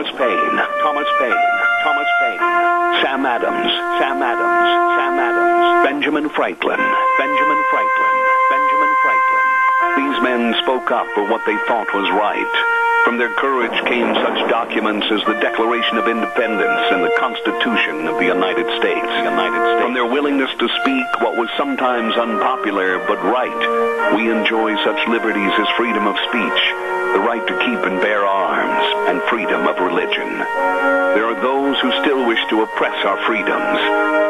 Thomas Paine, Thomas Paine, Thomas Paine, Sam Adams, Sam Adams, Sam Adams, Benjamin Franklin, Benjamin Franklin, Benjamin Franklin. These men spoke up for what they thought was right. From their courage came such documents as the Declaration of Independence and the Constitution of the United States. From their willingness to speak what was sometimes unpopular but right, we enjoy such liberties as freedom of speech, the right to keep and bear arms, and freedom of religion. There are those who still wish to oppress our freedoms,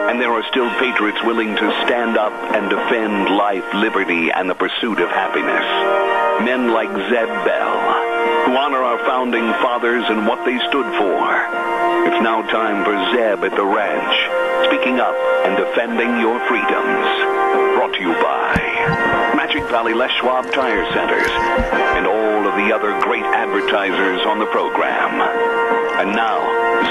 and there are still patriots willing to stand up and defend life, liberty, and the pursuit of happiness. Men like Zeb Bell, who honor our founding fathers and what they stood for. It's now time for Zeb at the ranch, speaking up and defending your freedoms. Brought to you by Magic Valley Les Schwab Tire Centers and all of the other great advertisers on the program. And now,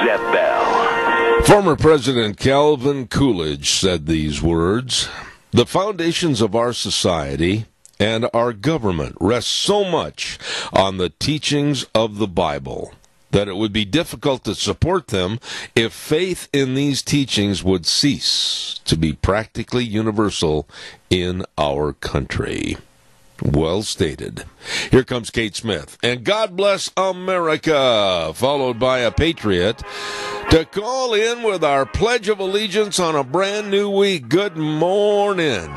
Zeb Bell. Former President Calvin Coolidge said these words: "The foundations of our society and our government rest so much on the teachings of the Bible that it would be difficult to support them if faith in these teachings would cease to be practically universal in our country." Well stated. Here comes Kate Smith. And God Bless America, followed by a Patriot, to call in with our Pledge of Allegiance on a brand new week. Good morning.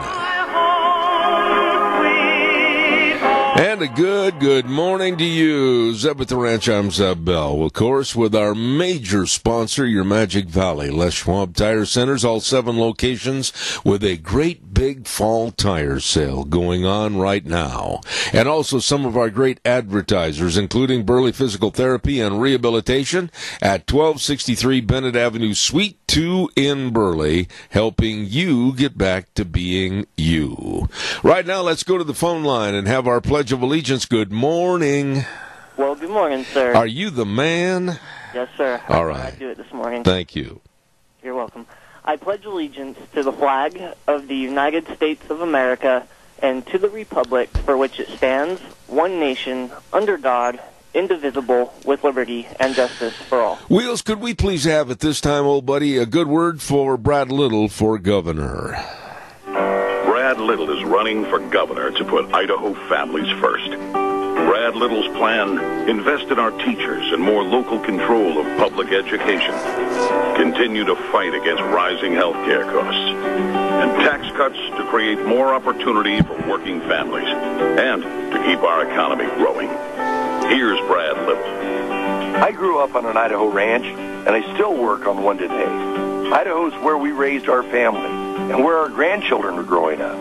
And a good morning to you. Zeb at the Ranch, I'm Zeb Bell. Of course, with our major sponsor, your Magic Valley Les Schwab Tire Centers, all 7 locations, with a great big fall tire sale going on right now. And also some of our great advertisers, including Burley Physical Therapy and Rehabilitation at 1263 Bennett Avenue, Suite 2 in Burley, helping you get back to being you. Right now, let's go to the phone line and have our Pledge of Allegiance. Good morning. Well, good morning, sir. Are you the man? Yes, sir. All right. I do it this morning. Thank you. You're welcome. I pledge allegiance to the flag of the United States of America and to the republic for which it stands, one nation, under God, indivisible, with liberty and justice for all. Wheels, could we please have at this time, old buddy, a good word for Brad Little for governor? Brad Little is running for governor to put Idaho families first. Brad Little's plan: invest in our teachers and more local control of public education. Continue to fight against rising health care costs. And tax cuts to create more opportunity for working families and to keep our economy growing. Here's Brad Little. I grew up on an Idaho ranch, and I still work on one today. Idaho's where we raised our family and where our grandchildren are growing up.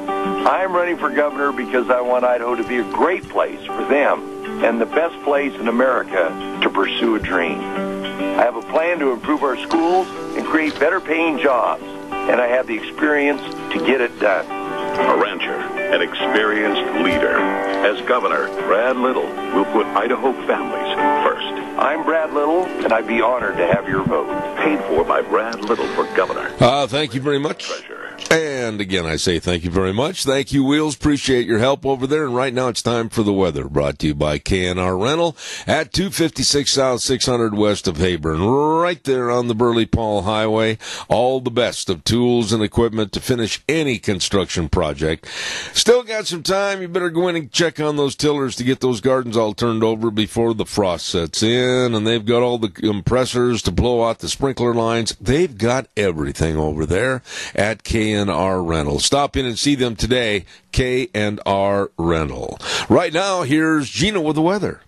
I'm running for governor because I want Idaho to be a great place for them and the best place in America to pursue a dream. I have a plan to improve our schools and create better paying jobs, and I have the experience to get it done. A rancher, an experienced leader. As governor, Brad Little will put Idaho families first. I'm Brad Little, and I'd be honored to have your vote. Paid for by Brad Little for governor. Thank you very much. Treasurer. And again, I say thank you very much. Thank you, Wheels. Appreciate your help over there. And right now, it's time for the weather, brought to you by K&R Rental at 256 South 600 west of Hayburn, right there on the Burley-Paul Highway. All the best of tools and equipment to finish any construction project. Still got some time. You better go in and check on those tillers to get those gardens all turned over before the frost sets in. And they've got all the compressors to blow out the sprinkler lines. They've got everything over there at K&R Rental. Stop in and see them today, K&R Rental. Right now, here's Gina with the weather.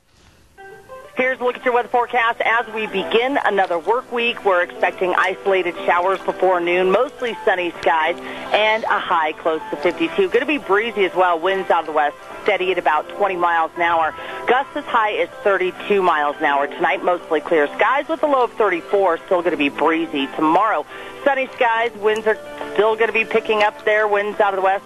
Here's a look at your weather forecast. As we begin another work week, we're expecting isolated showers before noon, mostly sunny skies, and a high close to 52. Going to be breezy as well. Winds out of the west, steady at about 20 miles an hour. Gusts as high as 32 miles an hour. Tonight, mostly clear skies with a low of 34. Still going to be breezy. Tomorrow, sunny skies. Winds are still going to be picking up there. Winds out of the west,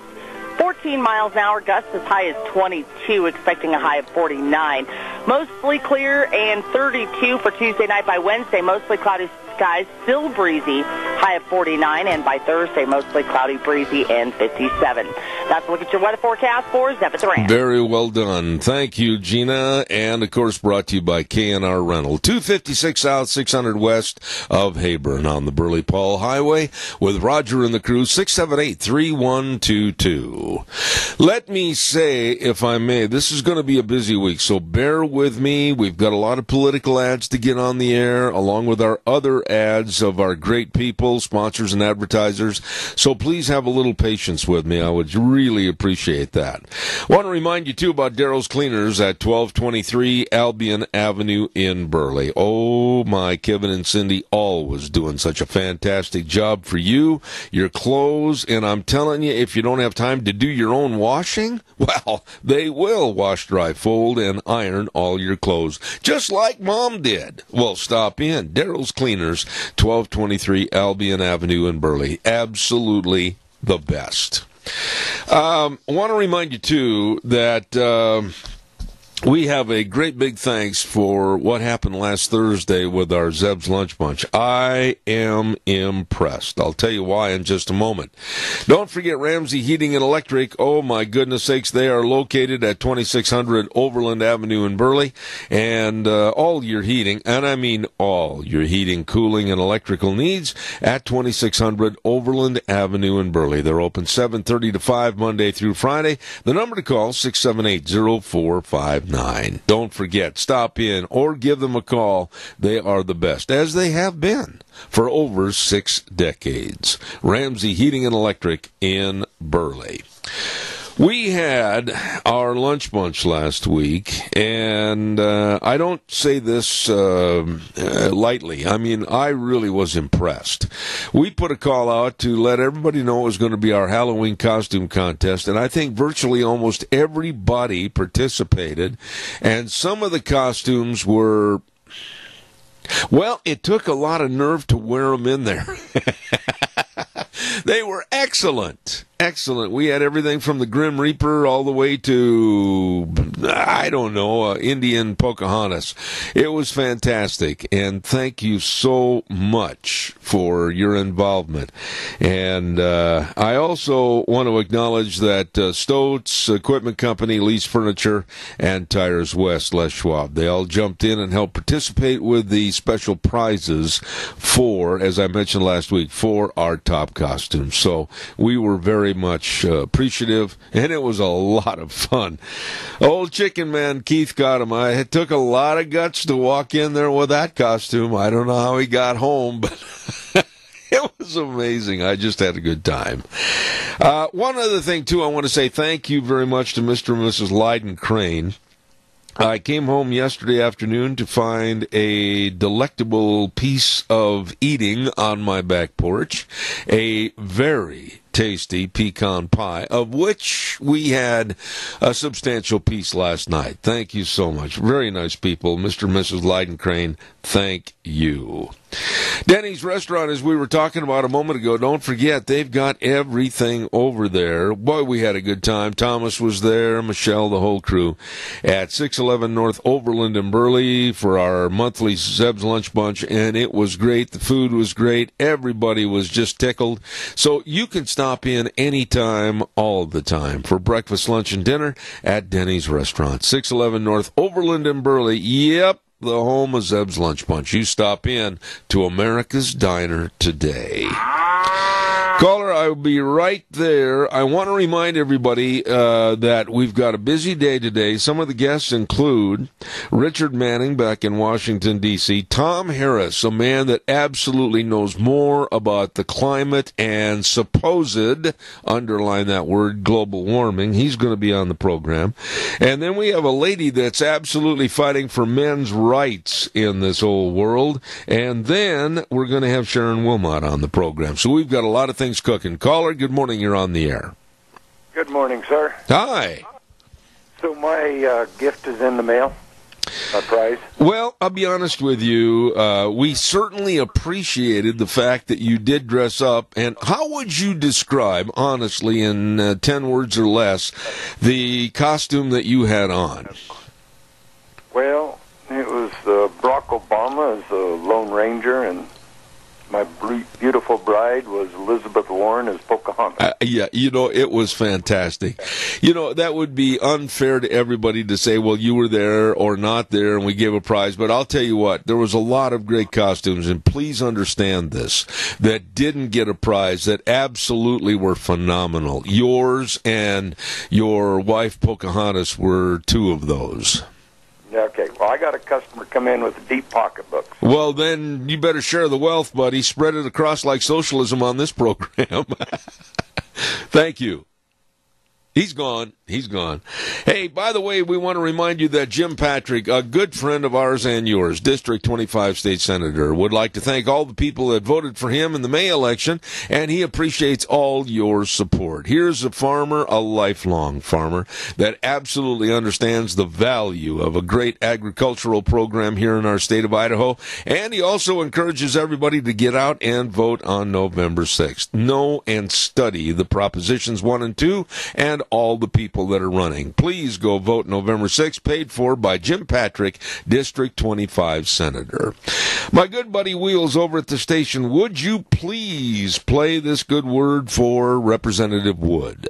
14 miles an hour, gusts as high as 22, expecting a high of 49. Mostly clear and 32 for Tuesday night. By Wednesday, mostly cloudy skies, still breezy, high of 49, and by Thursday, mostly cloudy, breezy, and 57. That's a look at your weather forecast for Zeb at the Ranch. Very well done. Thank you, Gina. And, of course, brought to you by K&R Rental. 256 South, 600 West of Heyburn on the Burley Paul Highway with Roger and the crew, 678-3122. Let me say, if I may, this is going to be a busy week, so bear with me. We've got a lot of political ads to get on the air, along with our other ads of our great people, sponsors and advertisers. So please have a little patience with me. I would really appreciate that. I want to remind you, too, about Darrow's Cleaners at 1223 Albion Avenue in Burley. Oh, my, Kevin and Cindy always doing such a fantastic job for you, your clothes, and I'm telling you, if you don't have time to do your own washing, well, they will wash, dry, fold, and iron all your clothes, just like Mom did. Well, stop in. Darrow's Cleaners, 1223 Albion Avenue in Burley. Absolutely the best. I want to remind you, too, that we have a great big thanks for what happened last Thursday with our Zeb's Lunch Bunch. I am impressed. I'll tell you why in just a moment. Don't forget Ramsey Heating and Electric. Oh, my goodness sakes, they are located at 2600 Overland Avenue in Burley. And all your heating, and I mean all your heating, cooling, and electrical needs at 2600 Overland Avenue in Burley. They're open 7:30 to 5 Monday through Friday. The number to call, 678-0459. Don't forget, stop in or give them a call. They are the best, as they have been for over 6 decades. Ramsey Heating and Electric in Burley. We had our lunch bunch last week, and I don't say this lightly. I mean, I really was impressed. We put a call out to let everybody know it was going to be our Halloween costume contest, and I think virtually almost everybody participated, and some of the costumes were, well, it took a lot of nerve to wear them in there. They were excellent. Excellent. We had everything from the Grim Reaper all the way to, I don't know, Indian Pocahontas. It was fantastic, and thank you so much for your involvement. And I also want to acknowledge that Stoats Equipment Company, Lease Furniture, and Tires West, Les Schwab, they all jumped in and helped participate with the special prizes for, as I mentioned last week, for our top costumes. So we were very much appreciative, and it was a lot of fun. Old Chicken Man Keith got him. It took a lot of guts to walk in there with that costume. I don't know how he got home, but it was amazing. I just had a good time. One other thing, too, I want to say thank you very much to Mr. and Mrs. Lyden Crane. I came home yesterday afternoon to find a delectable piece of eating on my back porch, a very tasty pecan pie, of which we had a substantial piece last night. Thank you so much. Very nice people. Mr. and Mrs. Lyden Crane, thank you. Denny's Restaurant, as we were talking about a moment ago, don't forget, they've got everything over there. Boy, we had a good time. Thomas was there, Michelle, the whole crew, at 611 North Overland in Burley for our monthly Zeb's Lunch Bunch, and it was great. The food was great. Everybody was just tickled. So you can stop in anytime, all the time, for breakfast, lunch, and dinner at Denny's Restaurant, 611 North Overland in Burley. Yep, the home of Zeb's Lunch Bunch. You stop in to America's Diner today. Caller, I will be right there. I want to remind everybody that we've got a busy day today. Some of the guests include Richard Manning back in Washington, D.C., Tom Harris, a man that absolutely knows more about the climate and supposed, underline that word, global warming. He's going to be on the program. And then we have a lady that's absolutely fighting for men's rights in this whole world. And then we're going to have Sharon Wilmot on the program. So we've got a lot of things cooking. Caller, good morning. You're on the air. Good morning, sir. Hi. So my gift is in the mail, my prize. Well, I'll be honest with you. We certainly appreciated the fact that you did dress up. And how would you describe, honestly, in 10 words or less, the costume that you had on? Well, it was Barack Obama as the Lone Ranger, and ride was Elizabeth Warren as Pocahontas. Yeah, it was fantastic. That would be unfair to everybody to say, well, you were there or not there and we gave a prize. But I'll tell you what, there was a lot of great costumes, and please understand this, that didn't get a prize that absolutely were phenomenal. Yours and your wife Pocahontas were two of those. Okay, well, I got a customer come in with a deep pocketbook. Well, then you better share the wealth, buddy. Spread it across like socialism on this program. Thank you. He's gone. He's gone. Hey, by the way, we want to remind you that Jim Patrick, a good friend of ours and yours, District 25 State Senator, would like to thank all the people that voted for him in the May election, and he appreciates all your support. Here's a farmer, a lifelong farmer, that absolutely understands the value of a great agricultural program here in our state of Idaho, and he also encourages everybody to get out and vote on November 6th. Know and study the Propositions 1 and 2 and all the people that are running. Please go vote November 6th, paid for by Jim Patrick, District 25 Senator. My good buddy Wheels over at the station, would you please play this good word for Representative Wood?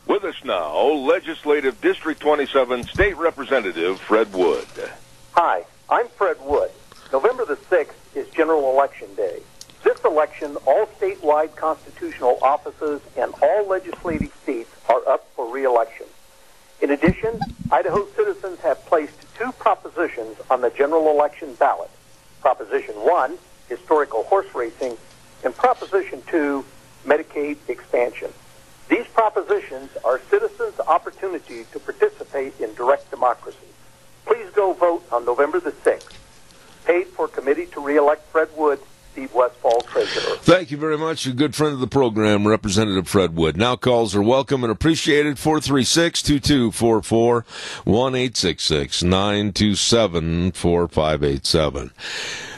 With us now, Legislative District 27 State Representative Fred Wood. Hi, I'm Fred Wood. November the 6th is General Election Day. This election, all statewide constitutional offices and all legislative seats are up for re-election. In addition, Idaho citizens have placed two propositions on the general election ballot. Proposition 1, historical horse racing, and Proposition 2, Medicaid expansion. These propositions are citizens' opportunity to participate in direct democracy. Please go vote on November the 6th. Paid for committee to re-elect Fred Wood, Steve Westfall, Treasurer. Thank you very much. A good friend of the program, Representative Fred Wood. Now calls are welcome and appreciated. 436-2244, 1-866-927-4587.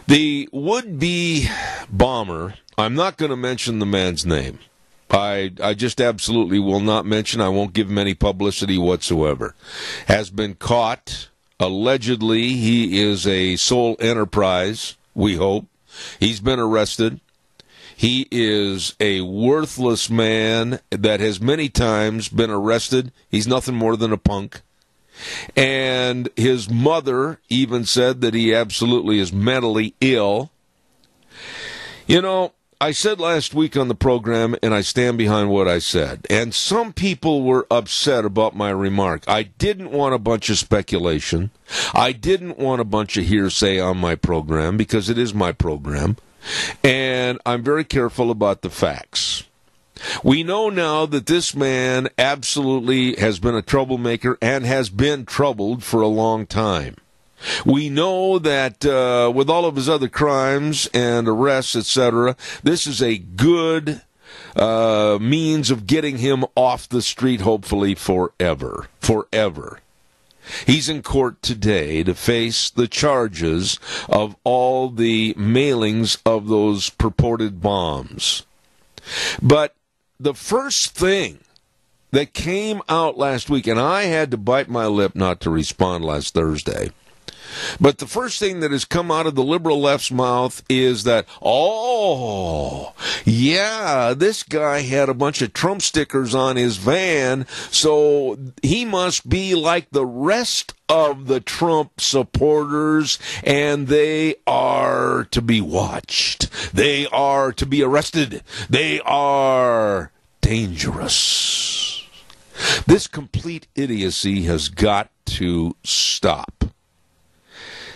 The would-be bomber, I'm not going to mention the man's name. I just absolutely will not mention. I won't give him any publicity whatsoever. Has been caught. Allegedly, he is a sole enterprise, we hope. He's been arrested. He is a worthless man that has many times been arrested. He's nothing more than a punk. And his mother even said that he absolutely is mentally ill. I said last week on the program, and I stand behind what I said, and some people were upset about my remark. I didn't want a bunch of speculation. I didn't want a bunch of hearsay on my program, because it is my program, and I'm very careful about the facts. We know now that this man absolutely has been a troublemaker and has been troubled for a long time. We know that with all of his other crimes and arrests, etc., this is a good means of getting him off the street, hopefully forever. Forever. He's in court today to face the charges of all the mailings of those purported bombs. But the first thing that came out last week, and I had to bite my lip not to respond last Thursday, but the first thing that has come out of the liberal left's mouth is that, this guy had a bunch of Trump stickers on his van, so he must be like the rest of the Trump supporters, and they are to be watched. They are to be arrested. They are dangerous. This complete idiocy has got to stop.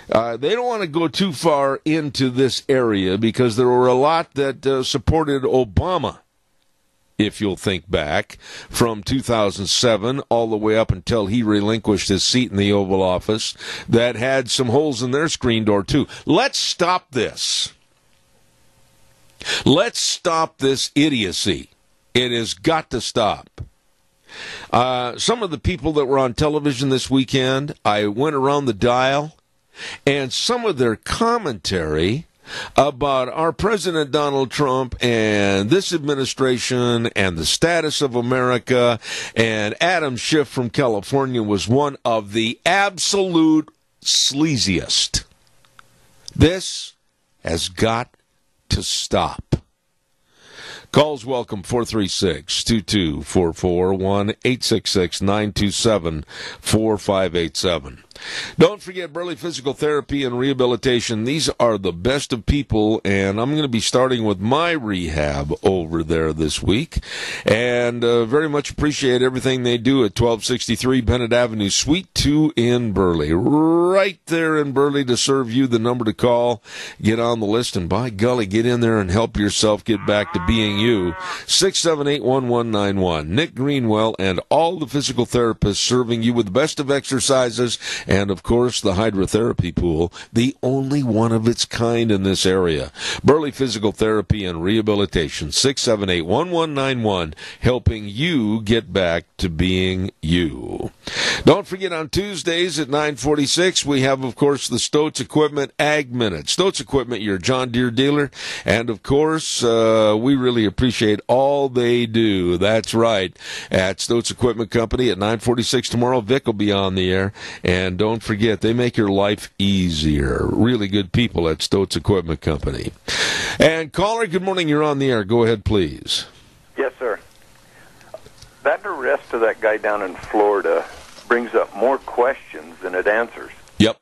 They don't want to go too far into this area because there were a lot that supported Obama, if you'll think back, from 2007 all the way up until he relinquished his seat in the Oval Office, that had some holes in their screen door, too. Let's stop this. Let's stop this idiocy. It has got to stop. Some of the people that were on television this weekend, I went around the dial, and some of their commentary about our President Donald Trump and this administration and the status of America and Adam Schiff from California was one of the absolute sleaziest. This has got to stop. Calls welcome, 436-2244, 1-866-927-4587. Don't forget Burley Physical Therapy and Rehabilitation. These are the best of people, and I'm going to be starting with my rehab over there this week. And very much appreciate everything they do at 1263 Bennett Avenue, Suite 2 in Burley. Right there in Burley to serve you, the number to call. Get on the list, and by golly, get in there and help yourself get back to being you. 678-1191. Nick Greenwell and all the physical therapists serving you with the best of exercises and, of course, the hydrotherapy pool, the only one of its kind in this area. Burley Physical Therapy and Rehabilitation, 678-1191, helping you get back to being you. Don't forget, on Tuesdays at 9:46, we have, of course, the Stoats Equipment Ag Minute. Stoats Equipment, your John Deere dealer, and, of course, we really appreciate all they do. That's right, at Stoats Equipment Company at 9:46 tomorrow. Vic will be on the air, and don't forget, they make your life easier. Really good people at Stoats Equipment Company. And caller, good morning. You're on the air. Go ahead, please. Yes, sir. That arrest of that guy down in Florida brings up more questions than it answers. Yep.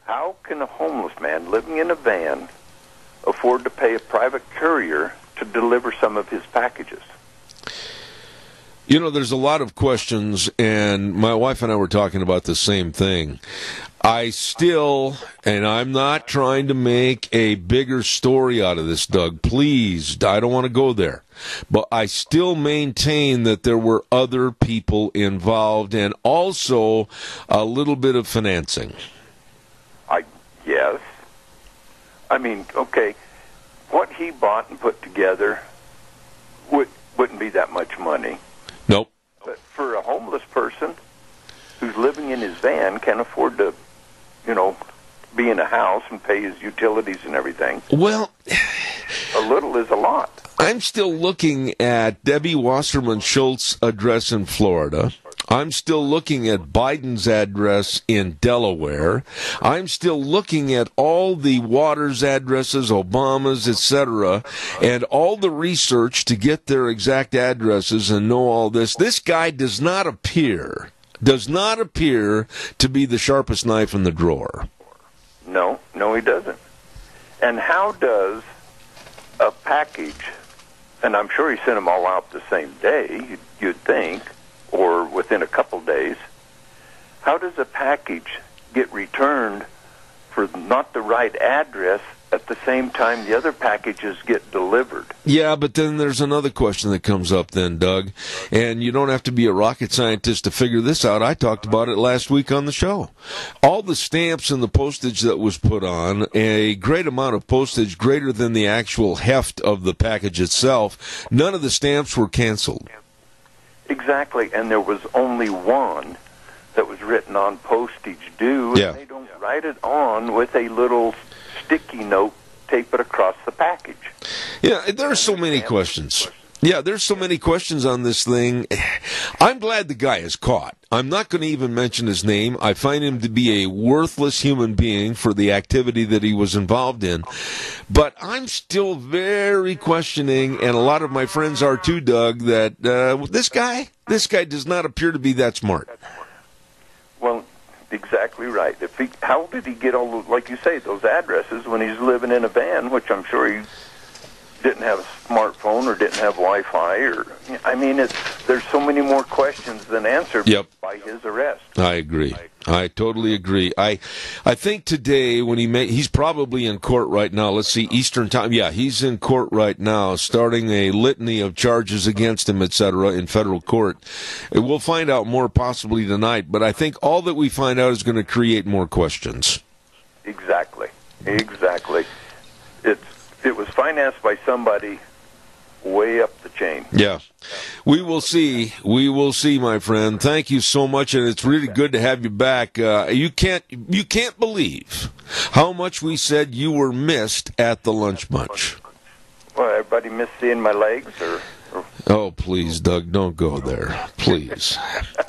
How can a homeless man living in a van afford to pay a private courier to deliver some of his packages? You know, there's a lot of questions, and my wife and I were talking about the same thing. I still, and I'm not trying to make a bigger story out of this, Doug. Please, I don't want to go there. But I still maintain that there were other people involved and also a little bit of financing. Yes. I mean, okay, what he bought and put together wouldn't be that much money. Nope. But for a homeless person who's living in his van, can't afford to, be in a house and pay his utilities and everything. Well, a little is a lot. I'm still looking at Debbie Wasserman Schultz's address in Florida. I'm still looking at Biden's address in Delaware. I'm still looking at all the Waters addresses, Obama's, etc., and all the research to get their exact addresses and know all this. This guy does not appear to be the sharpest knife in the drawer. No, he doesn't. And how does a package, and I'm sure he sent them all out the same day, you'd think, or within a couple days, how does a package get returned for not the right address at the same time the other packages get delivered? Yeah, but then there's another question that comes up then, Doug, and you don't have to be a rocket scientist to figure this out. I talked about it last week on the show. All the stamps and the postage that was put on, a great amount of postage greater than the actual heft of the package itself, none of the stamps were canceled. Exactly, and there was only one that was written on postage due, and they don't write it on with a little sticky note, tape it across the package. Yeah, there are so many questions. Yeah, there's so many questions on this thing. I'm glad the guy is caught. I'm not going to even mention his name. I find him to be a worthless human being for the activity that he was involved in. But I'm still very questioning, and a lot of my friends are too, Doug, that this guy does not appear to be that smart. Well, exactly right. How did he get all, like you say, those addresses when he's living in a van, which I'm sure he didn't have a smartphone or didn't have Wi-Fi, there's so many more questions than answered by his arrest. I agree. I totally agree. I think today when he's probably in court right now. Let's see, Eastern time. Yeah, he's in court right now, starting a litany of charges against him, etc., in federal court. We'll find out more possibly tonight, but I think all that we find out is going to create more questions. Exactly. It was financed by somebody way up the chain. Yeah. We will see. We will see, my friend. Thank you so much, and it's really good to have you back. You can't believe how much we said you were missed at the lunch bunch. Well, everybody missed seeing my legs, or... Oh, please, Doug, don't go there. Please.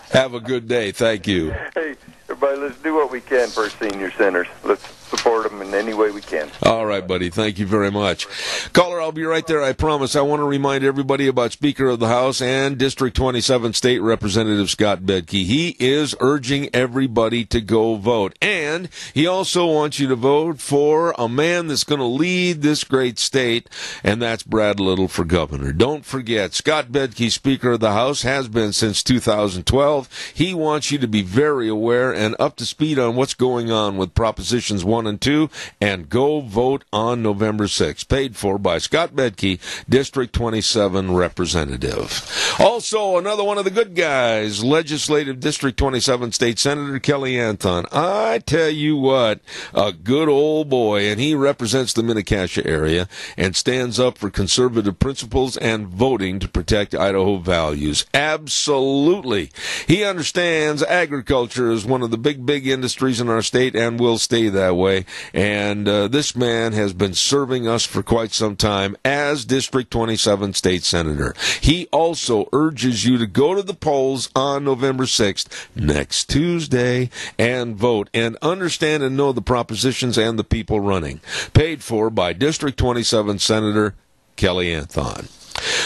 Have a good day. Thank you. Hey, everybody, let's do what we can for our senior centers. Let's support them in any way we can. All right, buddy. Thank you very much. Caller, I'll be right there, I promise. I want to remind everybody about Speaker of the House and District 27 State Representative Scott Bedke. He is urging everybody to go vote. And he also wants you to vote for a man that's going to lead this great state, and that's Brad Little for governor. Don't forget, Scott Bedke, Speaker of the House, has been since 2012. He wants you to be very aware and up to speed on what's going on with Propositions 1 and 2, and go vote on November 6th. Paid for by Scott Bedke, District 27 Representative. Also, another one of the good guys, Legislative District 27 State Senator Kelly Anthon. I tell you what, a good old boy, and he represents the Mini-Cassia area and stands up for conservative principles and voting to protect Idaho values. Absolutely. He understands agriculture is one of the big industries in our state and will stay that way. And this man has been serving us for quite some time as District 27 State Senator. He also urges you to go to the polls on November 6th, next Tuesday, and vote and understand and know the propositions and the people running. Paid for by District 27 Senator Kelly Anthon.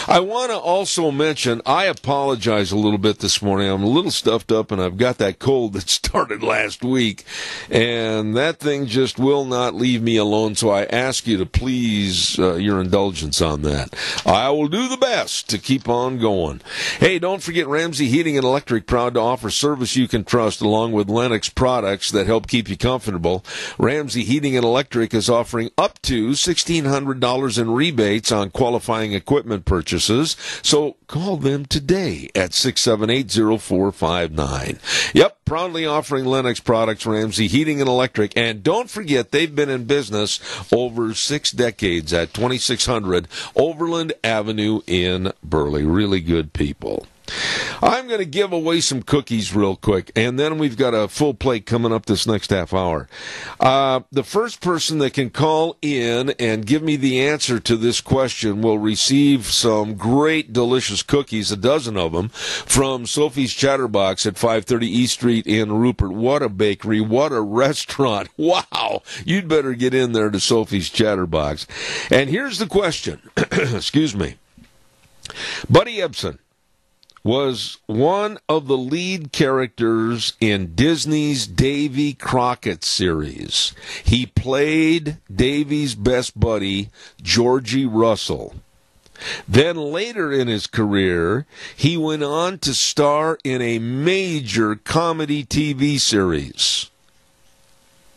I want to also mention, I apologize a little bit this morning. I'm a little stuffed up, and I've got that cold that started last week, and that thing just will not leave me alone, so I ask you to please, your indulgence on that. I will do the best to keep on going. Hey, don't forget Ramsey Heating and Electric, proud to offer service you can trust along with Lennox products that help keep you comfortable. Ramsey Heating and Electric is offering up to $1,600 in rebates on qualifying equipment purchases, so call them today at 678-0459. Yep, proudly offering Lennox products, Ramsey Heating and Electric, and don't forget they've been in business over 6 decades at 2600 Overland Avenue in Burley. Really good people. I'm going to give away some cookies real quick, and then we've got a full plate coming up this next half hour. The first person that can call in and give me the answer to this question will receive some great, delicious cookies, a dozen of them, from Sophie's Chatterbox at 530 East Street in Rupert. What a bakery. What a restaurant. Wow. You'd better get in there to Sophie's Chatterbox. And here's the question. Excuse me. Buddy Ebsen was one of the lead characters in Disney's Davy Crockett series. He played Davy's best buddy, Georgie Russell. Then later in his career, he went on to star in a major comedy TV series.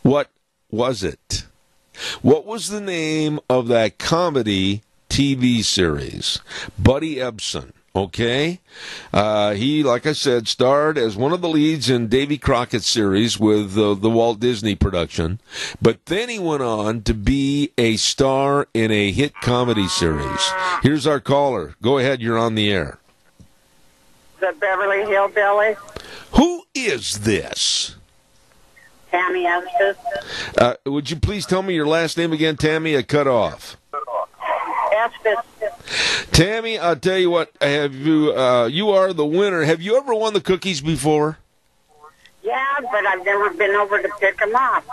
What was it? What was the name of that comedy TV series? Buddy Ebsen. Okay? He, like I said, starred as one of the leads in Davy Crockett's series with the Walt Disney production, but then he went on to be a star in a hit comedy series. Here's our caller. Go ahead, you're on the air. The Beverly Hillbillies. Who is this? Tammy Estes. Would you please tell me your last name again, Tammy? I cut off. Estes. Tammy, I'll tell you what, have you you are the winner. Have you ever won the cookies before? Yeah, but I've never been over to pick them up.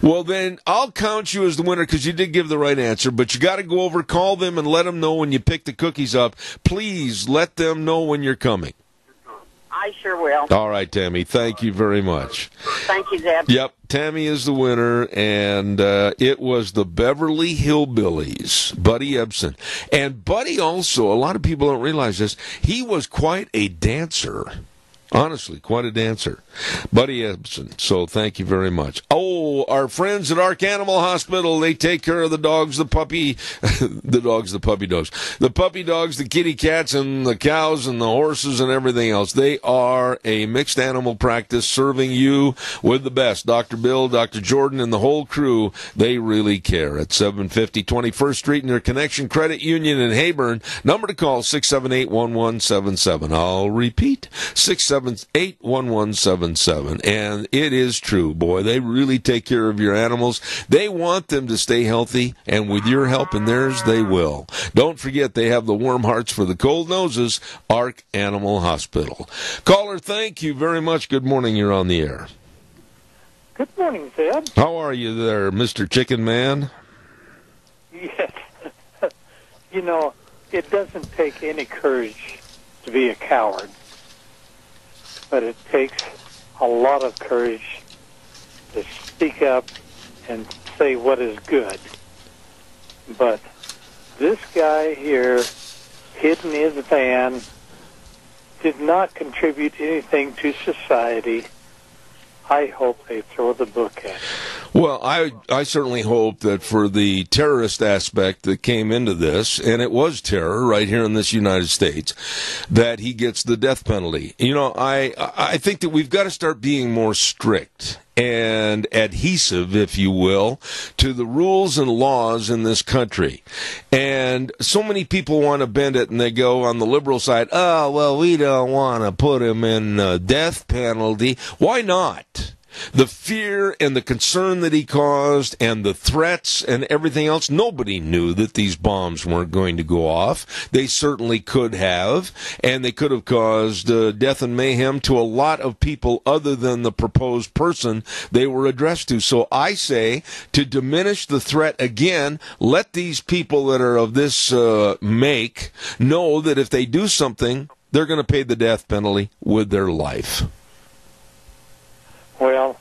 Well, then I'll count you as the winner because you did give the right answer, but you got to go over, call them, and let them know when you pick the cookies up. Please let them know when you're coming. I sure will. All right, Tammy. Thank you very much. Thank you, Zeb. Yep, Tammy is the winner, and it was the Beverly Hillbillies, Buddy Ebsen. And Buddy also, a lot of people don't realize this, he was quite a dancer. Honestly, quite a dancer. Buddy Ebsen, so thank you very much. Oh, our friends at Ark Animal Hospital, they take care of the dogs, the puppy dogs, the puppy dogs, the kitty cats, and the cows, and the horses, and everything else. They are a mixed animal practice serving you with the best. Dr. Bill, Dr. Jordan, and the whole crew, they really care. At 750 21st Street in their Connection Credit Union in Hayburn. Number to call, 678-1177. I'll repeat, 678-1177. And it is true, boy. They really take care of your animals. They want them to stay healthy, and with your help and theirs, they will. Don't forget, they have the warm hearts for the cold noses, Ark Animal Hospital. Caller, thank you very much. Good morning. You're on the air. Good morning, Zeb. How are you there, Mr. Chicken Man? Yes. You know, it doesn't take any courage to be a coward, but it takes a lot of courage to speak up and say what is good. But this guy here hid in his van, did not contribute anything to society. I hope they throw the book at him. Well, I certainly hope that for the terrorist aspect that came into this, and it was terror right here in this United States, that he gets the death penalty. You know, I think that we've got to start being more strict and adhesive, if you will, to the rules and laws in this country. And so many people want to bend it, and they go on the liberal side, oh, well, we don't want to put him in a death penalty. Why not? The fear and the concern that he caused and the threats and everything else, nobody knew that these bombs weren't going to go off. They certainly could have, and they could have caused death and mayhem to a lot of people other than the proposed person they were addressed to. So I say, to diminish the threat again, let these people that are of this make know that if they do something, they're going to pay the death penalty with their life. Well,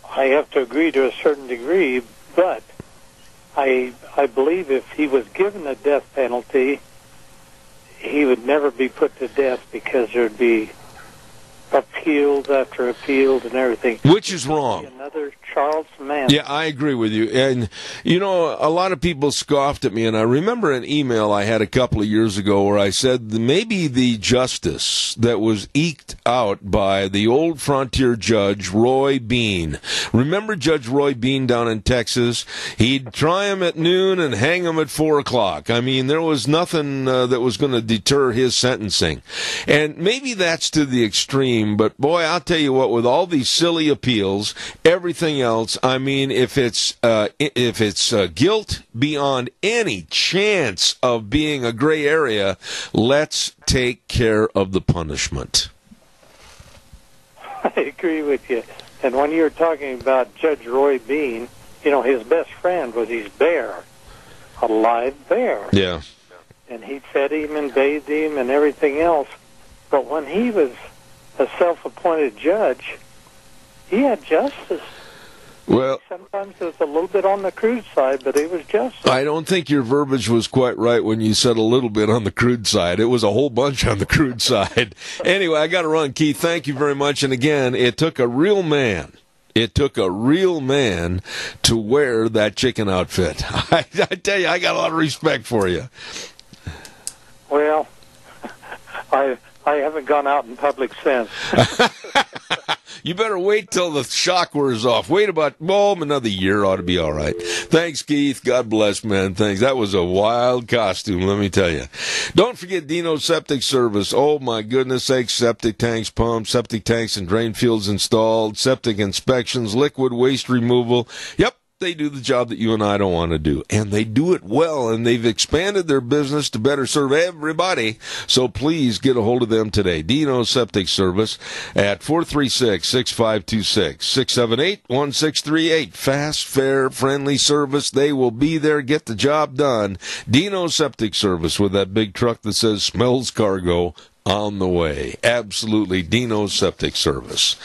I have to agree to a certain degree, but I believe if he was given a death penalty, he would never be put to death because there would be appeals after appeals and everything. Which is wrong. Another Charles Manson. Yeah, I agree with you. And, you know, a lot of people scoffed at me, and I remember an email I had a couple of years ago where I said maybe the justice that was eked out by the old frontier judge, Roy Bean. Remember Judge Roy Bean down in Texas? He'd try him at noon and hang him at 4 o'clock. I mean, there was nothing that was going to deter his sentencing. And maybe that's to the extreme. But boy, I'll tell you what, with all these silly appeals, everything else, I mean, if it's guilt beyond any chance of being a gray area, let's take care of the punishment. I agree with you. And when you're talking about Judge Roy Bean, you know, his best friend was his bear, a live bear. Yeah. And he fed him and bathed him and everything else. But when he was a self-appointed judge, he had justice. Well, sometimes it was a little bit on the crude side, but it was justice. I don't think your verbiage was quite right when you said a little bit on the crude side. It was a whole bunch on the crude side. Anyway, I got to run, Keith. Thank you very much. And again, it took a real man. It took a real man to wear that chicken outfit. I tell you, I got a lot of respect for you. Well, I haven't gone out in public since. You better wait till the shock wears off. Wait about, another year ought to be all right. Thanks, Keith. God bless, man. Thanks. That was a wild costume, let me tell you. Don't forget Dino's Septic Service. Oh, my goodness sakes. Septic tanks pumped, septic tanks and drain fields installed, septic inspections, liquid waste removal. Yep. They do the job that you and I don't want to do. And they do it well, and they've expanded their business to better serve everybody. So please get a hold of them today. Dino's Septic Service at 436-6526, 678-1638. Fast, fair, friendly service. They will be there. Get the job done. Dino's Septic Service with that big truck that says smells cargo on the way. Absolutely. Dino's Septic Service.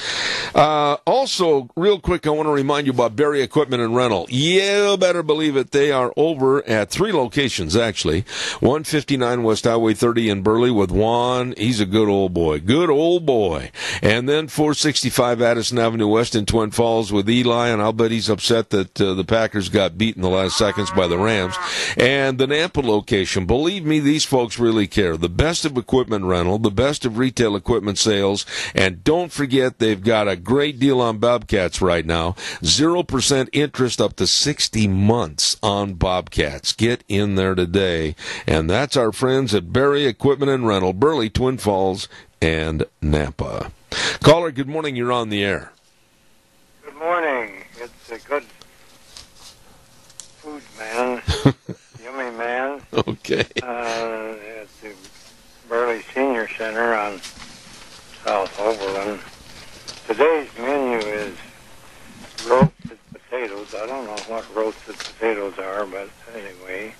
Also, real quick, I want to remind you about Berry Equipment and Rental. You better believe it. They are over at 3 locations, actually. 159 West Highway 30 in Burley with Juan. He's a good old boy. Good old boy. And then 465 Addison Avenue West in Twin Falls with Eli, and I'll bet he's upset that the Packers got beat in the last seconds by the Rams. And the Nampa location. Believe me, these folks really care. The best of equipment rental, the best of retail equipment sales, and don't forget they've got a great deal on Bobcats right now. 0% interest up to 60 months on Bobcats. Get in there today. And that's our friends at Berry Equipment and Rental, Burley, Twin Falls, and Nampa. Caller, good morning. You're on the air. Good morning. It's a good food, man. Yummy, man. Okay. At the Burley Senior Center on South Oberlin. Today's menu is potatoes. I don't know what roasted potatoes are, but anyway.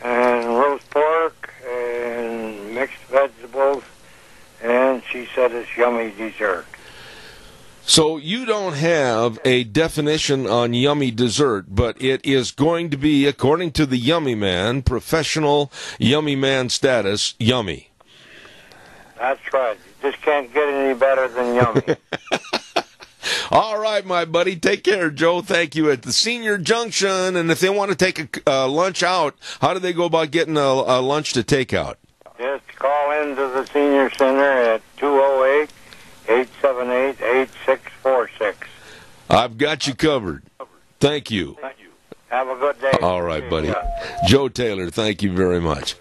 And roast pork and mixed vegetables. And she said it's yummy dessert. So you don't have a definition on yummy dessert, but it is going to be, according to the Yummy Man, professional Yummy Man status, yummy. That's right. You just can't get any better than yummy. All right, my buddy. Take care, Joe. Thank you. At the Senior Junction, and if they want to take a lunch out, how do they go about getting a lunch to take out? Just call into the Senior Center at 208-878-8646. I've got you covered. Thank you. Have a good day. All right, buddy. Joe Taylor, thank you very much.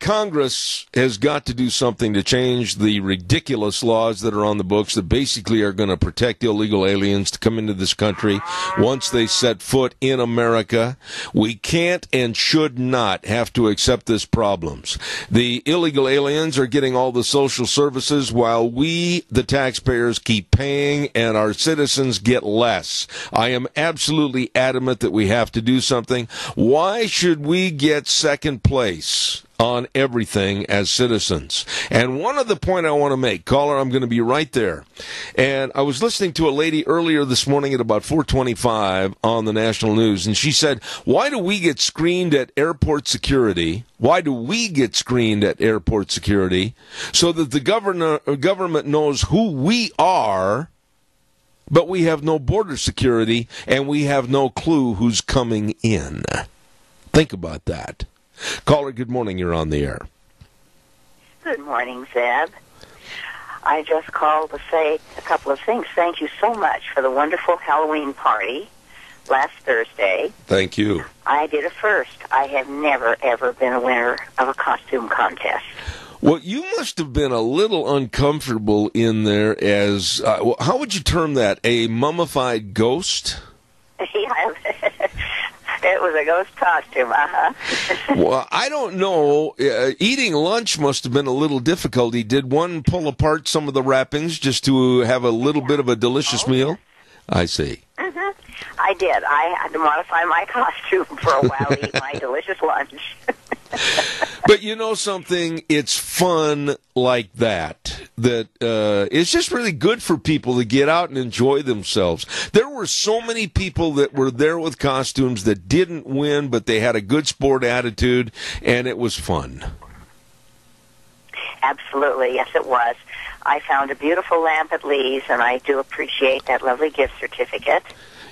Congress has got to do something to change the ridiculous laws that are on the books that basically are going to protect illegal aliens to come into this country once they set foot in America. We can't and should not have to accept this problems. The illegal aliens are getting all the social services while we, the taxpayers, keep paying and our citizens get less. I am absolutely adamant that we have to do something. Why should we get second place on everything as citizens? And one other point I want to make, caller, I'm going to be right there. And I was listening to a lady earlier this morning at about 4:25 on the national news, and she said, why do we get screened at airport security? Why do we get screened at airport security so that the government knows who we are, but we have no border security and we have no clue who's coming in? Think about that. Caller, good morning. You're on the air. Good morning, Zeb. I just called to say a couple of things. Thank you so much for the wonderful Halloween party last Thursday. Thank you. I did it first. I have never, ever been a winner of a costume contest. Well, you must have been a little uncomfortable in there as, how would you term that, a mummified ghost? Yeah, it was a ghost costume, Well, I don't know. Eating lunch must have been a little difficult. Did one pull apart some of the wrappings just to have a little bit of a delicious meal? I see. Mm-hmm. I did. I had to modify my costume for a while to eat my delicious lunch. But you know something? It's fun like that. It's just really good for people to get out and enjoy themselves. There were so many people that were there with costumes that didn't win, but they had a good sport attitude, and it was fun. Absolutely, yes, it was. I found a beautiful lamp at Lee's, and I do appreciate that lovely gift certificate.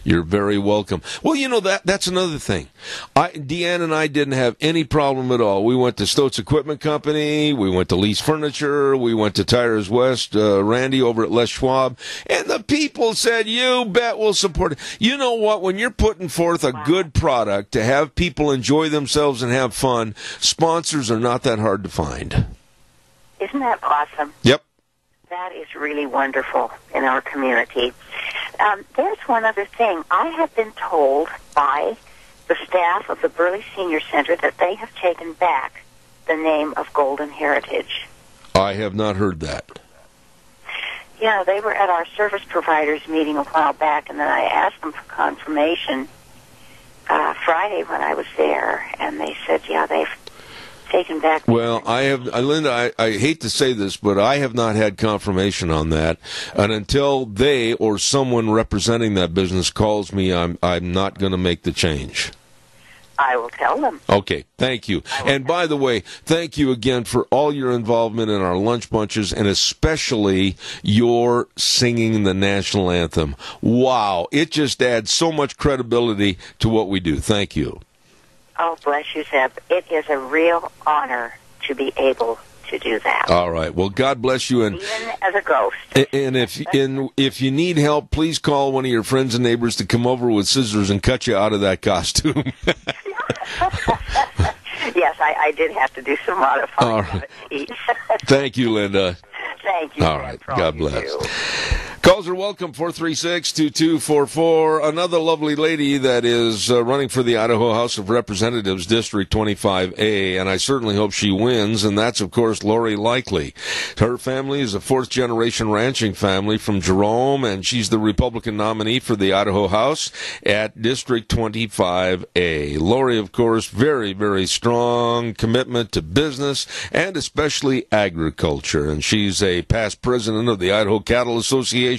You're very welcome. Well, you know, that's another thing. Deanne and I didn't have any problem at all. We went to Stoats Equipment Company. We went to Lee's Furniture. We went to Tires West, Randy over at Les Schwab. And the people said, you bet we'll support it. You know what? When you're putting forth a good product to have people enjoy themselves and have fun, sponsors are not that hard to find. Isn't that awesome? Yep. That is really wonderful in our community. There's one other thing. I have been told by the staff of the Burley Senior Center that they have taken back the name of Golden Heritage. I have not heard that. Yeah, they were at our service providers meeting a while back, and then I asked them for confirmation Friday when I was there, and they said, yeah, they've taken back. Well, Linda, I hate to say this, but I have not had confirmation on that, and until they or someone representing that business calls me, I'm not going to make the change. I will tell them. Okay, thank you. And by the way, thank you again for all your involvement in our lunch bunches, and especially your singing the national anthem. Wow, it just adds so much credibility to what we do. Thank you. Oh, bless you, Zeb. It is a real honor to be able to do that. All right. Well, God bless you. And even as a ghost. And if you need help, please call one of your friends and neighbors to come over with scissors and cut you out of that costume. Yes, I did have to do some modifying. All right. Thank you, Linda. Thank you. All right. God bless. Calls are welcome, 436-2244. Another lovely lady that is running for the Idaho House of Representatives, District 25A, and I certainly hope she wins, and that's, of course, Lori Likely. Her family is a fourth-generation ranching family from Jerome, and she's the Republican nominee for the Idaho House at District 25A. Lori, of course, very, very strong commitment to business and especially agriculture, and she's a past president of the Idaho Cattle Association.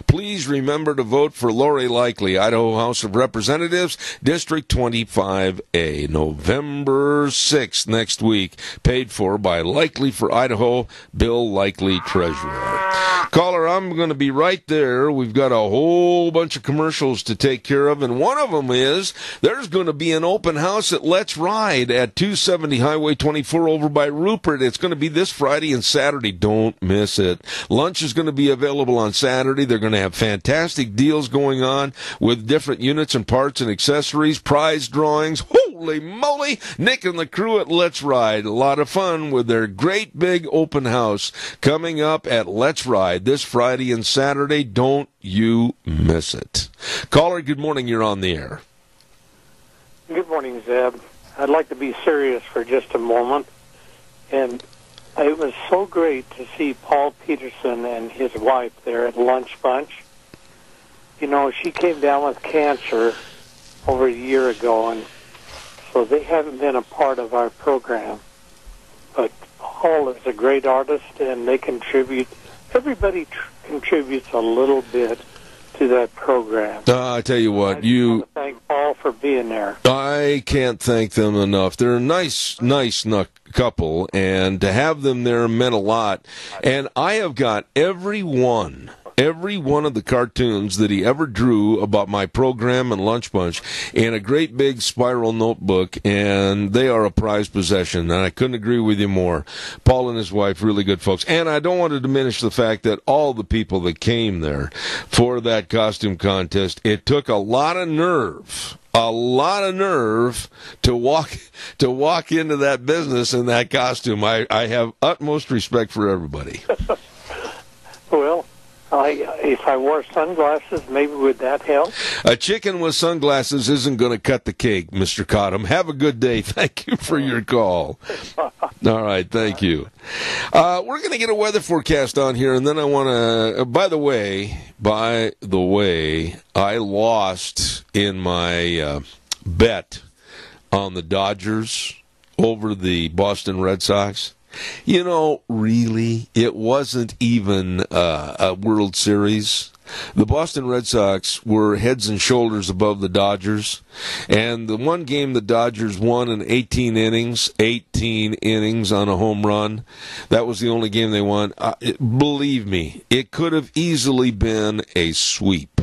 Please remember to vote for Lori Likely, Idaho House of Representatives, District 25A, November 6th next week, paid for by Likely for Idaho, Bill Likely, Treasurer. Caller, I'm going to be right there. We've got a whole bunch of commercials to take care of, and one of them is there's going to be an open house at Let's Ride at 270 Highway 24 over by Rupert. It's going to be this Friday and Saturday. Don't miss it. Lunch is going to be available on Saturday. They're going to have fantastic deals going on with different units and parts and accessories, prize drawings. Holy moly! Nick and the crew at Let's Ride. A lot of fun with their great big open house coming up at Let's Ride this Friday and Saturday. Don't you miss it. Caller, good morning. You're on the air. Good morning, Zeb. I'd like to be serious for just a moment. And it was so great to see Paul Peterson and his wife there at Lunch Bunch. You know, she came down with cancer over a year ago, and so they haven't been a part of our program. But Paul is a great artist, and they contribute. Everybody contributes a little bit to that program. I tell you what, I want to thank Paul for being there. I can't thank them enough. They're a nice couple, and to have them there meant a lot. And I have got every one of the cartoons that he ever drew about my program and Lunch Bunch in a great big spiral notebook, and they are a prized possession, and I couldn't agree with you more. Paul and his wife, really good folks. And I don't want to diminish the fact that all the people that came there for that costume contest, it took a lot of nerve to walk into that business in that costume. I have utmost respect for everybody. Well, if I wore sunglasses, maybe would that help? A chicken with sunglasses isn't going to cut the cake, Mr. Cottam. Have a good day. Thank you for your call. All right, thank you. We're going to get a weather forecast on here, and then I want to, by the way, I lost in my bet on the Dodgers over the Boston Red Sox. You know, really, it wasn't even a World Series. The Boston Red Sox were heads and shoulders above the Dodgers. And the one game the Dodgers won in 18 innings on a home run, that was the only game they won. Believe me, it could have easily been a sweep.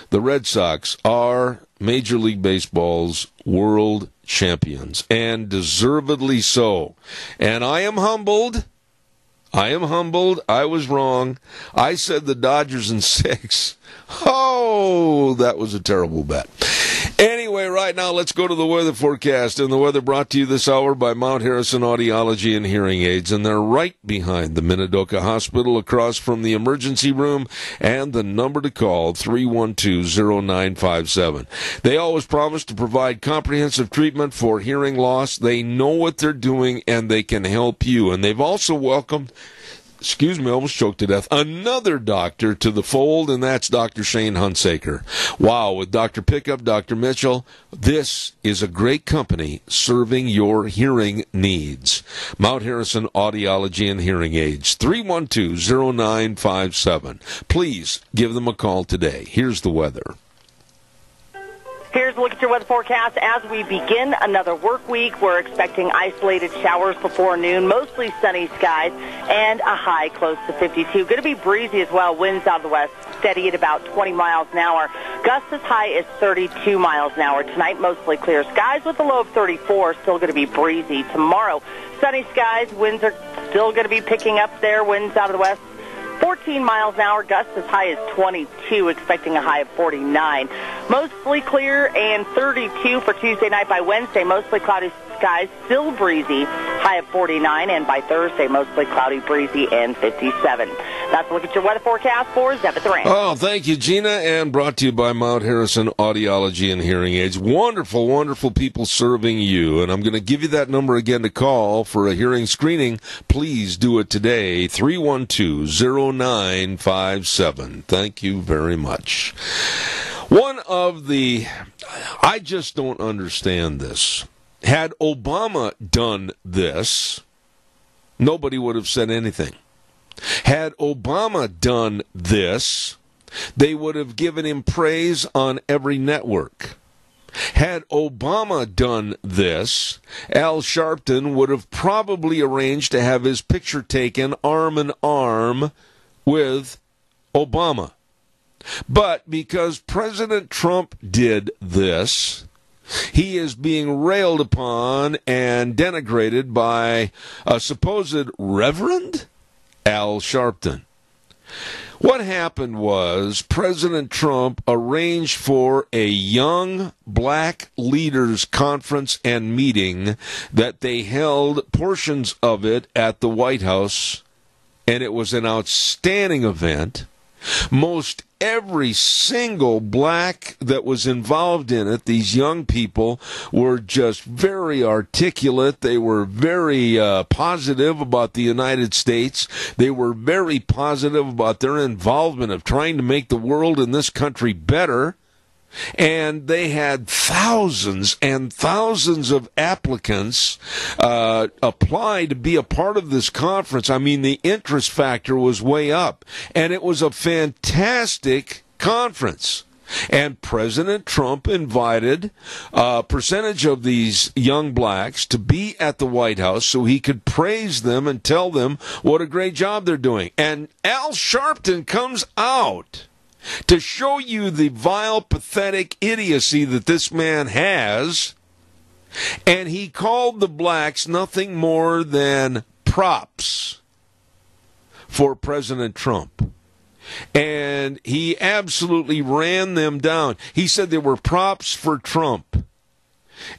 The Red Sox are Major League Baseball's world champions, and deservedly so. And I am humbled. I was wrong. I said the Dodgers in 6. Oh, that was a terrible bet. Anyway, right now, let's go to the weather forecast. And the weather brought to you this hour by Mount Harrison Audiology and Hearing Aids. And they're right behind the Minidoka Hospital, across from the emergency room. And the number to call, 312-0957. They always promise to provide comprehensive treatment for hearing loss. They know what they're doing, and they can help you. And they've also welcomed, I almost choked to death, another doctor to the fold, and that's Dr. Shane Hunsaker. Wow, with Dr. Pickup, Dr. Mitchell, this is a great company serving your hearing needs. Mount Harrison Audiology and Hearing Aids, 312-0957. Please give them a call today. Here's the weather. Here's a look at your weather forecast. As we begin another work week, we're expecting isolated showers before noon, mostly sunny skies, and a high close to 52. Going to be breezy as well. Winds out of the west, steady at about 20 miles an hour. Gusts as high as 32 miles an hour. Tonight, mostly clear skies with a low of 34. Still going to be breezy. Tomorrow, sunny skies. Winds are still going to be picking up there. Winds out of the west, 14 miles an hour, gusts as high as 22, expecting a high of 49. Mostly clear and 32 for Tuesday night. By Wednesday, mostly cloudy skies, still breezy, high of 49, and by Thursday, mostly cloudy, breezy, and 57. That's a look at your weather forecast for Zeb at the Ranch. Oh, thank you, Gina, and brought to you by Mount Harrison Audiology and Hearing Aids. Wonderful, wonderful people serving you, and I'm going to give you that number again to call for a hearing screening. Please do it today, 312-0957. Thank you very much. I just don't understand this. Had Obama done this, nobody would have said anything. Had Obama done this, they would have given him praise on every network. Had Obama done this, Al Sharpton would have probably arranged to have his picture taken arm in arm with Obama. But because President Trump did this, he is being railed upon and denigrated by a supposed Reverend Al Sharpton. What happened was President Trump arranged for a young black leaders conference and meeting that they held portions of it at the White House, and it was an outstanding event. Most every single black that was involved in it, these young people, were just very articulate. They were very positive about the United States. They were very positive about their involvement of trying to make the world and this country better. And they had thousands and thousands of applicants apply to be a part of this conference. I mean, the interest factor was way up. And it was a fantastic conference. And President Trump invited a percentage of these young blacks to be at the White House so he could praise them and tell them what a great job they're doing. And Al Sharpton comes out to show you the vile, pathetic idiocy that this man has, and he called the blacks nothing more than props for President Trump. And he absolutely ran them down. He said they were props for Trump,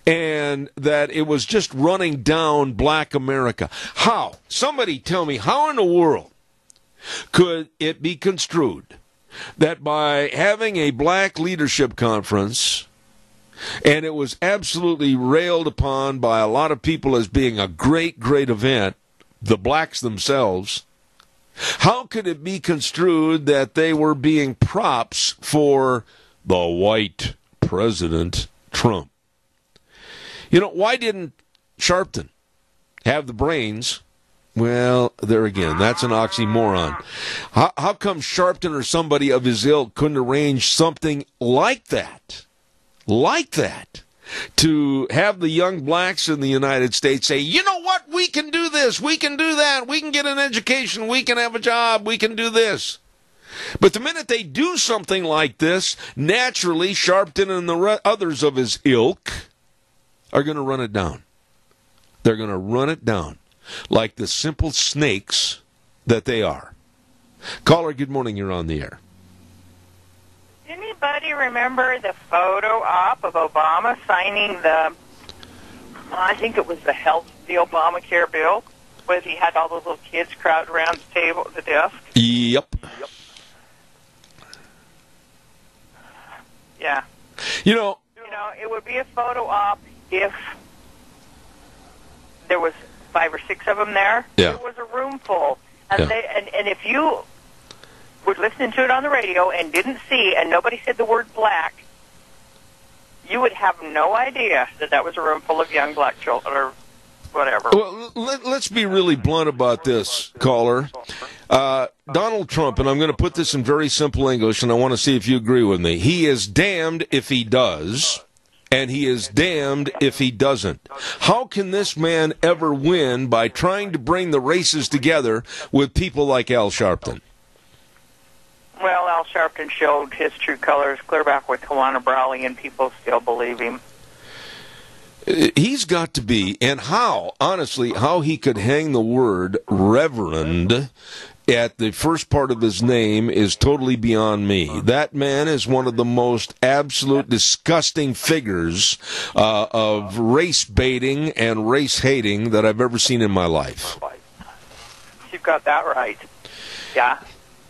and that it was just running down black America. How? Somebody tell me, how in the world could it be construed that by having a black leadership conference, and it was absolutely railed upon by a lot of people as being a great, great event, the blacks themselves, how could it be construed that they were being props for the white President Trump? You know, why didn't Sharpton have the brains? Well, there again, that's an oxymoron. How come Sharpton or somebody of his ilk couldn't arrange something like that? Like that. To have the young blacks in the United States say, you know what, we can do this, we can do that, we can get an education, we can have a job, we can do this. But the minute they do something like this, naturally Sharpton and the others of his ilk are going to run it down. They're going to run it down like the simple snakes that they are. Caller, good morning, you're on the air. Anybody remember the photo op of Obama signing I think it was the Obamacare bill, where he had all those little kids crowd around the desk? Yep. Yeah. You know, it would be a photo op if there was 5 or 6 of them there. Yeah. It was a room full. And and if you were listening to it on the radio and didn't see, and nobody said the word black, you would have no idea that was a room full of young black children or whatever. Well, let's be really blunt about this, caller. Donald Trump, and I'm going to put this in very simple English, and I want to see if you agree with me. He is damned if he does, and he is damned if he doesn't. How can this man ever win by trying to bring the races together with people like Al Sharpton? Well, Al Sharpton showed his true colors clear back with Tawana Brawley, and people still believe him. He's got to be, and how, honestly, how he could hang the word reverend at the first part of his name is totally beyond me. That man is one of the most absolute disgusting figures of race baiting and race hating that I've ever seen in my life. You've got that right. Yeah.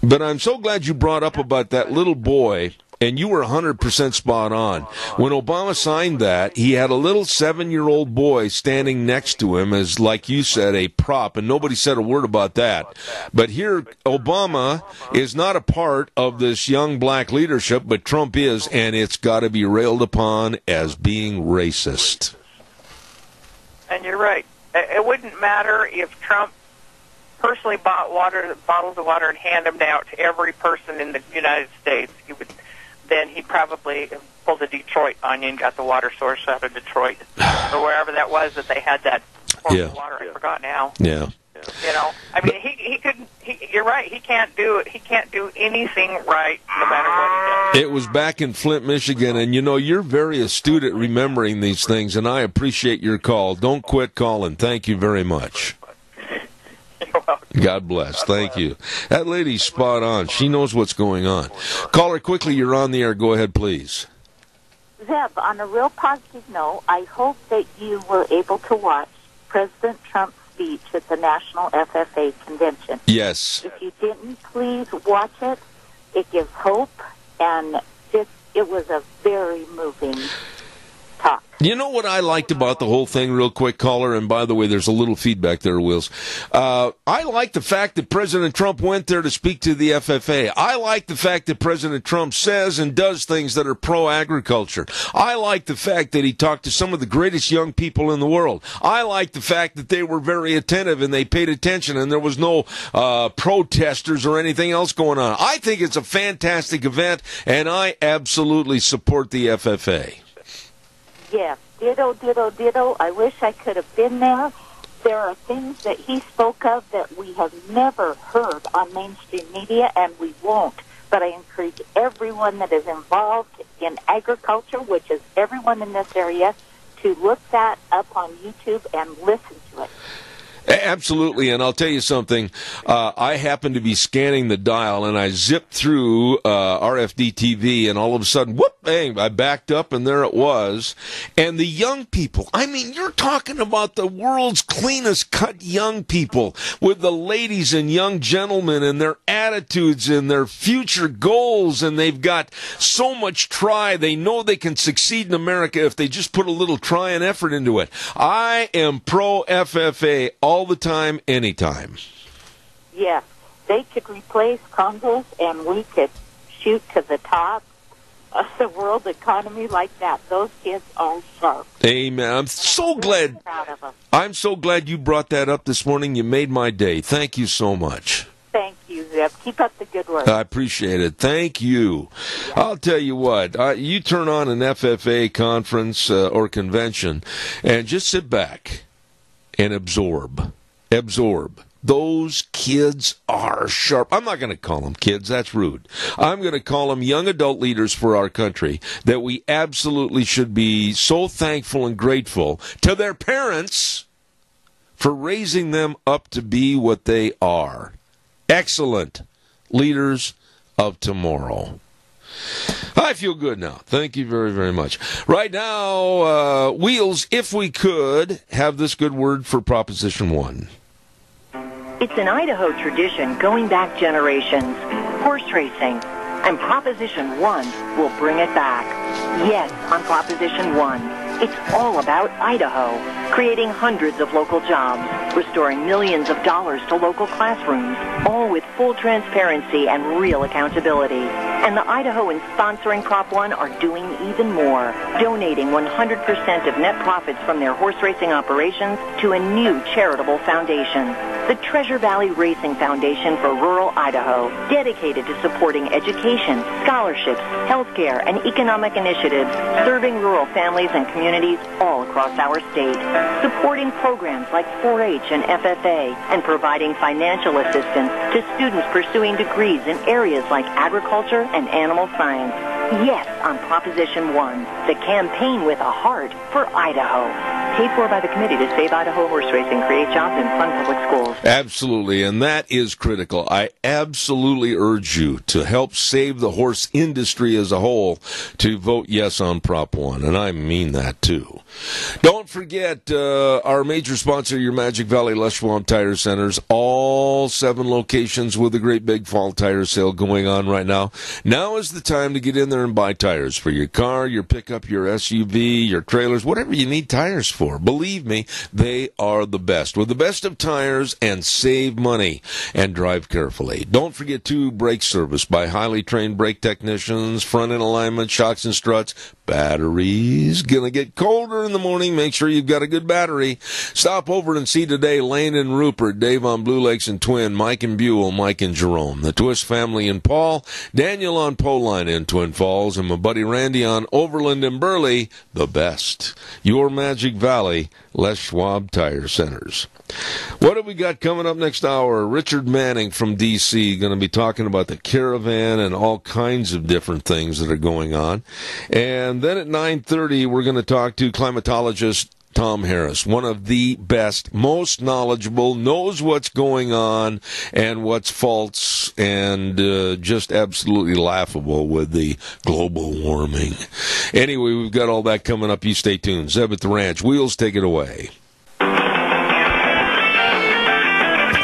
But I'm so glad you brought up about that little boy, and you were 100% spot on. When Obama signed that, he had a little 7-year-old boy standing next to him as, like you said, a prop, and nobody said a word about that. But here, Obama is not a part of this young black leadership, but Trump is, and it's got to be railed upon as being racist. And you're right. It wouldn't matter if Trump personally bought bottles of water and hand them out to every person in the United States. Then he probably pulled the Detroit onion and got the water source out of Detroit or wherever that was that they had that water. I forgot now. Yeah. You know, I mean, he couldn't. You're right. He can't do it. He can't do anything right, no matter what he does. It was back in Flint, Michigan, and you're very astute at remembering these things, and I appreciate your call. Don't quit calling. Thank you very much. God bless. Thank you. That lady's spot on. She knows what's going on. Caller, quickly, you're on the air. Go ahead, please. Zeb, on a real positive note, I hope that you were able to watch President Trump's speech at the National FFA Convention. Yes. If you didn't, please watch it. It gives hope, and it was a very moving talk. You know what I liked about the whole thing, real quick, caller? And by the way, there's a little feedback there, Wills. I like the fact that President Trump went there to speak to the FFA. I like the fact that President Trump says and does things that are pro-agriculture. I like the fact that he talked to some of the greatest young people in the world. I like the fact that they were very attentive and they paid attention and there was no protesters or anything else going on. I think it's a fantastic event, and I absolutely support the FFA. Yes, ditto, ditto, ditto. I wish I could have been there. There are things that he spoke of that we have never heard on mainstream media, and we won't. But I encourage everyone that is involved in agriculture, which is everyone in this area, to look that up on YouTube and listen to it. Absolutely, and I'll tell you something. I happened to be scanning the dial, and I zipped through RFD TV, and all of a sudden, whoop, bang, I backed up, and there it was. And the young people, I mean, you're talking about the world's cleanest cut young people, with the ladies and young gentlemen and their attitudes and their future goals, and they've got so much try. They know they can succeed in America if they just put a little try and effort into it. I am pro-FFA all the time, anytime. Yes, they could replace Congress and we could shoot to the top of the world economy like that. Those kids are sharp. Amen. I'm so glad. Proud of them. I'm so glad you brought that up this morning. You made my day. Thank you so much. Thank you, Zeb. Keep up the good work. I appreciate it. Thank you. I'll tell you what, you turn on an FFA conference or convention and just sit back and absorb. Those kids are sharp. I'm not going to call them kids. That's rude. I'm going to call them young adult leaders for our country that we absolutely should be so thankful and grateful to their parents for raising them up to be what they are. Excellent leaders of tomorrow. I feel good now. Thank you very, very much. Right now, Wheels, if we could have this good word for Proposition 1. It's an Idaho tradition going back generations. Horse racing. And Proposition 1 will bring it back. Yes, on Proposition 1. It's all about Idaho, creating hundreds of local jobs, restoring millions of dollars to local classrooms, all with full transparency and real accountability. And the Idahoans sponsoring Prop 1 are doing even more, donating 100% of net profits from their horse racing operations to a new charitable foundation, the Treasure Valley Racing Foundation for Rural Idaho, dedicated to supporting education, scholarships, healthcare, and economic initiatives, serving rural families and communities all across our state, supporting programs like 4-H and FFA, and providing financial assistance to students pursuing degrees in areas like agriculture and animal science. Yes on Proposition 1, the campaign with a heart for Idaho. Paid for by the Committee to Save Idaho Horse Racing, create jobs, and fund public schools. Absolutely, and that is critical. I absolutely urge you to help save the horse industry as a whole to vote yes on Prop 1, and I mean that too. Don't forget our major sponsor, your Magic Valley Les Schwab Tire Centers, all 7 locations with a great big fall tire sale going on right now. Now is the time to get in there and buy tires for your car, your pickup, your SUV, your trailers, whatever you need tires for. Believe me, they are the best. With the best of tires, and save money and drive carefully. Don't forget to brake service by highly trained brake technicians, front end alignment, shocks and struts, batteries. Gonna get colder in the morning. Make sure you've got a good battery. Stop over and see today Lane and Rupert, Dave on Blue Lakes and Twin, Mike and Buell, Mike and Jerome, the Twist family in Paul, Daniel on Poline in Twin Falls, and my buddy Randy on Overland and Burley, the best. Your Magic Valley, Les Schwab Tire Centers. What have we got coming up next hour? Richard Manning from D.C. going to be talking about the caravan and all kinds of different things that are going on. And then at 9:30, we're going to talk to climatologist Tom Harris, one of the best, most knowledgeable, knows what's going on and what's false and just absolutely laughable with the global warming. Anyway, we've got all that coming up. You stay tuned. Zeb at the Ranch. Wheels, take it away.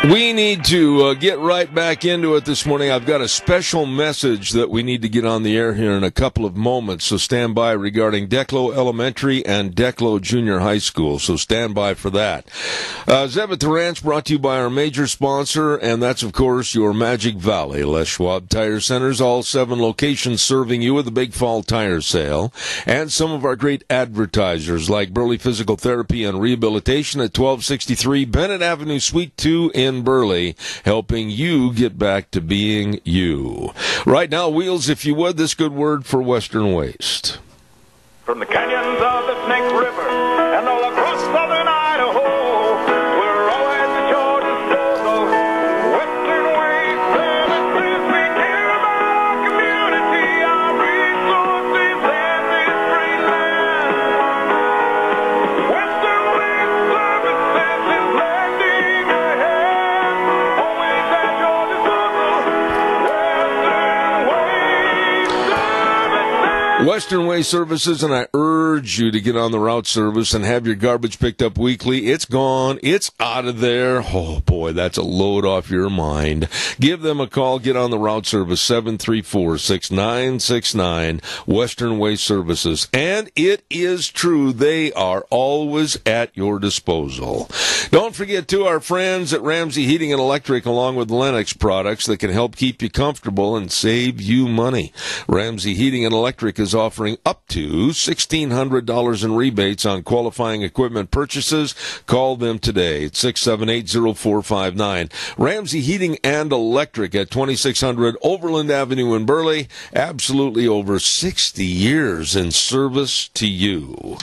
We need to get right back into it this morning. I've got a special message that we need to get on the air here in a couple of moments, so stand by, regarding Declo Elementary and Declo Junior High School, so stand by for that. Zeb at the Ranch, brought to you by our major sponsor, and that's, of course, your Magic Valley Les Schwab Tire Centers, all 7 locations serving you with the Big Fall Tire Sale, and some of our great advertisers like Burley Physical Therapy and Rehabilitation at 1263 Bennett Avenue, Suite 2 in Burley, helping you get back to being you. Right now, Wheels, if you would, this good word for Western Waste. From the canyons of the Snake River and all across southern Idaho, we're always at your disposal. Western Waste Services, we care about our community, our resources, and this great land. Western Waste Services is lending a hand, always at your disposal. Western Waste Services, and I urge you to get on the route service and have your garbage picked up weekly. It's gone. It's out of there. Oh, boy, that's a load off your mind. Give them a call. Get on the route service, 734-6969, Western Waste Services. And it is true. They are always at your disposal. Don't forget, too, our friends at Ramsey Heating and Electric, along with Lennox products that can help keep you comfortable and save you money. Ramsey Heating and Electric is offering up to $1,600 in rebates on qualifying equipment purchases. Call them today at 678-0459. Ramsey Heating and Electric at 2600 Overland Avenue in Burley. Absolutely over 60 years in service to you.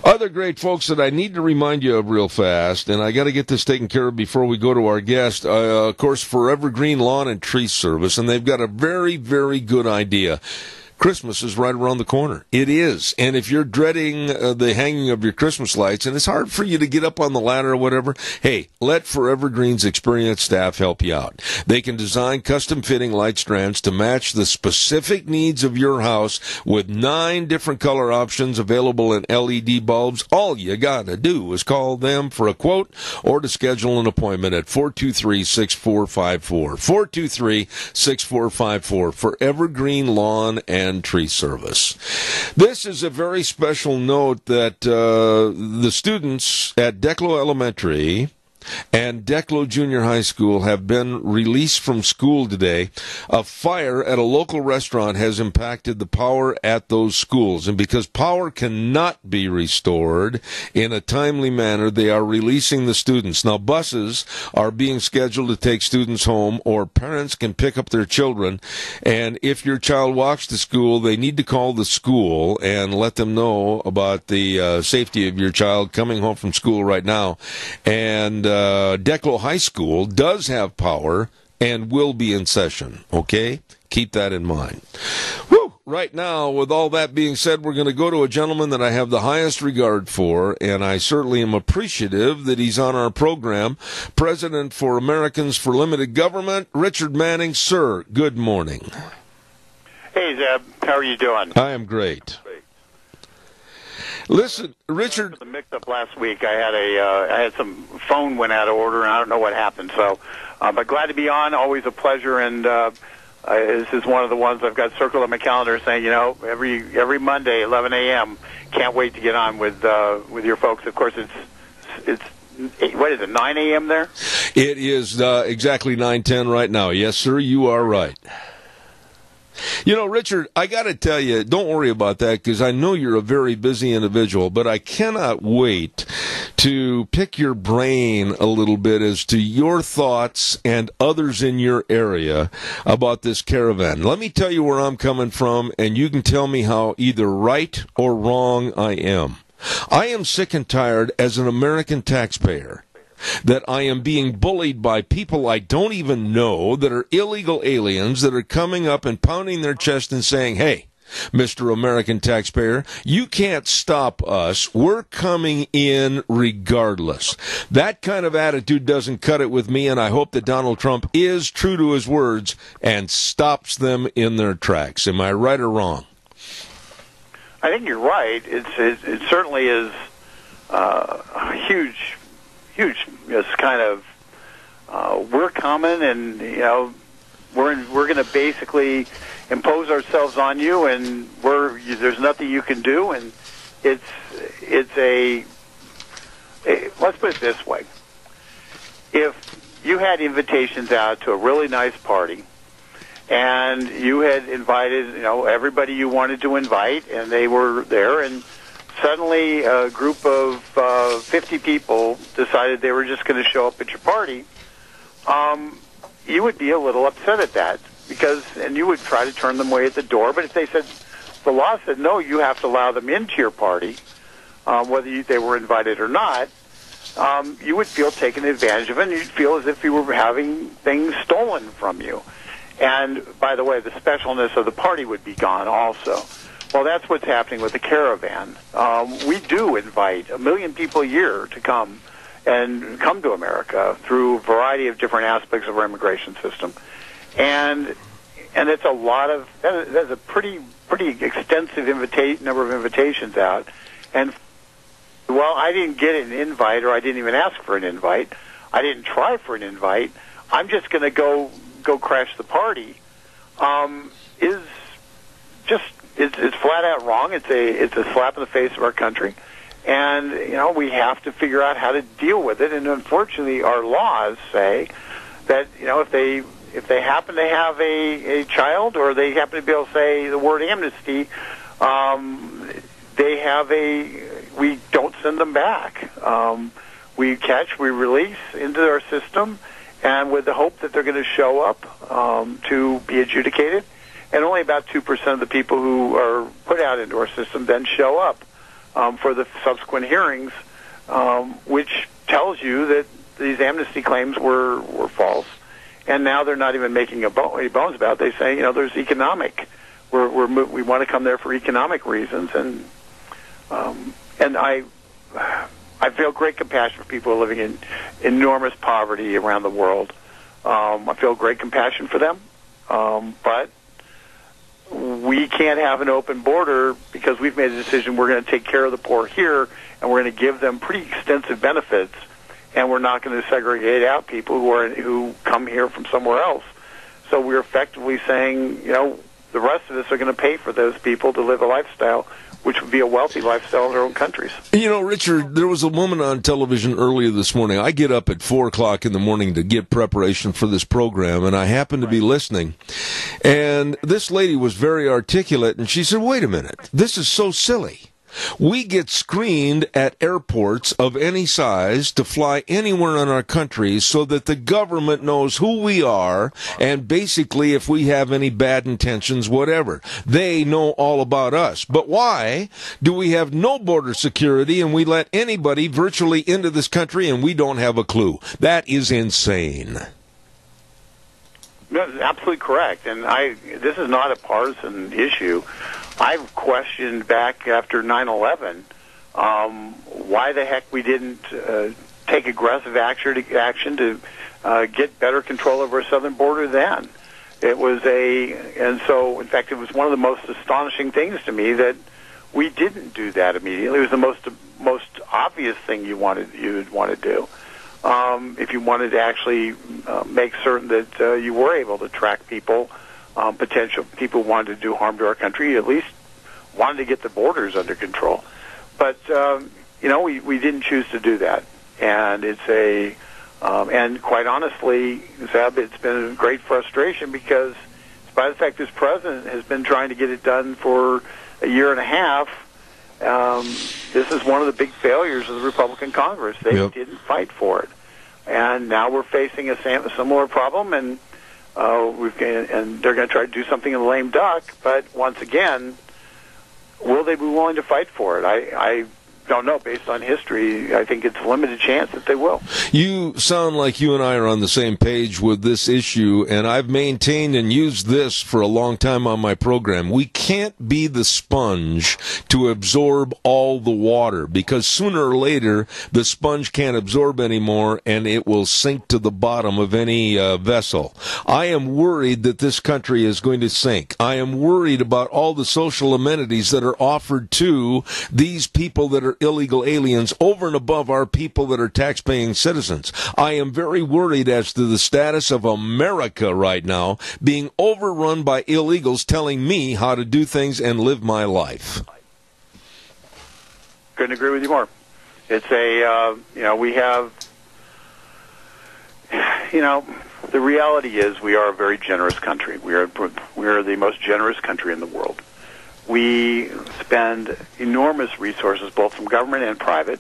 Other great folks that I need to remind you of real fast, and I got to get this taken care of before we go to our guest, of course, Forever Green Lawn and Tree Service, and they've got a very, very good idea. Christmas is right around the corner. It is. And if you're dreading the hanging of your Christmas lights, and it's hard for you to get up on the ladder or whatever, hey, let Forever Green's experienced staff help you out. They can design custom-fitting light strands to match the specific needs of your house with 9 different color options available in LED bulbs. All you got to do is call them for a quote or to schedule an appointment at 423-6454. 423-6454. Forever Green Lawn and Tree Service. This is a very special note that the students at Declo Elementary and Declo Junior High School have been released from school today. A fire at a local restaurant has impacted the power at those schools, and because power cannot be restored in a timely manner, they are releasing the students. Now, buses are being scheduled to take students home, or parents can pick up their children, and if your child walks to school, they need to call the school and let them know about the safety of your child coming home from school right now. And Declo High School does have power and will be in session, okay? Keep that in mind. Whew! right now, with all that being said, we're going to go to a gentleman that I have the highest regard for, and I certainly am appreciative that he's on our program. President for Americans for Limited Government, Richard Manning. Sir, good morning. Hey, Zeb. How are you doing? I am great. Listen, Richard. The mix-up last week, I had some phone went out of order, and I don't know what happened. So, but glad to be on. Always a pleasure, and this is one of the ones I've got circled on my calendar, saying, every Monday, 11 a.m. Can't wait to get on with your folks. Of course, it's what is it, 9 a.m. there? It is exactly 9:10 right now. Yes, sir. You are right. Richard, I got to tell you, don't worry about that because I know you're a very busy individual, but I cannot wait to pick your brain a little bit as to your thoughts and others in your area about this caravan. Let me tell you where I'm coming from, and you can tell me how either right or wrong I am. I am sick and tired as an American taxpayer that I am being bullied by people I don't even know that are illegal aliens that are coming up and pounding their chest and saying, hey, Mr. American taxpayer, you can't stop us. We're coming in regardless. That kind of attitude doesn't cut it with me, and I hope that Donald Trump is true to his words and stops them in their tracks. Am I right or wrong? I think you're right. It certainly is huge. It's kind of we're coming, and we're going to basically impose ourselves on you, and there's nothing you can do, and it's a let's put it this way: if you had invitations out to a really nice party, and you had invited everybody you wanted to invite, and they were there, and suddenly a group of 50 people decided they were just going to show up at your party, you would be a little upset at that, and you would try to turn them away at the door. But if the law said, no, you have to allow them into your party, whether they were invited or not, you would feel taken advantage of, and you'd feel as if you were having things stolen from you. And, by the way, the specialness of the party would be gone also. Well, that's what's happening with the caravan. We do invite 1 million people a year to come to America through a variety of different aspects of our immigration system, and it's a lot of that's a pretty extensive number of invitations out. And well, I didn't get an invite, or I didn't even ask for an invite. I didn't try for an invite. I'm just going to go crash the party. It's flat out wrong. It's a slap in the face of our country, and we have to figure out how to deal with it. And unfortunately, our laws say that if they happen to have a child, or they happen to be able to say the word amnesty, we don't send them back. We release into our system, and with the hope that they're going to show up to be adjudicated. And only about 2% of the people who are put out into our system then show up for the subsequent hearings, which tells you that these amnesty claims were false. And now they're not even making any bones about it. They say, there's economic. We want to come there for economic reasons, and I feel great compassion for people living in enormous poverty around the world. I feel great compassion for them, but we can't have an open border because we've made a decision we're going to take care of the poor here, and we're going to give them pretty extensive benefits, and we're not going to segregate out people who come here from somewhere else. So we're effectively saying, the rest of us are going to pay for those people to live a lifestyle which would be a wealthy lifestyle in their own countries. Richard, there was a woman on television earlier this morning. I get up at 4 o'clock in the morning to get preparation for this program, and I happened to be listening. And this lady was very articulate, and she said, wait a minute, this is so silly. We get screened at airports of any size to fly anywhere in our country so that the government knows who we are and basically if we have any bad intentions, whatever. They know all about us. But why do we have no border security and we let anybody virtually into this country and we don't have a clue? That is insane. No, absolutely correct. And this is not a partisan issue. I've questioned back after 9/11 why the heck we didn't take aggressive action to get better control over our southern border then. And so, in fact, it was one of the most astonishing things to me that we didn't do that immediately. It was the most obvious thing you'd want to do. If you wanted to actually make certain that you were able to track people, potential people who wanted to do harm to our country, you at least wanted to get the borders under control. But, we didn't choose to do that. And and quite honestly, Zeb, it's been a great frustration because despite the fact this president has been trying to get it done for a year and a half, this is one of the big failures of the Republican Congress. They didn't fight for it. And now we're facing a similar problem, and they're going to try to do something in the lame duck. But once again, will they be willing to fight for it? I don't know. Based on history, I think it's a limited chance that they will. You sound like you and I are on the same page with this issue, and I've maintained and used this for a long time on my program. We can't be the sponge to absorb all the water, because sooner or later the sponge can't absorb anymore and it will sink to the bottom of any vessel. I am worried that this country is going to sink. I am worried about all the social amenities that are offered to these people that are illegal aliens over and above our people that are tax-paying citizens. I am very worried as to the status of America right now being overrun by illegals telling me how to do things and live my life. Couldn't agree with you more. It's we have, the reality is we are a very generous country. We are the most generous country in the world. We spend enormous resources, both from government and private,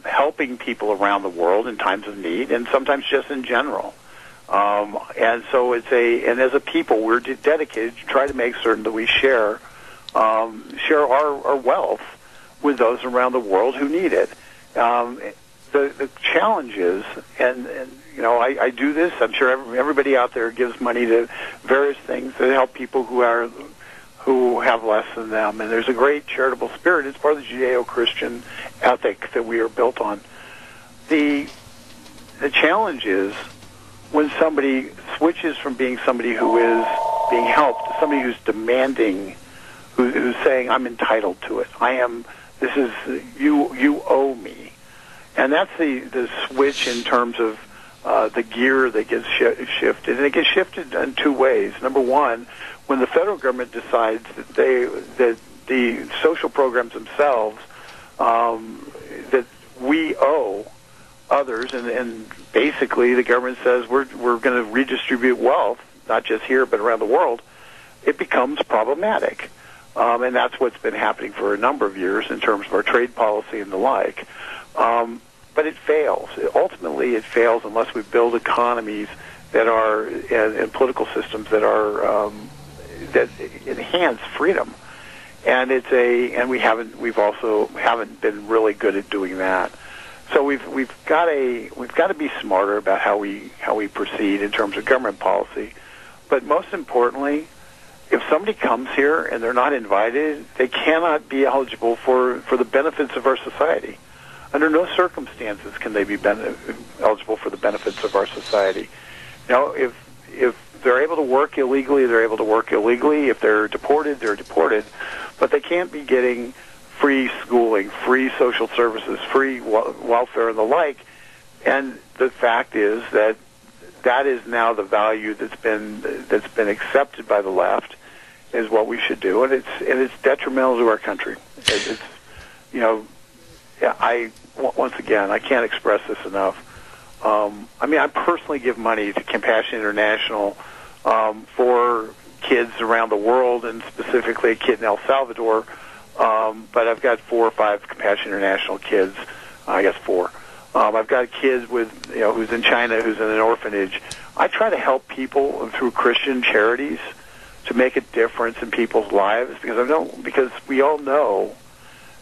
helping people around the world in times of need, and sometimes just in general. And so and as a people, we're dedicated to try to make certain that we share our wealth with those around the world who need it. The challenge is, and I do this. I'm sure everybody out there gives money to various things that help people who have less than them. And there's a great charitable spirit. It's part of the Judeo-Christian ethic that we are built on. The challenge is when somebody switches from being somebody who is being helped to somebody who's demanding, who's saying, I'm entitled to it. You owe me. And that's the switch in terms of the gear that gets shifted. And it gets shifted in two ways. Number one, when the federal government decides that the social programs themselves, that we owe others, and basically the government says we're going to redistribute wealth, not just here but around the world, it becomes problematic. And that's what's been happening for a number of years in terms of our trade policy and the like. But it fails. Ultimately, it fails unless we build economies that are and political systems that are that enhance freedom. And we've also haven't been really good at doing that. So we've got to be smarter about how we proceed in terms of government policy. But most importantly, if somebody comes here and they're not invited, they cannot be eligible for the benefits of our society. Under no circumstances can they be eligible for the benefits of our society. If they're able to work illegally, they're able to work illegally. If they're deported, they're deported. But they can't be getting free schooling, free social services, free welfare, and the like. And the fact is that is now the value that's been accepted by the left is what we should do, and it's detrimental to our country. Once again, I can't express this enough. I personally give money to Compassion International for kids around the world, and specifically a kid in El Salvador. But I've got 4 or 5 Compassion International kids. I guess 4. I've got a kid who's in China, who's in an orphanage. I try to help people through Christian charities to make a difference in people's lives, because we all know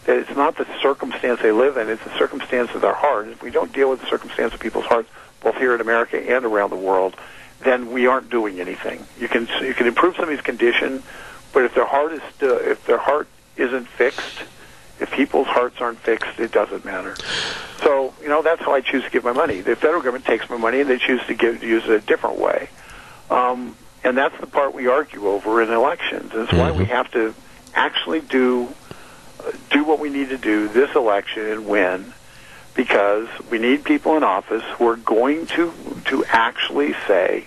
that it's not the circumstance they live in, it's the circumstance of their heart. If we don't deal with the circumstance of people's hearts, both here in America and around the world, then we aren't doing anything. You can improve somebody's condition, but if their heart isn't fixed, if people's hearts aren't fixed, it doesn't matter. So, that's how I choose to give my money. The federal government takes my money and they choose to use it a different way. And that's the part we argue over in elections. It's why we have to actually do what we need to do this election and win, because we need people in office who are going to actually say,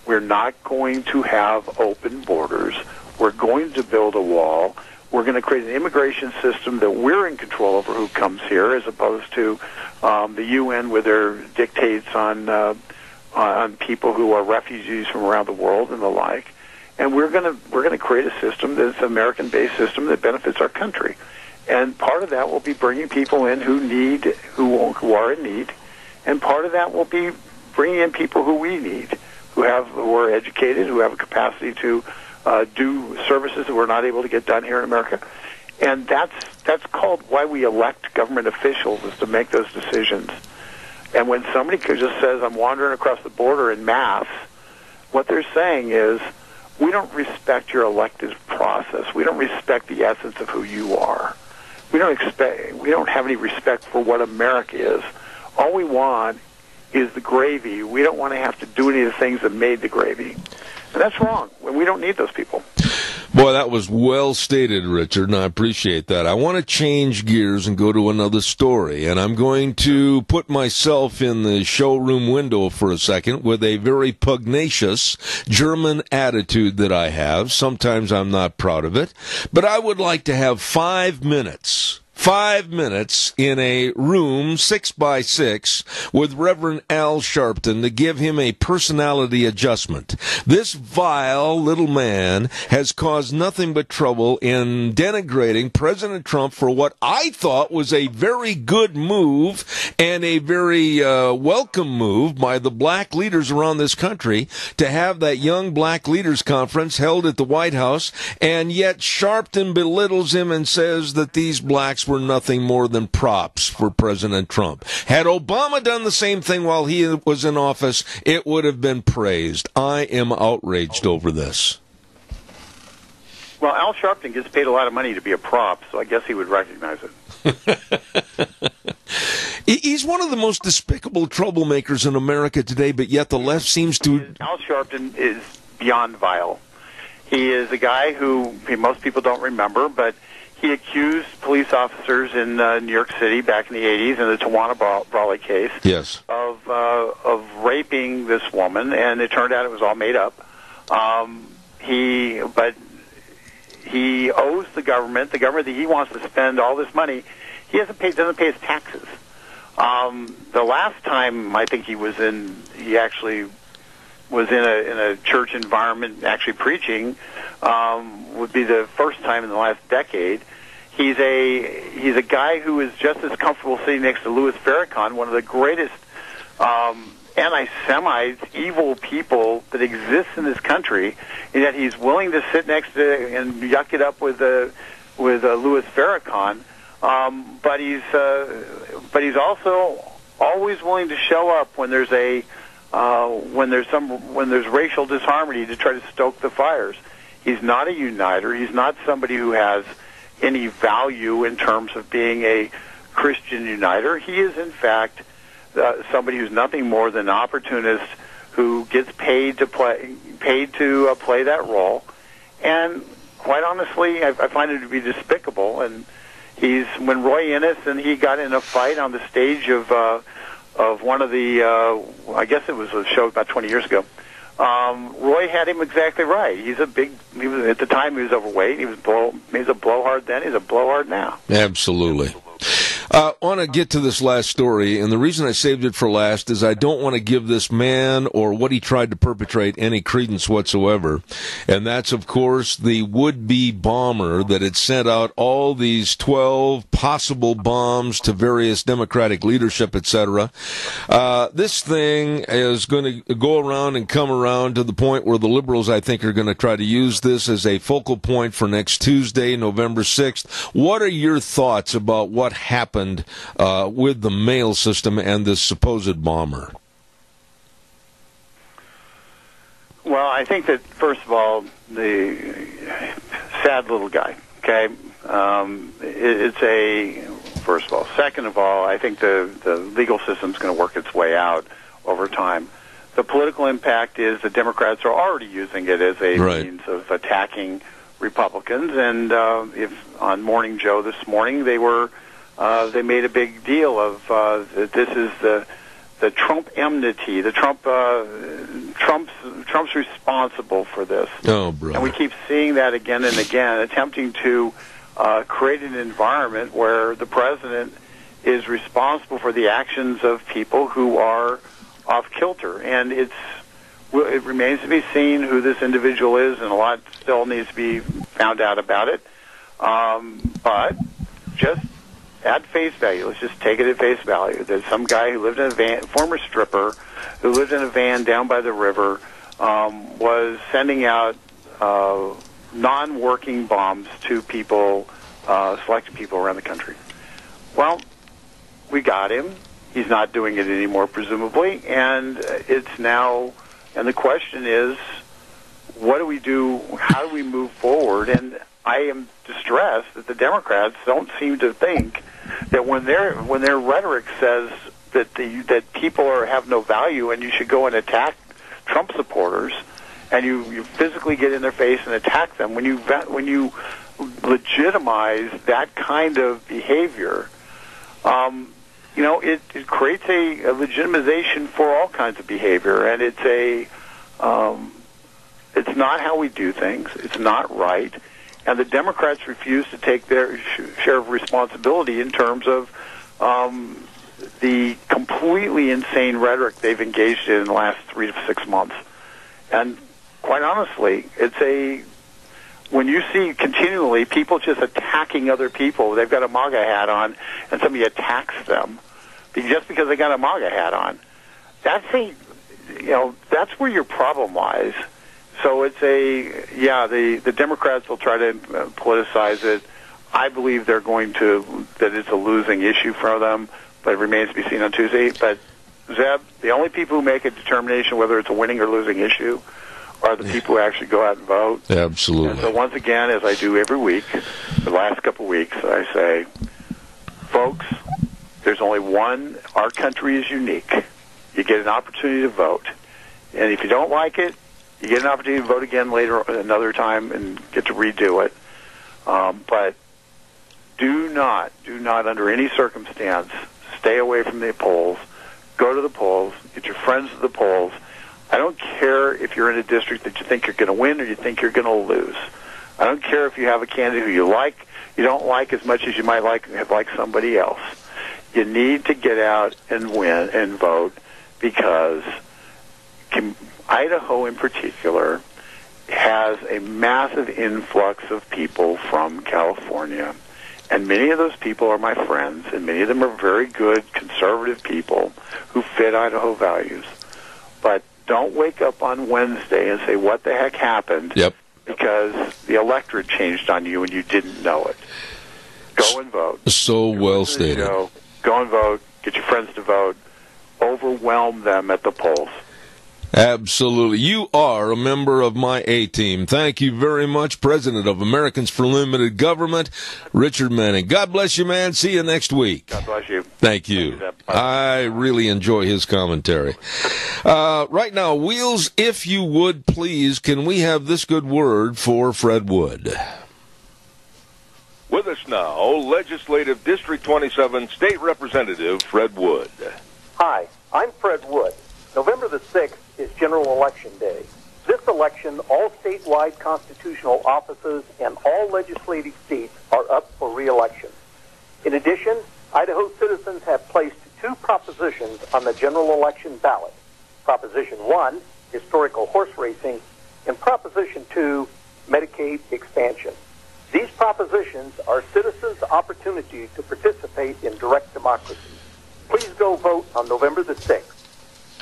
we're not going to have open borders, we're going to build a wall, we're going to create an immigration system that we're in control over who comes here, as opposed to the UN with their dictates on people who are refugees from around the world and the like. And we're going to create a system that's an American-based system that benefits our country. And part of that will be bringing people in who are in need, and part of that will be bringing in people who we need, who are educated, who have a capacity to do services that we're not able to get done here in America. And that's called why we elect government officials, is to make those decisions. And when somebody just says, I'm wandering across the border in mass, what they're saying is, we don't respect your elective process. We don't respect the essence of who you are. We don't have any respect for what America is. All we want is the gravy. We don't want to have to do any of the things that made the gravy. And that's wrong. We don't need those people. Boy, that was well stated, Richard, and I appreciate that. I want to change gears and go to another story, and I'm going to put myself in the showroom window for a second with a very pugnacious German attitude that I have. Sometimes I'm not proud of it, but I would like to have 5 minutes. 5 minutes in a room 6x6 with Reverend Al Sharpton to give him a personality adjustment. This vile little man has caused nothing but trouble in denigrating President Trump for what I thought was a very good move and a very welcome move by the black leaders around this country to have that Young Black Leaders Conference held at the White House, and yet Sharpton belittles him and says that these blacks were nothing more than props for President Trump. Had Obama done the same thing while he was in office, it would have been praised. I am outraged over this. Well, Al Sharpton gets paid a lot of money to be a prop, so I guess he would recognize it. He's one of the most despicable troublemakers in America today, but yet the left seems to... Al Sharpton is beyond vile. He is a guy who most people don't remember, but he accused police officers in New York City back in the 80s in the Tawana Brawley case of raping this woman, and it turned out it was all made up. He owes the government that he wants to spend all this money. He doesn't pay his taxes. The last time I think he actually was in a church environment actually preaching would be the first time in the last decade. He's a guy who is just as comfortable sitting next to Louis Farrakhan, one of the greatest anti-Semites, evil people that exists in this country, and yet he's willing to sit next to and yuck it up with Louis Farrakhan. But he's also always willing to show up when there's racial disharmony to try to stoke the fires. He's not a uniter. He's not somebody who has any value in terms of being a Christian uniter. He is, in fact, somebody who's nothing more than an opportunist who gets paid to play that role. And quite honestly, I find it to be despicable. And when Roy Innis and he got in a fight on the stage of one of the, I guess it was a show about 20 years ago. Roy had him exactly right. At the time he was overweight. He was a blowhard then. He's a blowhard now. Absolutely. I want to get to this last story, and the reason I saved it for last is I don't want to give this man or what he tried to perpetrate any credence whatsoever. And that's, of course, the would-be bomber that had sent out all these 12 possible bombs to various Democratic leadership, etc. This thing is going to go around and come around to the point where the liberals, I think, are going to try to use this as a focal point for next Tuesday, November 6th. What are your thoughts about what happened with the mail system and this supposed bomber? Well, I think that, first of all, the sad little guy, okay? It's a, first of all. Second of all, I think the legal system's going to work its way out over time. The political impact is the Democrats are already using it as a means of attacking Republicans. And if on Morning Joe this morning, they made a big deal of that this is the Trump enmity, the Trump's responsible for this. Oh, brother. And we keep seeing that again and again, attempting to create an environment where the president is responsible for the actions of people who are off kilter. And it remains to be seen who this individual is, and a lot still needs to be found out about it. But just at face value, let's just take it at face value. There's some guy who lived in a van, former stripper, who lived in a van down by the river, was sending out non-working bombs to people, selected people around the country. Well, we got him. He's not doing it anymore, presumably, and it's now, and the question is, what do we do? How do we move forward? And I am distressed that the Democrats don't seem to think that when their rhetoric says that people have no value and you should go and attack Trump supporters, and you physically get in their face and attack them, when you legitimize that kind of behavior, it creates a legitimization for all kinds of behavior, and it's not how we do things. It's not right. And the Democrats refuse to take their share of responsibility in terms of the completely insane rhetoric they've engaged in the last 3 to 6 months. And quite honestly, when you see continually people just attacking other people, they've got a MAGA hat on, and somebody attacks them just because they got a MAGA hat on. That's where your problem lies. So it's the Democrats will try to politicize it. I believe that it's a losing issue for them, but it remains to be seen on Tuesday. But Zeb, the only people who make a determination whether it's a winning or losing issue are the people who actually go out and vote. Absolutely. And so once again, as I do every week, the last couple of weeks, I say, folks, there's only one. Our country is unique. You get an opportunity to vote. And if you don't like it, you get an opportunity to vote again later, another time, and get to redo it. But do not under any circumstance, stay away from the polls. Go to the polls. Get your friends to the polls. I don't care if you're in a district that you think you're going to win or you think you're going to lose. I don't care if you have a candidate who you don't like as much as you might like somebody else. You need to get out and win and vote, because Idaho in particular has a massive influx of people from California. And many of those people are my friends, and many of them are very good conservative people who fit Idaho values. But don't wake up on Wednesday and say, what the heck happened? Yep. Because the electorate changed on you and you didn't know it. Go and vote. So well stated. Go and vote. Get your friends to vote. Overwhelm them at the polls. Absolutely. You are a member of my A-team. Thank you very much, President of Americans for Limited Government, Richard Manning. God bless you, man. See you next week. God bless you. Thank you. I really enjoy his commentary. Right now, Wheels, if you would, please, can we have this good word for Fred Wood? With us now, Legislative District 27 State Representative Fred Wood. Hi, I'm Fred Wood. November the 6th is General Election Day. This election, all statewide constitutional offices and all legislative seats are up for re-election. In addition, Idaho citizens have placed 2 propositions on the general election ballot. Proposition 1, historical horse racing, and Proposition 2, Medicaid expansion. These propositions are citizens' opportunity to participate in direct democracy. Please go vote on November the 6th.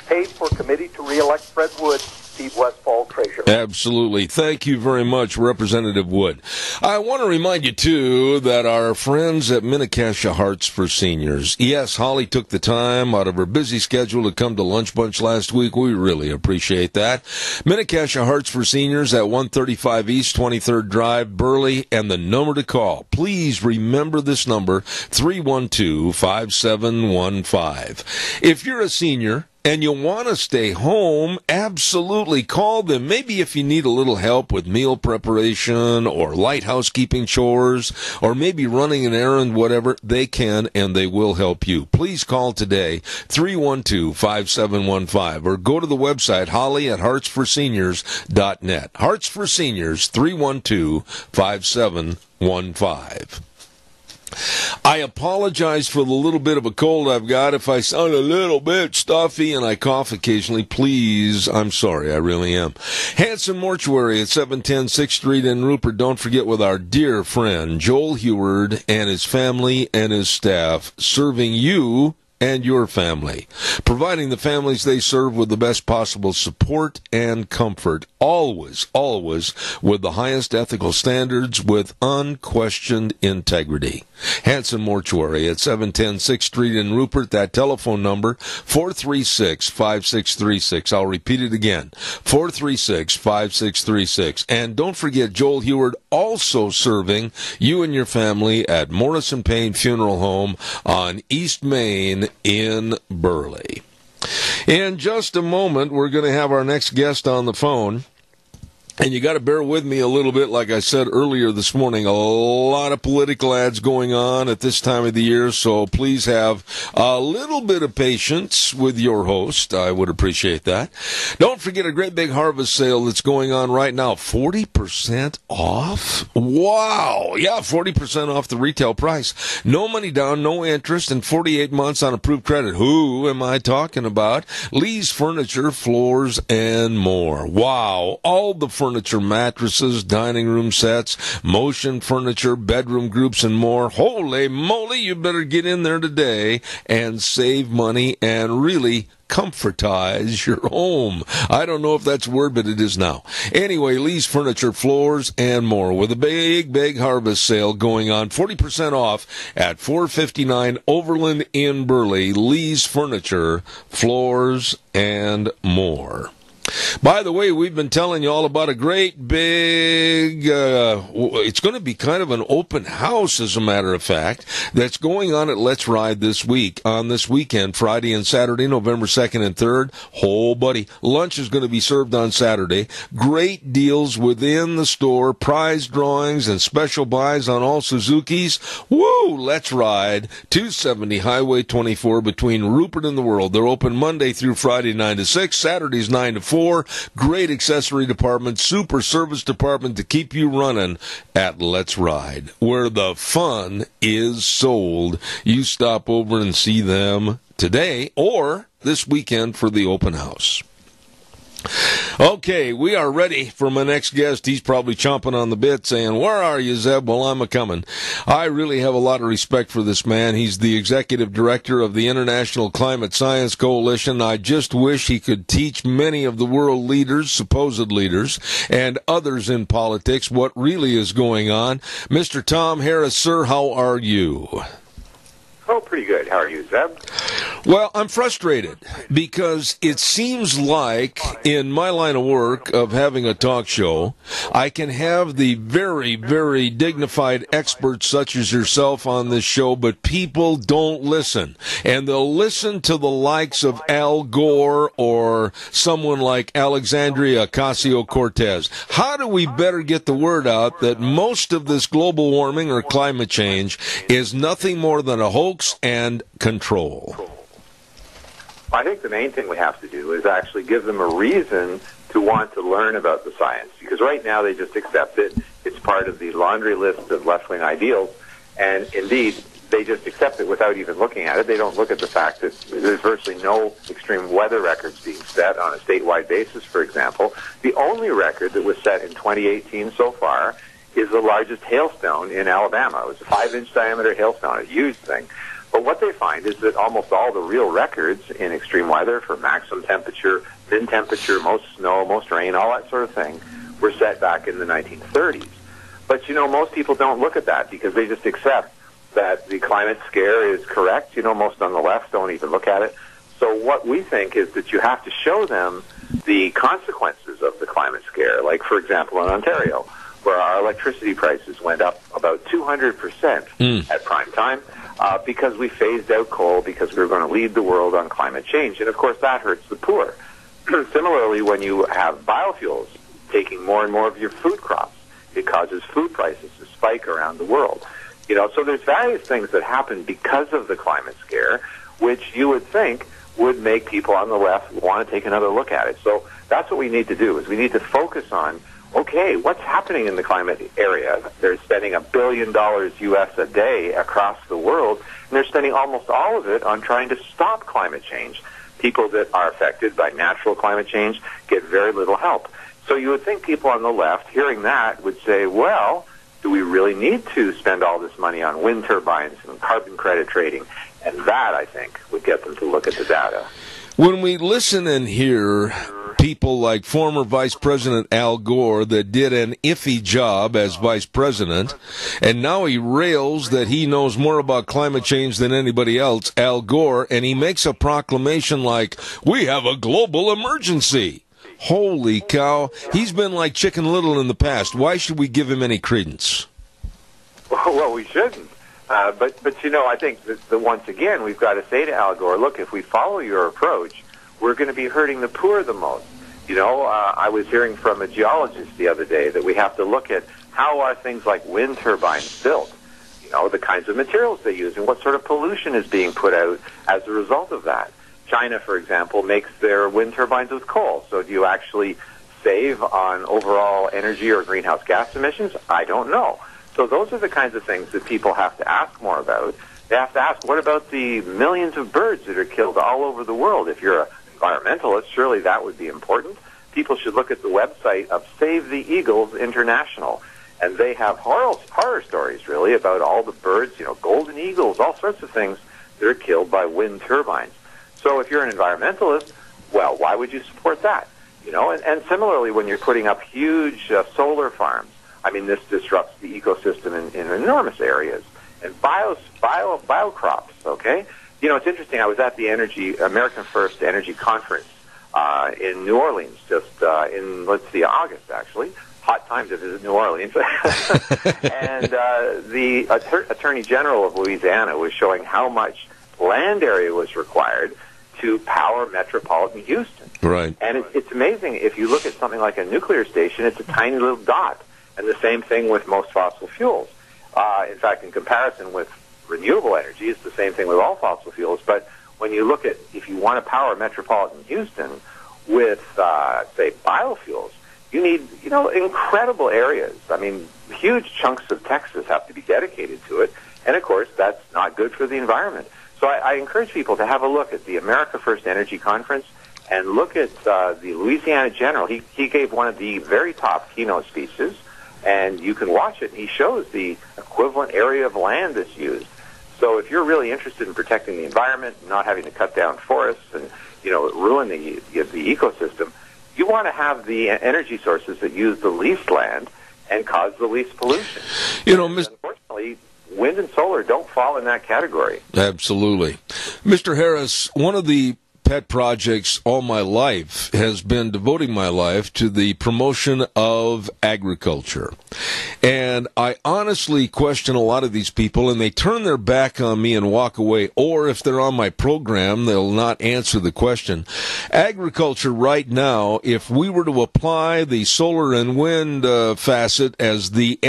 Paid for committee to re-elect Fred Wood, Steve Westfall, Treasurer. Absolutely. Thank you very much, Representative Wood. I want to remind you, too, that our friends at Minnecasia Hearts for Seniors, yes, Holly took the time out of her busy schedule to come to Lunch Bunch last week. We really appreciate that. Minnecasia Hearts for Seniors at 135 East 23rd Drive, Burley, and the number to call. Please remember this number, 312-5715. If you're a senior and you want to stay home, absolutely call them. Maybe if you need a little help with meal preparation or light housekeeping chores or maybe running an errand, whatever, they can and they will help you. Please call today, 312-5715, or go to the website, holly@heartsforseniors.net. Hearts for Seniors, 312-5715. I apologize for the little bit of a cold I've got. If I sound a little bit stuffy and I cough occasionally, please, I'm sorry, I really am. Hanson Mortuary at 710 6th Street in Rupert. Don't forget, with our dear friend Joel Heward and his family and his staff, serving you and your family, providing the families they serve with the best possible support and comfort, always, always with the highest ethical standards, with unquestioned integrity. Hanson Mortuary at 710 6th Street in Rupert. That telephone number, 436-5636. I'll repeat it again, 436-5636. And don't forget, Joel Heward also serving you and your family at Morrison Payne Funeral Home on East Main in Burley. In just a moment, we're going to have our next guest on the phone. And you got to bear with me a little bit. Like I said earlier this morning, a lot of political ads going on at this time of the year, so please have a little bit of patience with your host. I would appreciate that. Don't forget a great big harvest sale that's going on right now. 40% off? Wow! Yeah, 40% off the retail price. No money down, no interest, and 48 months on approved credit. Who am I talking about? Lee's Furniture, Floors, and more. Wow! All the furniture, mattresses, dining room sets, motion furniture, bedroom groups, and more. Holy moly, you better get in there today and save money and really comfortize your home. I don't know if that's a word, but it is now. Anyway, Lee's Furniture, Floors, and more, with a big, big harvest sale going on. 40% off at 459 Overland in Burley. Lee's Furniture, Floors, and more. By the way, we've been telling you all about a great big, it's going to be kind of an open house, as a matter of fact, that's going on at Let's Ride this week, on this weekend, Friday and Saturday, November 2nd and 3rd. Oh, buddy, lunch is going to be served on Saturday. Great deals within the store, prize drawings and special buys on all Suzukis. Woo! Let's Ride, 270 Highway 24 between Rupert and the World. They're open Monday through Friday, 9 to 6, Saturdays, 9 to 4. Great accessory department, super service department to keep you running at Let's Ride, where the fun is sold. You stop over and see them today or this weekend for the open house. Okay, we are ready for my next guest. He's probably chomping on the bit saying, "Where are you, Zeb?" Well, I'm a-coming. I really have a lot of respect for this man. He's the executive director of the International Climate Science Coalition. I just wish he could teach many of the world leaders, supposed leaders, and others in politics what really is going on. Mr. Tom Harris, sir, how are you? Oh, pretty good. How are you, Zeb? Well, I'm frustrated because it seems like in my line of work of having a talk show, I can have the very, very dignified experts such as yourself on this show, but people don't listen. And they'll listen to the likes of Al Gore or someone like Alexandria Ocasio-Cortez. How do we better get the word out that most of this global warming or climate change is nothing more than a hoax and control? I think the main thing we have to do is actually give them a reason to want to learn about the science, because right now they just accept it. It's part of the laundry list of left-wing ideals, and indeed, they just accept it without even looking at it. They don't look at the fact that there's virtually no extreme weather records being set on a statewide basis, for example. The only record that was set in 2018 so far is the largest hailstone in Alabama. It was a 5-inch diameter hailstone, a huge thing. But what they find is that almost all the real records in extreme weather for maximum temperature, min temperature, most snow, most rain, all that sort of thing, were set back in the 1930s. But, most people don't look at that because they just accept that the climate scare is correct. Most on the left don't even look at it. So what we think is that you have to show them the consequences of the climate scare. Like, for example, in Ontario, where our electricity prices went up about 200% at prime time because we phased out coal because we were going to lead the world on climate change. And, of course, that hurts the poor. Similarly, when you have biofuels taking more and more of your food crops, it causes food prices to spike around the world. So there's various things that happen because of the climate scare, which you would think would make people on the left want to take another look at it. So that's what we need to do, is we need to focus on, okay, what's happening in the climate area? They're spending $1 billion U.S. a day across the world, and they're spending almost all of it on trying to stop climate change. People that are affected by natural climate change get very little help. So you would think people on the left, hearing that, would say, well, do we really need to spend all this money on wind turbines and carbon credit trading? And that, I think, would get them to look at the data. When we listen and hear people like former Vice President Al Gore that did an iffy job as Vice President, and now he rails that he knows more about climate change than anybody else, Al Gore, and he makes a proclamation like, we have a global emergency. Holy cow. He's been like Chicken Little in the past. Why should we give him any credence? Well, we shouldn't. But I think that once again, we've got to say to Al Gore, look, if we follow your approach, we're going to be hurting the poor the most. I was hearing from a geologist the other day that we have to look at how are things like wind turbines built, the kinds of materials they use, and what sort of pollution is being put out as a result of that. China, for example, makes their wind turbines with coal. So do you actually save on overall energy or greenhouse gas emissions? I don't know. So those are the kinds of things that people have to ask more about. They have to ask, what about the millions of birds that are killed all over the world? If you're an environmentalist, surely that would be important. People should look at the website of Save the Eagles International, and they have horror stories, really, about all the birds, golden eagles, all sorts of things that are killed by wind turbines. So if you're an environmentalist, well, why would you support that? And similarly, when you're putting up huge solar farms, this disrupts the ecosystem in enormous areas. And biocrops, okay? It's interesting. I was at the American First Energy Conference in New Orleans just in, August, actually. Hot time to visit New Orleans. And the Attorney General of Louisiana was showing how much land area was required to power metropolitan Houston. Right. And it's amazing. If you look at something like a nuclear station, it's a tiny little dot. And the same thing with most fossil fuels. In fact, in comparison with renewable energy, it's the same thing with all fossil fuels. But when you look at, if you want to power metropolitan Houston with, say, biofuels, you need, incredible areas. Huge chunks of Texas have to be dedicated to it. And, of course, that's not good for the environment. So I encourage people to have a look at the America First Energy Conference and look at the Louisiana General. He gave one of the very top keynote speeches, and you can watch it. He shows the equivalent area of land that's used. So if you're really interested in protecting the environment, not having to cut down forests and, ruin the ecosystem, you want to have the energy sources that use the least land and cause the least pollution. Unfortunately, wind and solar don't fall in that category. Absolutely. Mr. Harris, one of the pet projects all my life has been devoting my life to the promotion of agriculture. And I honestly question a lot of these people, and they turn their back on me and walk away, or if they're on my program, they'll not answer the question. Agriculture right now, if we were to apply the solar and wind facet as the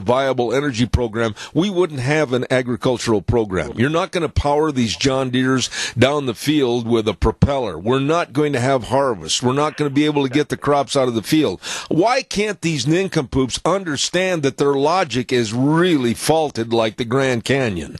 viable energy program, we wouldn't have an agricultural program. You're not going to power these John Deeres down the field with a propeller. We're not going to have harvest. We're not going to be able to get the crops out of the field. Why can't these nincompoops understand that their logic is really faulted like the Grand Canyon?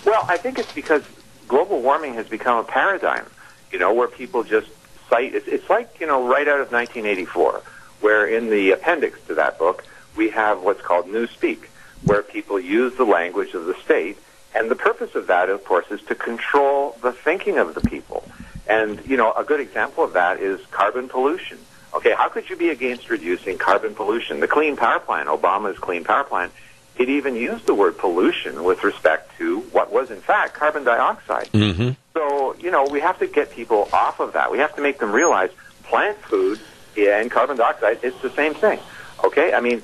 Well, I think it's because global warming has become a paradigm, where people just cite, it's like, right out of 1984, where in the appendix to that book, we have what's called Newspeak, where people use the language of the state And the purpose of that, of course, is to control the thinking of the people. And, a good example of that is carbon pollution. Okay, how could you be against reducing carbon pollution? The Clean Power Plan, Obama's Clean Power Plan, it even used the word pollution with respect to what was, in fact, carbon dioxide. Mm-hmm. So, we have to get people off of that. We have to make them realize plant food and carbon dioxide, it's the same thing. Okay? I mean,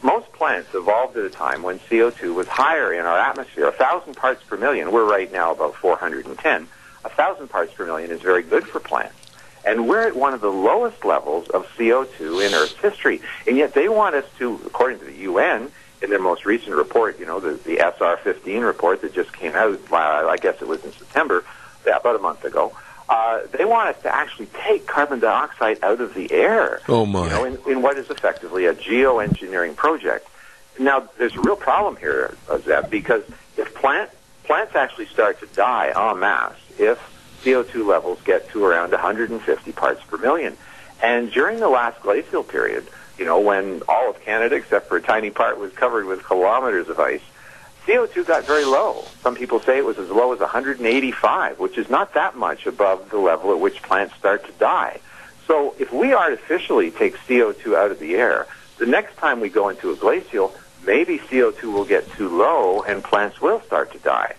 most plants evolved at a time when CO2 was higher in our atmosphere, 1,000 parts per million. We're right now about 410. 1,000 parts per million is very good for plants. And we're at one of the lowest levels of CO2 in Earth's history. And yet they want us to, according to the UN, in their most recent report, the SR15 report that just came out, I guess it was in September, about a month ago, they want us to actually take carbon dioxide out of the air. Oh, my. In what is effectively a geoengineering project. Now, there's a real problem here, Zeb, because if plants actually start to die en masse, if CO2 levels get to around 150 parts per million, and during the last glacial period, when all of Canada, except for a tiny part, was covered with kilometers of ice, CO2 got very low. Some people say it was as low as 185, which is not that much above the level at which plants start to die. So if we artificially take CO2 out of the air, the next time we go into a glacial, maybe CO2 will get too low and plants will start to die.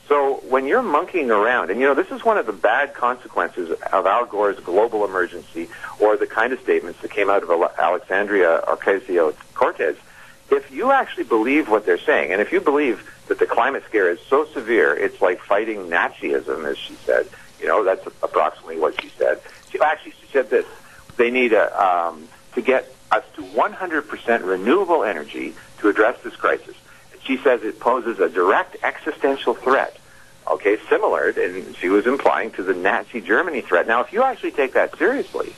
So when you're monkeying around, and this is one of the bad consequences of Al Gore's global emergency, or the kind of statements that came out of Alexandria Ocasio-Cortez, if you actually believe what they're saying, and if you believe that the climate scare is so severe, it's like fighting Nazism, as she said, that's approximately what she said. She actually said this: they need to get us to 100% renewable energy to address this crisis. And she says it poses a direct existential threat. Okay, similar, and she was implying to the Nazi Germany threat. Now, if you actually take that seriously,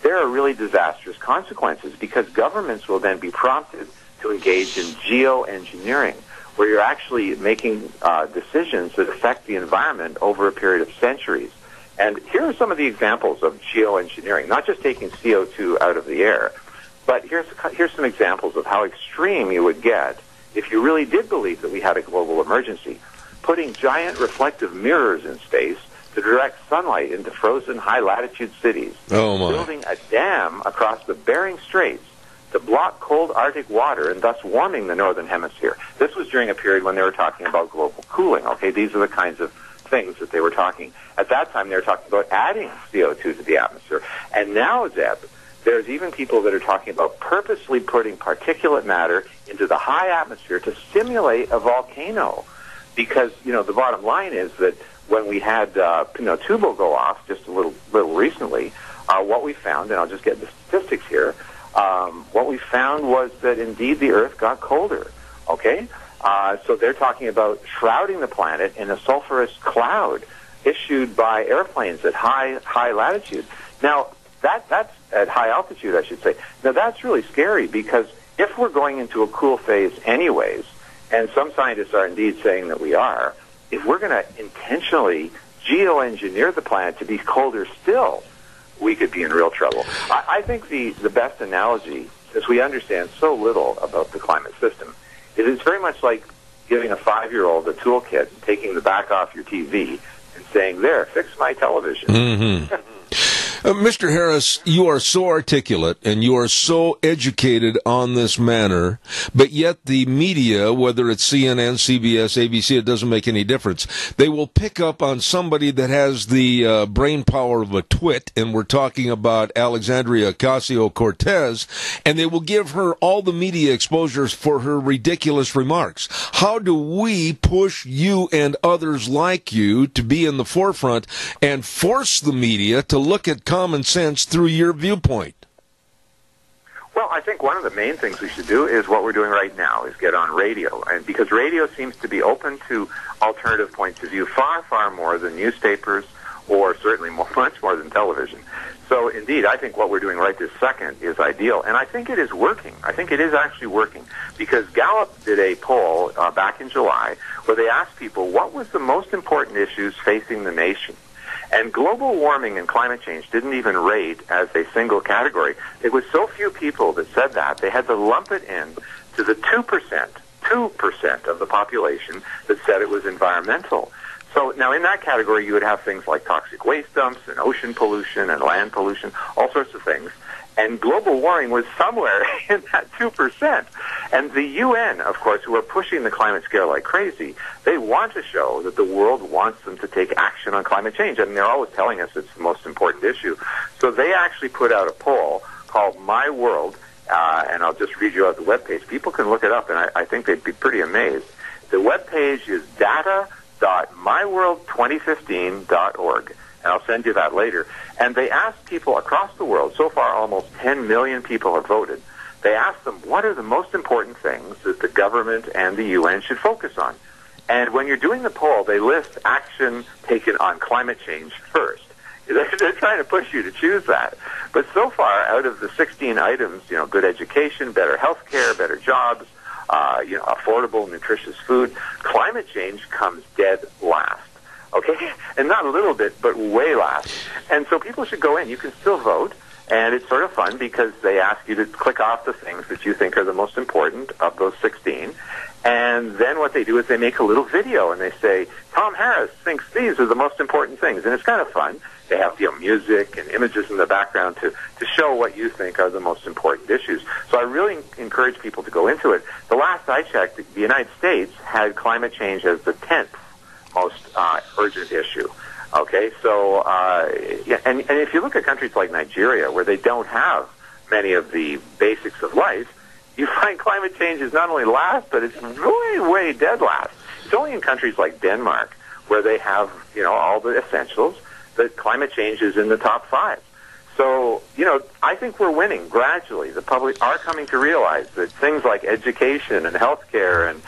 there are really disastrous consequences, because governments will then be prompted to engage in geoengineering, where you're actually making decisions that affect the environment over a period of centuries. And here are some of the examples of geoengineering, not just taking CO2 out of the air, but here's some examples of how extreme you would get if you really did believe that we had a global emergency. Putting giant reflective mirrors in space to direct sunlight into frozen high-latitude cities. Oh, my. Building a dam across the Bering Straits to block cold Arctic water and thus warming the northern hemisphere. This was during a period when they were talking about global cooling. Okay, these are the kinds of things that they were talking. At that time, they were talking about adding CO2 to the atmosphere. And now, Zeb, there's even people that are talking about purposely putting particulate matter into the high atmosphere to simulate a volcano. Because, the bottom line is that when we had Pinatubo go off just a little recently, what we found, and I'll just get the statistics here, what we found was that indeed the Earth got colder. Okay, so they're talking about shrouding the planet in a sulfurous cloud issued by airplanes at high latitude. Now that's at high altitude, I should say. Now that's really scary, because if we're going into a cool phase anyways, and some scientists are indeed saying that we are, if we're going to intentionally geoengineer the planet to be colder still, we could be in real trouble. I think the best analogy, since we understand so little about the climate system, is it's very much like giving a 5-year-old a toolkit, taking the back off your TV, and saying, there, fix my television. Mm-hmm. Mr. Harris, you are so articulate and you are so educated on this matter, but yet the media, whether it's CNN, CBS, ABC, it doesn't make any difference. They will pick up on somebody that has the brain power of a twit, and we're talking about Alexandria Ocasio-Cortez, and they will give her all the media exposures for her ridiculous remarks. How do we push you and others like you to be in the forefront and force the media to look at common sense through your viewpoint? Well, I think one of the main things we should do is what we're doing right now, is get on radio. And because radio seems to be open to alternative points of view far, far more than newspapers, or certainly much more than television. So, indeed, I think what we're doing right this second is ideal. And I think it is working. I think it is actually working. Because Gallup did a poll back in July where they asked people what was the most important issues facing the nation. And global warming and climate change didn't even rate as a single category. It was so few people that said that, they had to lump it in to the 2%, 2% of the population that said it was environmental. So now in that category, you would have things like toxic waste dumps and ocean pollution and land pollution, all sorts of things. And global warming was somewhere in that 2%. And the UN, of course, who are pushing the climate scare like crazy, they want to show that the world wants them to take action on climate change. And they're always telling us it's the most important issue. So they actually put out a poll called My World, and I'll just read you out the webpage. People can look it up, and I think they'd be pretty amazed. The webpage is data.myworld2015.org. And I'll send you that later. And they asked people across the world, so far almost 10 million people have voted, they asked them, what are the most important things that the government and the UN should focus on? And when you're doing the poll, they list action taken on climate change first. They're trying to push you to choose that. But so far, out of the 16 items, good education, better health care, better jobs, affordable, nutritious food, climate change comes dead last. Okay? And not a little bit, but way last. And so people should go in. You can still vote, and it's sort of fun because they ask you to click off the things that you think are the most important of those 16. And then what they do is they make a little video, and they say, Tom Harris thinks these are the most important things. And it's kind of fun. They have music and images in the background to show what you think are the most important issues. So I really encourage people to go into it. The last I checked, the United States had climate change as the 10th most urgent issue. Okay, so and if you look at countries like Nigeria, where they don't have many of the basics of life, you find climate change is not only last, but it's way, way dead last. It's only in countries like Denmark, where they have all the essentials, that climate change is in the top 5. So, I think we're winning gradually. The public are coming to realize that things like education and healthcare and,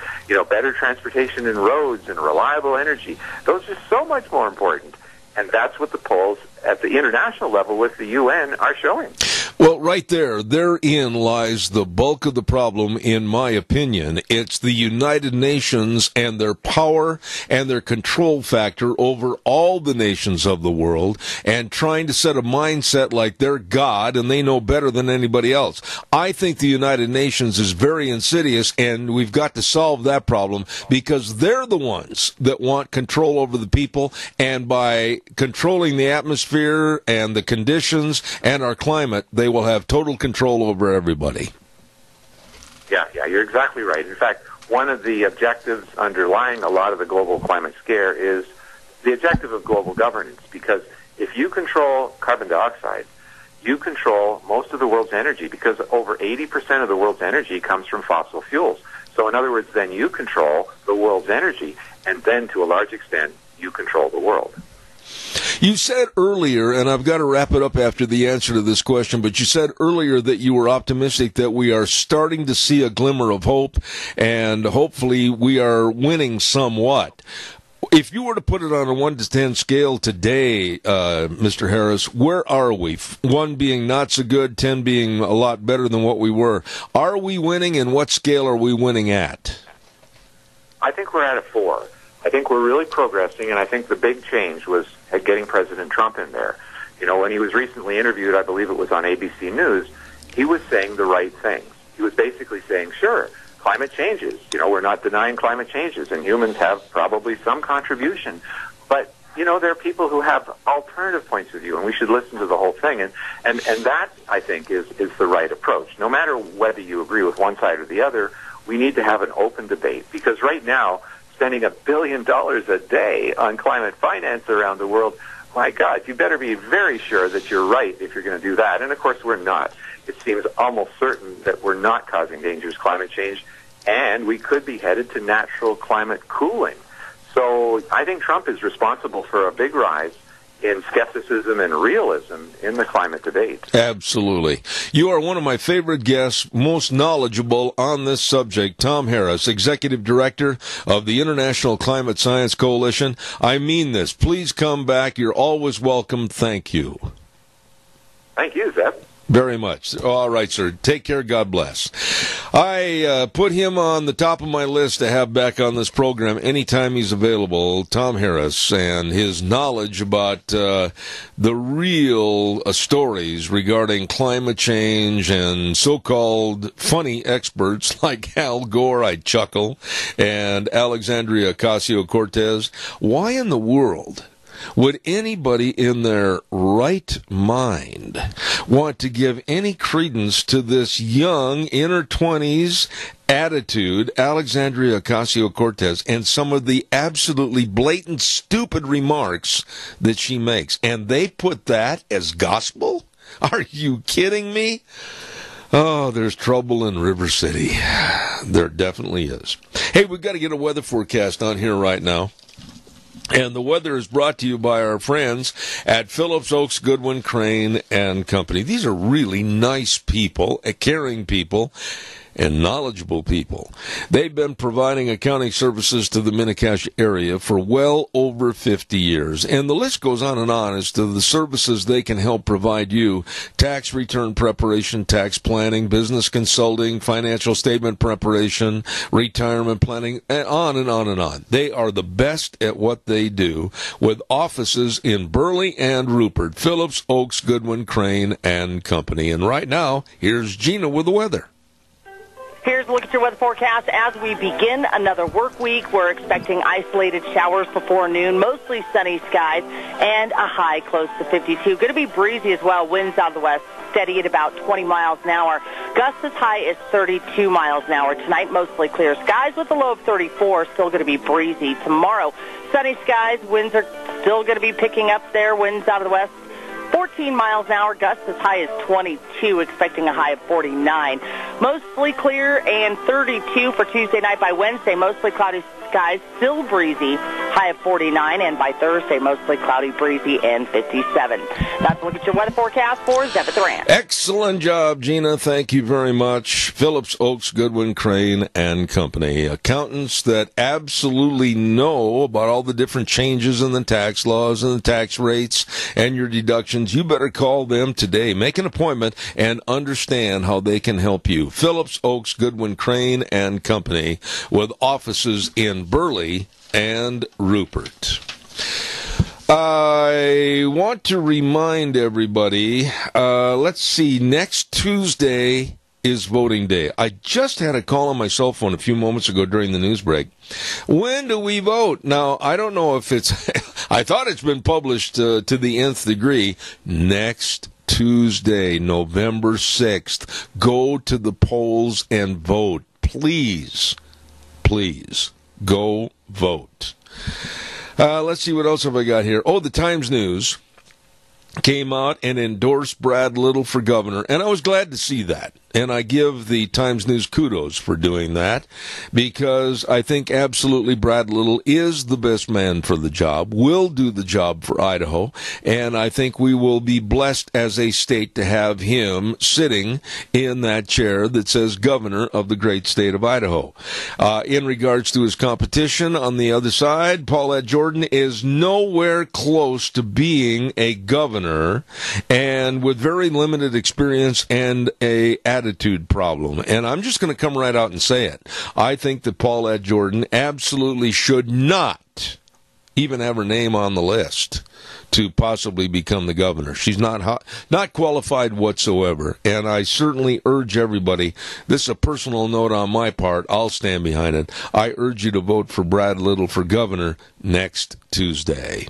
better transportation and roads and reliable energy, those are so much more important. And that's what the polls at the international level with the UN are showing. Well, right therein lies the bulk of the problem, in my opinion. It's the United Nations and their power and their control factor over all the nations of the world, and trying to set a mindset like they're God and they know better than anybody else. I think the United Nations is very insidious, and we've got to solve that problem because they're the ones that want control over the people, and by controlling the atmosphere and the conditions and our climate, they will have total control over everybody. Yeah, you're exactly right. In fact, one of the objectives underlying a lot of the global climate scare is the objective of global governance, because if you control carbon dioxide, you control most of the world's energy, because over 80% of the world's energy comes from fossil fuels. So in other words, then you control the world's energy, and then to a large extent, you control the world. You said earlier, and I've got to wrap it up after the answer to this question, but you said earlier that you were optimistic that we are starting to see a glimmer of hope, and hopefully we are winning somewhat. If you were to put it on a 1 to 10 scale today, Mr. Harris, where are we? 1 being not so good, 10 being a lot better than what we were. Are we winning, and what scale are we winning at? I think we're at a 4. I think we're really progressing, and I think the big change was at getting President Trump in there. When he was recently interviewed, I believe it was on ABC News, he was saying the right things. He was basically saying, sure, climate changes. We're not denying climate changes, and humans have probably some contribution. But, there are people who have alternative points of view, and we should listen to the whole thing. And that, I think, is the right approach. No matter whether you agree with one side or the other, we need to have an open debate, because right now, spending $1 billion a day on climate finance around the world, my God, you better be very sure that you're right if you're going to do that. And, of course, we're not. It seems almost certain that we're not causing dangerous climate change, and we could be headed to natural climate cooling. So I think Trump is responsible for a big rise in skepticism and realism in the climate debate. Absolutely. You are one of my favorite guests, most knowledgeable on this subject, Tom Harris, Executive Director of the International Climate Science Coalition. I mean this. Please come back. You're always welcome. Thank you. Thank you, Zeb. Very much. All right, sir. Take care. God bless. I put him on the top of my list to have back on this program anytime he's available, Tom Harris, and his knowledge about the real stories regarding climate change and so-called funny experts like Al Gore, I chuckle, and Alexandria Ocasio-Cortez. Why in the world would anybody in their right mind want to give any credence to this young, in her 20s attitude, Alexandria Ocasio-Cortez, and some of the absolutely blatant, stupid remarks that she makes? And they put that as gospel? Are you kidding me? Oh, there's trouble in River City. There definitely is. Hey, we've got to get a weather forecast on here right now. And the weather is brought to you by our friends at Phillips Oaks, Goodwin, Crane, and Company. These are really nice people, caring people, and knowledgeable people. They've been providing accounting services to the Mini-Cash area for well over 50 years. And the list goes on and on as to the services they can help provide you: tax return preparation, tax planning, business consulting, financial statement preparation, retirement planning, and on and on and on. They are the best at what they do, with offices in Burley and Rupert. Phillips Oaks, Goodwin, Crane, and Company. And right now, here's Gina with the weather. Here's a look at your weather forecast. As we begin another work week, we're expecting isolated showers before noon, mostly sunny skies, and a high close to 52. Going to be breezy as well. Winds out of the west, steady at about 20 miles an hour. Gusts as high as 32 miles an hour. Tonight, mostly clear skies with a low of 34. Still going to be breezy. Tomorrow, sunny skies. Winds are still going to be picking up there. Winds out of the west, 14 miles an hour, gusts as high as 22, expecting a high of 49. Mostly clear and 32 for Tuesday night. By Wednesday, mostly cloudy skies, still breezy, high of 49. And by Thursday, mostly cloudy, breezy, and 57. That's a look at your weather forecast for Zeb at the Ranch. Excellent job, Gina. Thank you very much. Phillips Oaks, Goodwin, Crane, and Company. Accountants that absolutely know about all the different changes in the tax laws and the tax rates and your deductions. You better call them today. Make an appointment and understand how they can help you. Phillips Oaks, Goodwin, Crane, and Company, with offices in Burley and Rupert. I want to remind everybody, let's see, next Tuesday is voting day. I just had a call on my cell phone a few moments ago during the news break. When do we vote? Now, I don't know if it's, I thought it's been published to the nth degree. Next Tuesday, November 6th. Go to the polls and vote. Please, please, go vote. Let's see, what else have I got here? Oh, the Times News came out and endorsed Brad Little for governor, and I was glad to see that. And I give the Times News kudos for doing that, because I think absolutely Brad Little is the best man for the job, will do the job for Idaho, and I think we will be blessed as a state to have him sitting in that chair that says governor of the great state of Idaho. In regards to his competition on the other side, Paulette Jordan is nowhere close to being a governor, and with very limited experience and a attitude problem. And I'm just going to come right out and say it. I think that Paulette Jordan absolutely should not even have her name on the list to possibly become the governor. She's not qualified whatsoever. And I certainly urge everybody, this is a personal note on my part, I'll stand behind it, I urge you to vote for Brad Little for governor next Tuesday.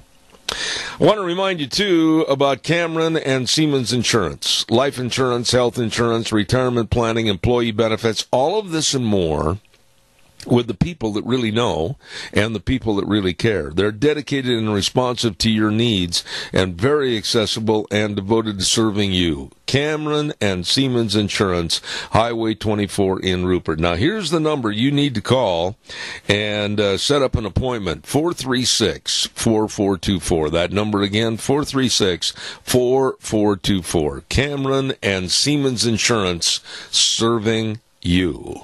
I want to remind you, too, about Cameron and Siemens Insurance. Life insurance, health insurance, retirement planning, employee benefits, all of this and more, with the people that really know and the people that really care. They're dedicated and responsive to your needs and very accessible and devoted to serving you. Cameron and Siemens Insurance, Highway 24 in Rupert. Now, here's the number you need to call and set up an appointment, 436-4424. That number again, 436-4424. Cameron and Siemens Insurance, serving you.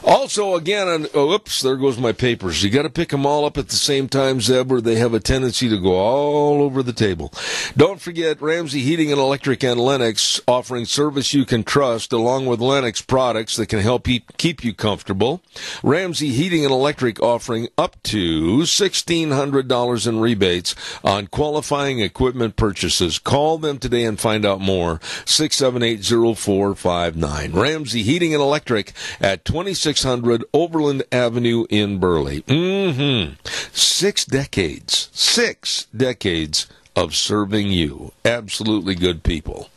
Also, again, oops, there goes my papers. You got to pick them all up at the same time, Zeb, or they have a tendency to go all over the table. Don't forget Ramsey Heating and Electric and Lennox, offering service you can trust, along with Lennox products that can help keep you comfortable. Ramsey Heating and Electric offering up to $1,600 in rebates on qualifying equipment purchases. Call them today and find out more. 678-0459. Ramsey Heating and Electric at 2600 Overland Avenue in Burley. 6 decades of serving you. Absolutely good people.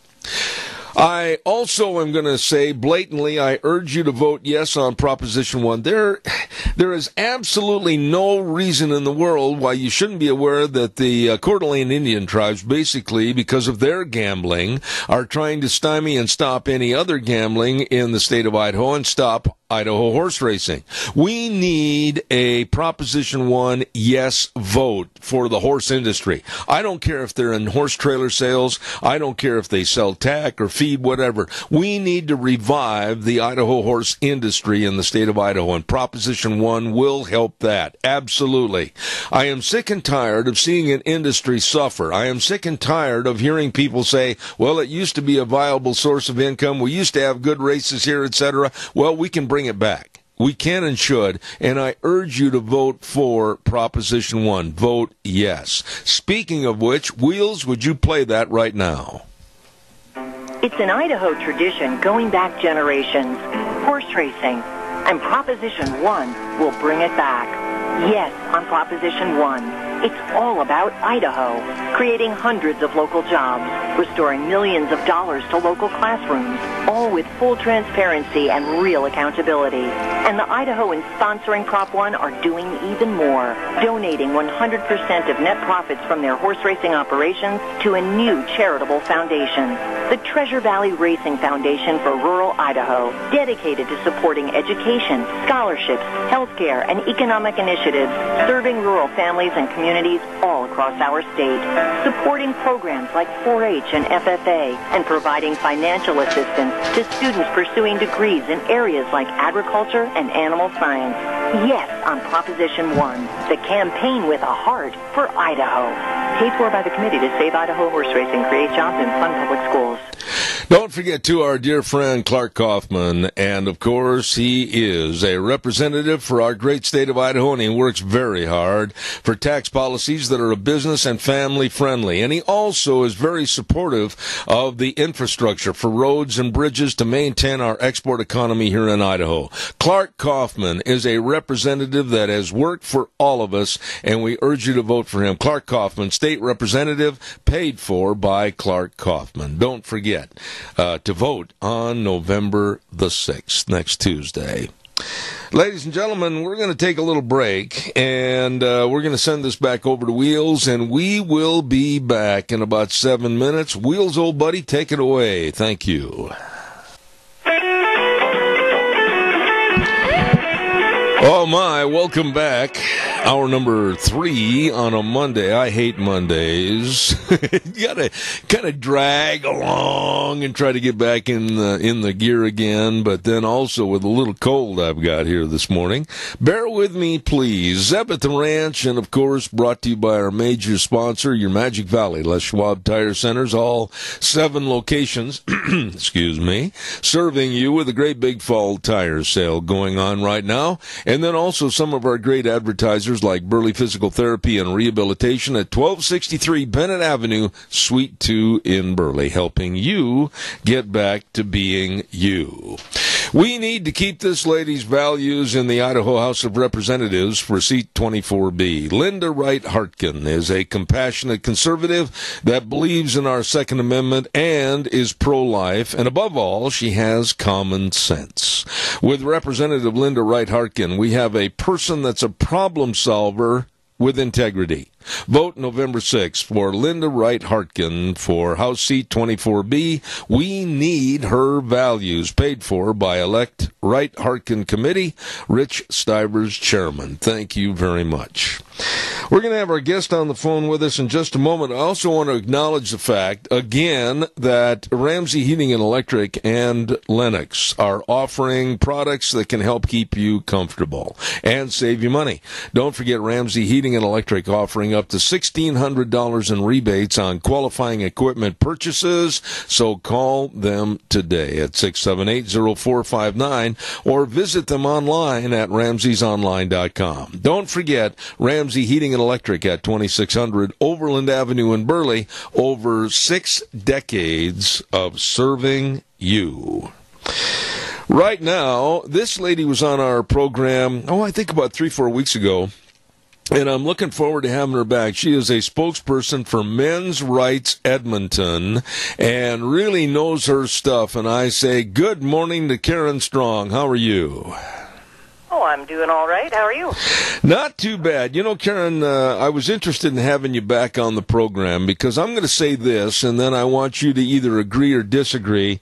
I also am going to say blatantly, I urge you to vote yes on Proposition 1. There is absolutely no reason in the world why you shouldn't be aware that the Coeur d'Alene Indian tribes, basically because of their gambling, are trying to stymie and stop any other gambling in the state of Idaho and stop Idaho horse racing. We need a Proposition 1 yes vote for the horse industry. I don't care if they're in horse trailer sales. I don't care if they sell tack or feed, whatever. We need to revive the Idaho horse industry in the state of Idaho, and Proposition 1 will help that. Absolutely. I am sick and tired of seeing an industry suffer. I am sick and tired of hearing people say, well, it used to be a viable source of income. We used to have good races here, etc. Well, we can bring it back. We can and should, and I urge you to vote for Proposition 1. Vote yes. Speaking of which, Wheels, would you play that right now? It's an Idaho tradition going back generations. Horse racing. And Proposition 1 will bring it back. Yes, on Proposition 1. It's all about Idaho, creating hundreds of local jobs, restoring millions of dollars to local classrooms, all with full transparency and real accountability. And the Idahoans sponsoring Prop 1 are doing even more, donating 100% of net profits from their horse racing operations to a new charitable foundation, the Treasure Valley Racing Foundation for Rural Idaho, dedicated to supporting education, scholarships, healthcare, and economic initiatives, serving rural families and communities all across our state, supporting programs like 4-H and FFA, and providing financial assistance to students pursuing degrees in areas like agriculture and animal science. Yes, on Proposition 1, the campaign with a heart for Idaho. Paid for by the Committee to Save Idaho Horse Racing, Create Jobs, and Fund Public Schools. Don't forget, to our dear friend Clark Kaufman, and of course he is a representative for our great state of Idaho, and he works very hard for tax policies that are business and family friendly. And he also is very supportive of the infrastructure for roads and bridges to maintain our export economy here in Idaho. Clark Kaufman is a representative that has worked for all of us, and we urge you to vote for him. Clark Kaufman, state representative, paid for by Clark Kaufman. Don't forget to vote on November the 6th, next Tuesday. Ladies and gentlemen, we're going to take a little break, and we're going to send this back over to Wheels, and we will be back in about 7 minutes. Wheels, old buddy, take it away. Thank you. Oh my, welcome back. Hour number 3 on a Monday. I hate Mondays. You gotta kind of drag along and try to get back in the gear again, but then also with a little cold I've got here this morning. Bear with me, please. Zeb at the Ranch, and of course brought to you by our major sponsor, your Magic Valley Les Schwab Tire Centers, all 7 locations, excuse me, serving you with a great big fall tire sale going on right now. And then also some of our great advertisers like Burley Physical Therapy and Rehabilitation at 1263 Bennett Avenue, Suite 2 in Burley, helping you get back to being you. We need to keep this lady's values in the Idaho House of Representatives for seat 24B. Linda Wright Hartkin is a compassionate conservative that believes in our Second Amendment and is pro-life, and above all, she has common sense. With Representative Linda Wright Hartkin, we have a person that's a problem solver with integrity. Vote November 6th for Linda Wright Hartkin for House Seat 24B. We need her values. Paid for by Elect Wright Hartkin Committee. Rich Stivers, Chairman. Thank you very much. We're going to have our guest on the phone with us in just a moment. I also want to acknowledge the fact, again, that Ramsey Heating and Electric and Lennox are offering products that can help keep you comfortable and save you money. Don't forget Ramsey Heating and Electric offering up to $1,600 in rebates on qualifying equipment purchases. So call them today at 678-0459 or visit them online at ramseysonline.com. Don't forget Ramsey Heating and Electric at 2600 Overland Avenue in Burley. Over 6 decades of serving you. Right now, this lady was on our program, I think about 3-4 weeks ago, and I'm looking forward to having her back. She is a spokesperson for Men's Rights Edmonton and really knows her stuff. And I say good morning to Karen Strong. How are you? Oh, I'm doing all right. How are you? Not too bad. You know, Karen, I was interested in having you back on the program because I'm going to say this, and then I want you to either agree or disagree.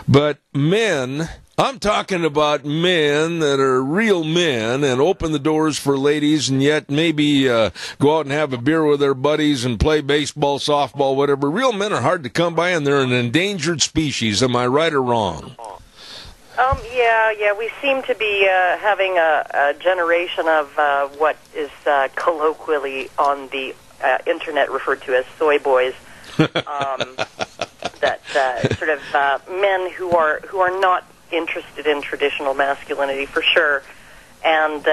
But men, I'm talking about men that are real men and open the doors for ladies and yet maybe go out and have a beer with their buddies and play baseball, softball, whatever. Real men are hard to come by, and they're an endangered species. Am I right or wrong? Yeah, we seem to be having a generation of what is colloquially on the internet referred to as soy boys. That sort of men who are not interested in traditional masculinity for sure, and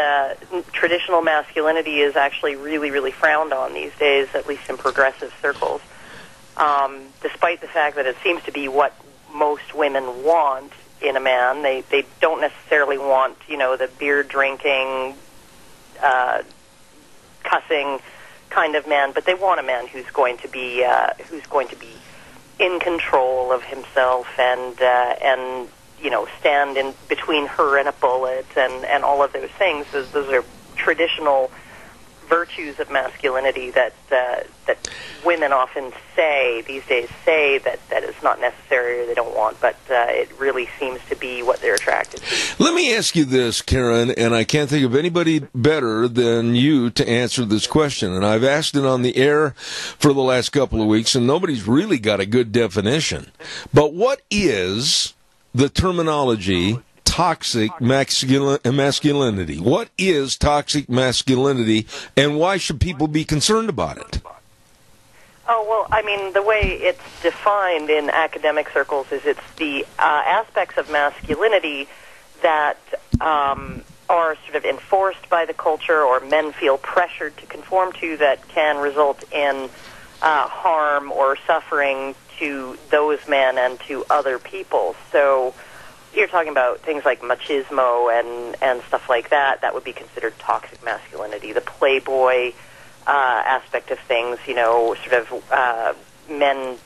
traditional masculinity is actually really, really frowned on these days, at least in progressive circles. Despite the fact that it seems to be what most women want in a man. They don't necessarily want, the beer drinking, cussing kind of man, but they want a man who's going to be in control of himself and stand in between her and a bullet and all of those things. Those are traditional virtues of masculinity that women often these days say that is not necessary or they don't want, but it really seems to be what they're attracted to. Let me ask you this, Karen, and I can't think of anybody better than you to answer this question, and I've asked it on the air for the last couple of weeks, and nobody's really got a good definition. But what is the terminology toxic masculinity? What is toxic masculinity, and why should people be concerned about it? Oh, well, I mean, the way it's defined in academic circles is it's the aspects of masculinity that are sort of enforced by the culture or men feel pressured to conform to that can result in harm or suffering to those men and to other people. So you're talking about things like machismo and stuff like that. That would be considered toxic masculinity. The playboy aspect of things, sort of men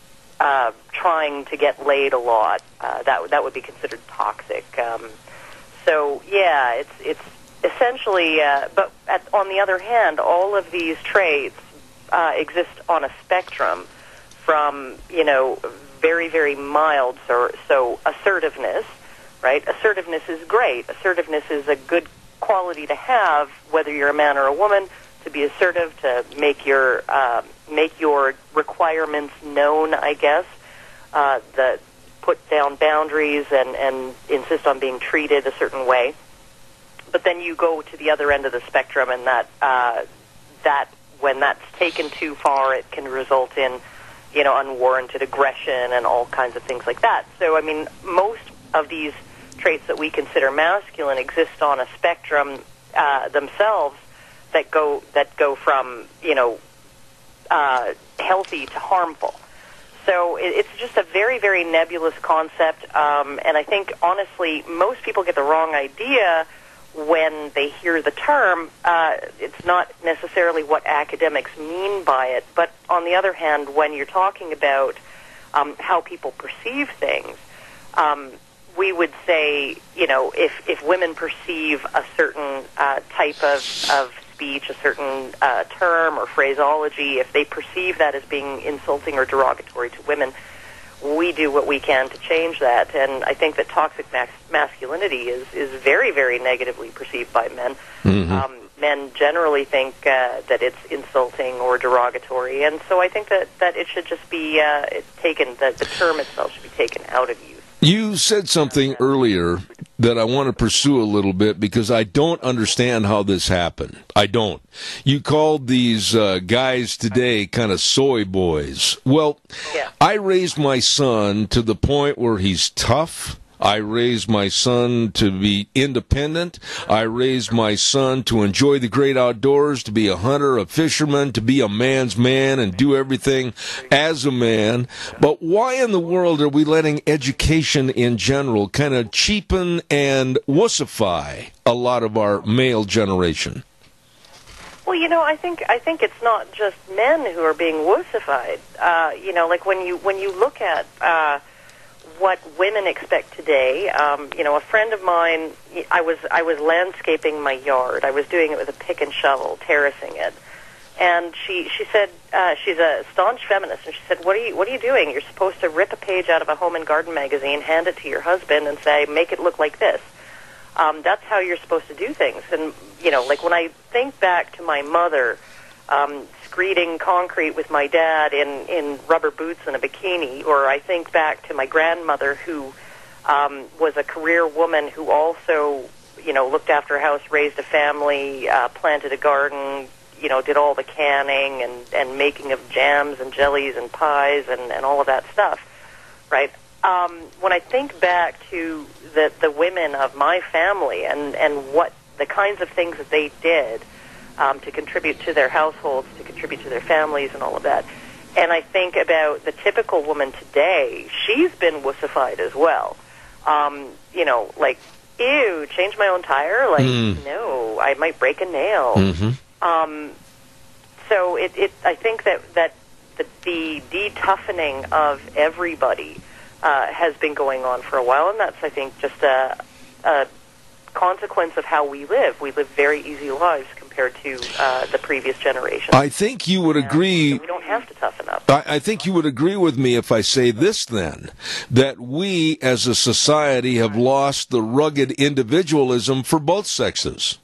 trying to get laid a lot. That would be considered toxic. So yeah, it's essentially. But on the other hand, all of these traits exist on a spectrum, from very, very mild. So assertiveness. Right? Assertiveness is great. Assertiveness is a good quality to have, whether you're a man or a woman, to be assertive, to make your requirements known, I guess, that put down boundaries and insist on being treated a certain way. But then you go to the other end of the spectrum, and that when that's taken too far, it can result in, unwarranted aggression and all kinds of things like that. So, I mean, most of these traits that we consider masculine exist on a spectrum themselves that go from healthy to harmful. So it's just a very, very nebulous concept, and I think honestly most people get the wrong idea when they hear the term. It's not necessarily what academics mean by it, but on the other hand, when you're talking about how people perceive things, we would say, if women perceive a certain type of speech, a certain term or phraseology, if they perceive that as being insulting or derogatory to women, we do what we can to change that. And I think that toxic masculinity is very, very negatively perceived by men. Mm-hmm. men generally think that it's insulting or derogatory, and so I think that it should just be taken, that the term itself should be taken out of use. You said something earlier that I want to pursue a little bit because I don't understand how this happened. I don't. You called these guys today kind of soy boys. Well, I raised my son to the point where he's tough. I raised my son to be independent. I raised my son to enjoy the great outdoors, to be a hunter, a fisherman, to be a man's man and do everything as a man. But why in the world are we letting education in general kind of cheapen and wussify a lot of our male generation? Well, I think it's not just men who are being wussified. Like when you look at what women expect today. A friend of mine, I was landscaping my yard. I was doing it with a pick and shovel, terracing it. And she said, she's a staunch feminist, and she said, what are you doing? You're supposed to rip a page out of a home and garden magazine, hand it to your husband, and say, make it look like this. That's how you're supposed to do things. And, like when I think back to my mother, screeding concrete with my dad in rubber boots and a bikini, or I think back to my grandmother who was a career woman who also, looked after a house, raised a family, planted a garden, did all the canning and making of jams and jellies and pies and all of that stuff, right? When I think back to the women of my family and what the kinds of things that they did to contribute to their households, to contribute to their families and all of that. And I think about the typical woman today, she's been wussified as well. Like, ew, change my own tire? Like, no, I might break a nail. Mm-hmm. So I think that the de-toughening of everybody has been going on for a while, and that's, I think, just a consequence of how we live. We live very easy lives compared to the previous generation. I think you would agree. So we don't have to toughen up. I think you would agree with me if I say this then, that we as a society have lost the rugged individualism for both sexes.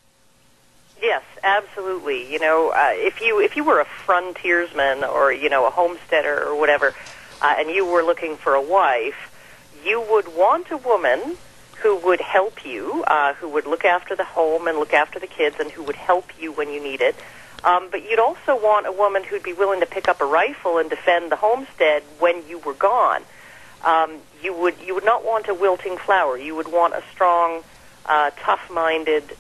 Yes, absolutely. If you were a frontiersman or, a homesteader or whatever, and you were looking for a wife, you would want a woman who would help you, who would look after the home and look after the kids, and who would help you when you need it. But you'd also want a woman who'd be willing to pick up a rifle and defend the homestead when you were gone. You would not want a wilting flower. You would want a strong, tough-minded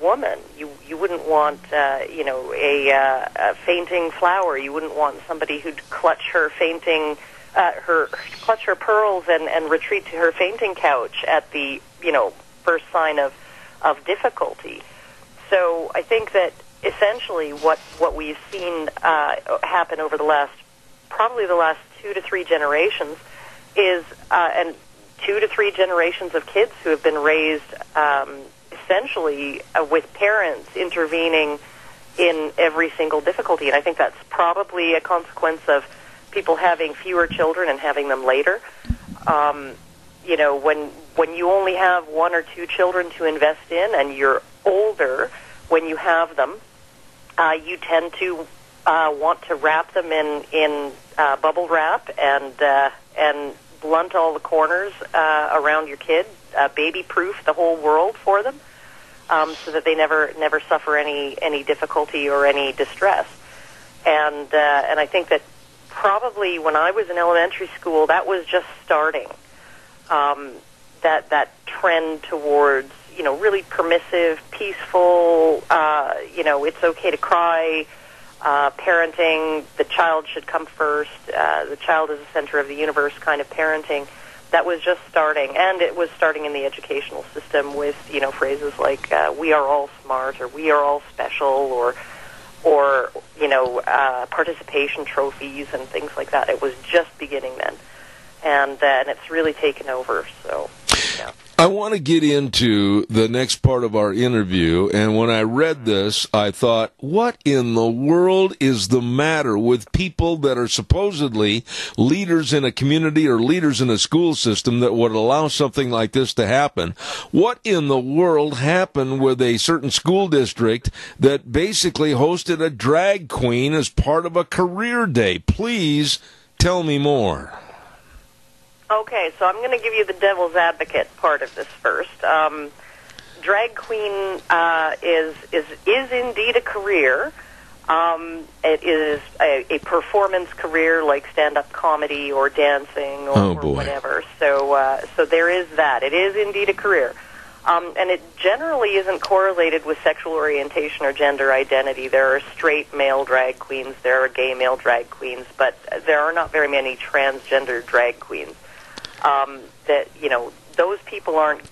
woman. You wouldn't want, a fainting flower. You wouldn't want somebody who'd clutch her fainting. Clutch her pearls and retreat to her fainting couch at the first sign of difficulty. So I think that essentially what we've seen happen over probably the last 2 to 3 generations is and 2 to 3 generations of kids who have been raised essentially with parents intervening in every single difficulty, and I think that's probably a consequence of people having fewer children and having them later. When you only have 1 or 2 children to invest in, and you're older when you have them, you tend to want to wrap them in bubble wrap and blunt all the corners around your kid, baby-proof the whole world for them, so that they never suffer any difficulty or any distress. And I think that probably when I was in elementary school, that was just starting. That trend towards, really permissive, peaceful, it's okay to cry, parenting, the child should come first, the child is the center of the universe kind of parenting. That was just starting, and it was starting in the educational system with, phrases like, we are all smart, or we are all special, or participation trophies and things like that. It was just beginning then, and it's really taken over. So, yeah. I want to get into the next part of our interview, and when I read this, I thought, what in the world is the matter with people that are supposedly leaders in a community or leaders in a school system that would allow something like this to happen? What in the world happened with a certain school district that basically hosted a drag queen as part of a career day? Please tell me more. Okay, so I'm going to give you the devil's advocate part of this first. Drag queen is indeed a career. It is a performance career like stand-up comedy or dancing or whatever. So there is that. It is indeed a career. And it generally isn't correlated with sexual orientation or gender identity. There are straight male drag queens, there are gay male drag queens, but there are not very many transgender drag queens. That, you know, those people aren't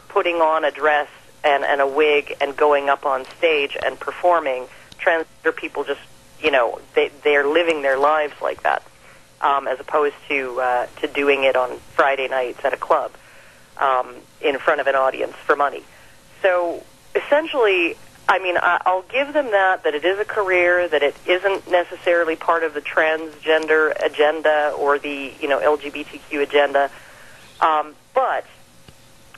putting on a dress and a wig and going up on stage and performing. Transgender people just, you know, they're living their lives like that, as opposed to doing it on Friday nights at a club in front of an audience for money. So essentially, I mean, I'll give them that it is a career, that it isn't necessarily part of the transgender agenda or the, you know, LGBTQ agenda. But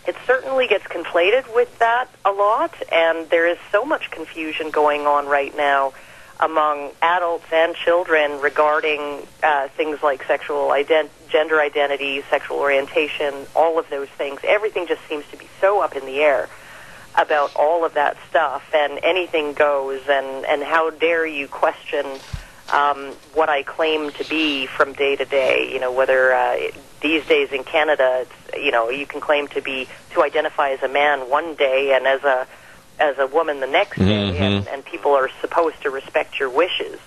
it certainly gets conflated with that a lot, and there is so much confusion going on right now among adults and children regarding things like gender identity, sexual orientation, all of those things. Everything just seems to be so up in the air about all of that stuff, and anything goes, and how dare you question what I claim to be from day to day. You know, whether these days in Canada, it's, you know, you can claim to identify as a man one day and as a woman the next day, and people are supposed to respect your wishes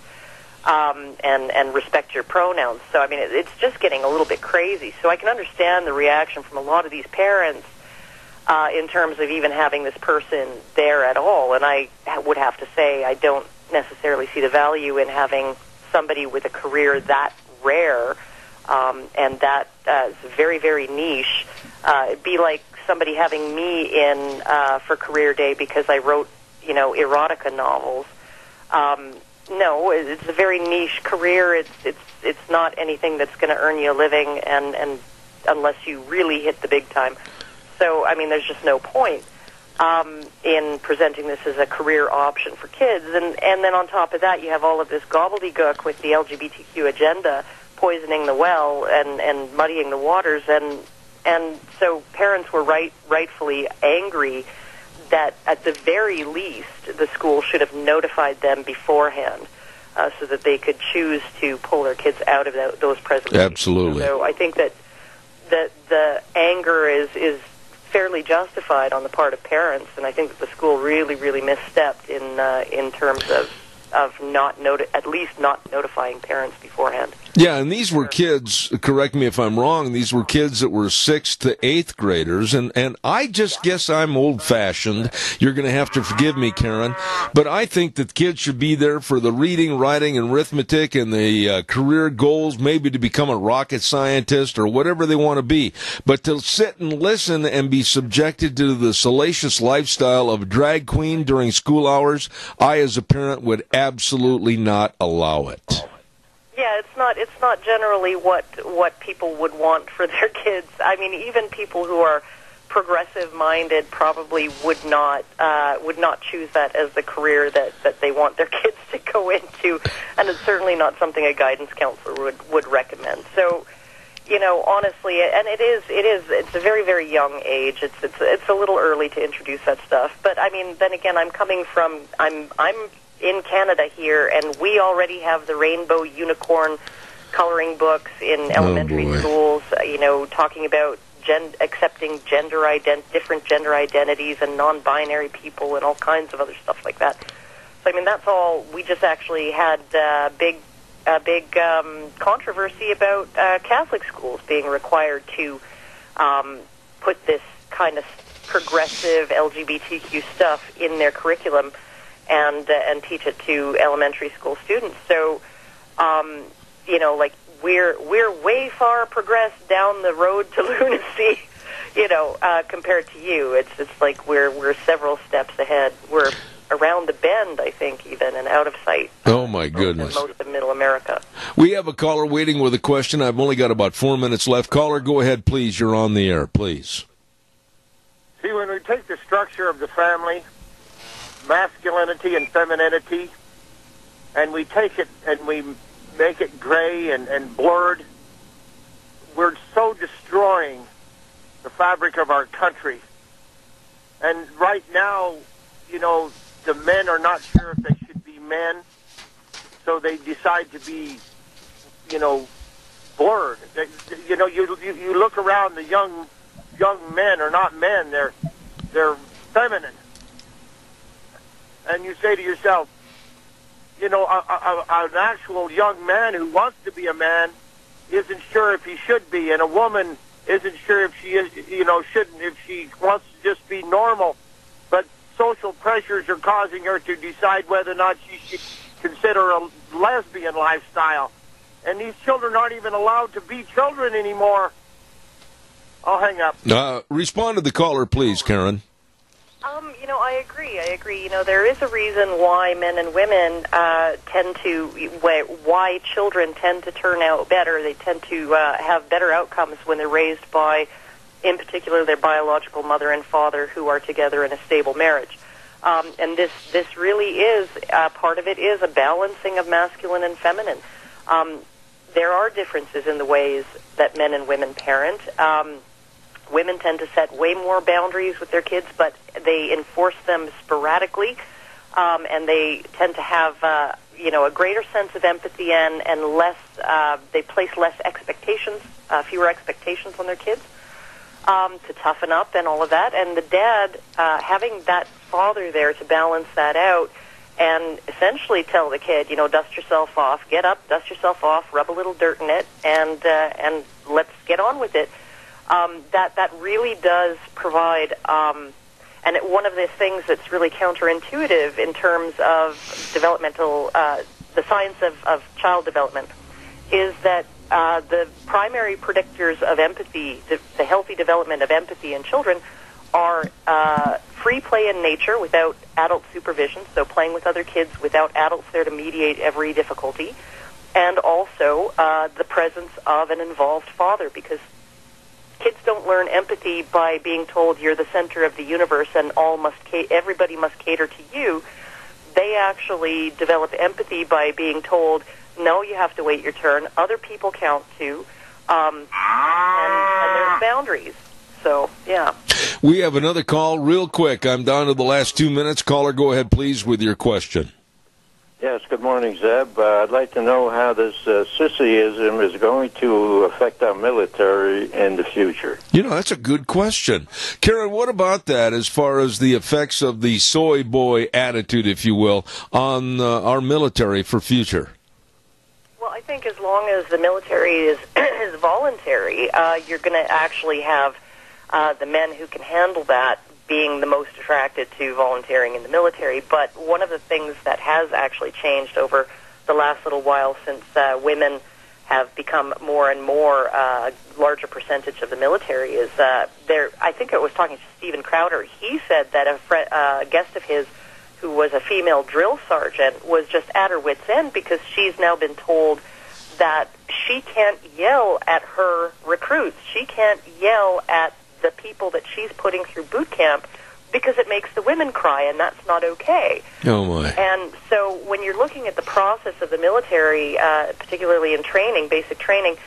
and respect your pronouns. So I mean, it's just getting a little bit crazy. So I can understand the reaction from a lot of these parents in terms of even having this person there at all. And I would have to say I don't necessarily see the value in having somebody with a career that rare and that very, very niche. It'd be like somebody having me in for career day because I wrote, you know, erotica novels. No, it's a very niche career. It's not anything that's going to earn you a living, and unless you really hit the big time. So, I mean, there's just no point in presenting this as a career option for kids. And then on top of that, you have all of this gobbledygook with the LGBTQ agenda poisoning the well and muddying the waters. And so parents were rightfully angry that at the very least the school should have notified them beforehand so that they could choose to pull their kids out of those presentations. Absolutely. So I think that the anger is fairly justified on the part of parents, and I think that the school really, really misstepped in terms of at least not notifying parents beforehand. Yeah, and these were kids, correct me if I'm wrong, these were kids that were 6th to 8th graders, and I just guess I'm old-fashioned. You're going to have to forgive me, Karen, but I think that kids should be there for the reading, writing, and arithmetic and the career goals, maybe to become a rocket scientist or whatever they want to be. But to sit and listen and be subjected to the salacious lifestyle of drag queen during school hours, I as a parent would absolutely not allow it. Yeah, it's not generally what people would want for their kids. I mean, even people who are progressive-minded probably would not choose that as the career that they want their kids to go into, and it's certainly not something a guidance counselor would recommend. So, you know, honestly, and it's a very, very young age. It's a little early to introduce that stuff. But I mean, then again, I'm in Canada here, and we already have the rainbow unicorn coloring books in elementary schools, you know, talking about accepting different gender identities and non-binary people and all kinds of other stuff like that. So, I mean, that's all. We just actually had a big controversy about Catholic schools being required to put this kind of progressive LGBTQ stuff in their curriculum and teach it to elementary school students. So, you know, like we're way far progressed down the road to lunacy, compared to you. It's like we're several steps ahead. We're around the bend, I think, even, and out of sight. Oh, my goodness. In most of Middle America. We have a caller waiting with a question. I've only got about 4 minutes left. Caller, go ahead, please. You're on the air, please. See, when we take the structure of the family, masculinity and femininity, and we take it and we make it gray and blurred, we're so destroying the fabric of our country. And right now, the men are not sure if they should be men, so they decide to be, blurred. You look around, the young men are not men; they're feminine, and you say to yourself, an actual young man who wants to be a man isn't sure if he should be, and a woman isn't sure if she is, shouldn't, if she wants to just be normal. But social pressures are causing her to decide whether or not she should consider a lesbian lifestyle. And these children aren't even allowed to be children anymore. I'll hang up. Respond to the caller, please, Karen. I agree. There is a reason why men and women why children tend to turn out better. They tend to have better outcomes when they're raised by, in particular, their biological mother and father who are together in a stable marriage. And this really is, part of it is a balancing of masculine and feminine. There are differences in the ways that men and women parent. Women tend to set way more boundaries with their kids, but they enforce them sporadically, and they tend to have, a greater sense of empathy and less. They place less expectations, fewer expectations on their kids to toughen up and all of that. And the dad having that father there to balance that out and essentially tell the kid, dust yourself off, get up, dust yourself off, rub a little dirt in it, and let's get on with it. That really does provide, and one of the things that's really counterintuitive in terms of developmental, the science of child development, is that the primary predictors of empathy, the healthy development of empathy in children, are free play in nature without adult supervision, so playing with other kids without adults there to mediate every difficulty, and also the presence of an involved father, because kids don't learn empathy by being told you're the center of the universe and everybody must cater to you. They actually develop empathy by being told, no, you have to wait your turn. Other people count too, and there's boundaries. So, yeah. We have another call real quick. I'm down to the last 2 minutes. Caller, go ahead, please, with your question. Yes, good morning, Zeb. I'd like to know how this sissyism is going to affect our military in the future. That's a good question. Karen, what about that as far as the effects of the soy boy attitude, if you will, on our military for future? Well, I think as long as the military is voluntary, you're going to actually have the men who can handle that being the most attracted to volunteering in the military. But one of the things that has actually changed over the last little while, since women have become more and more a larger percentage of the military, is I think I was talking to Stephen Crowder. He said that a guest of his who was a female drill sergeant was just at her wit's end because she's now been told that she can't yell at her recruits. She can't yell at the people that she's putting through boot camp because it makes the women cry, and that's not okay. Oh, my. And so when you're looking at the process of the military, particularly in training, basic training,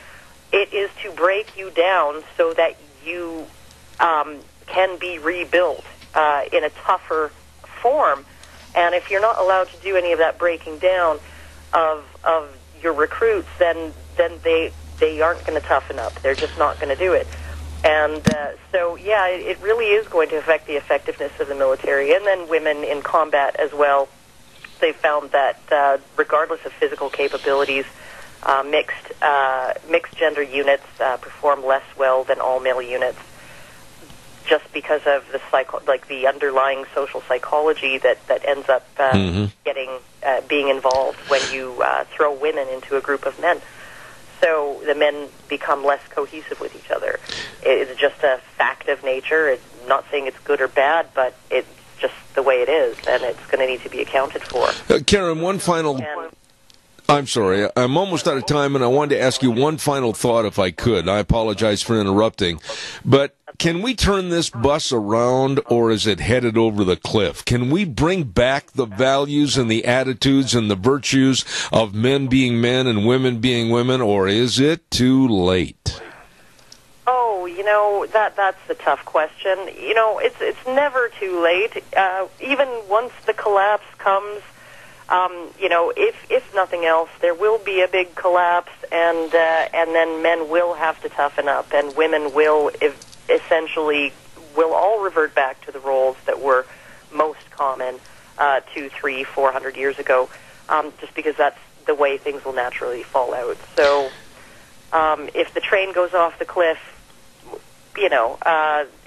it is to break you down so that you can be rebuilt in a tougher form. And if you're not allowed to do any of that breaking down of your recruits, then they aren't going to toughen up. They're just not going to do it. And so, yeah, it really is going to affect the effectiveness of the military. And then women in combat as well. They've found that regardless of physical capabilities, mixed gender units perform less well than all male units, just because of the underlying social psychology that ends up being involved when you throw women into a group of men. so the men become less cohesive with each other. It's just a fact of nature. It's not saying it's good or bad, but it's just the way it is, and it's going to need to be accounted for. Karen, one final... I'm sorry, I'm almost out of time, and I wanted to ask you one final thought if I could. I apologize for interrupting, but can we turn this bus around, or is it headed over the cliff? Can we bring back the values and the attitudes and the virtues of men being men and women being women, or is it too late? Oh, that's a tough question. It's never too late. Even once the collapse comes, if nothing else, there will be a big collapse, and then men will have to toughen up, and women will essentially all revert back to the roles that were most common 200, 300, 400 years ago, just because that's the way things will naturally fall out. So if the train goes off the cliff,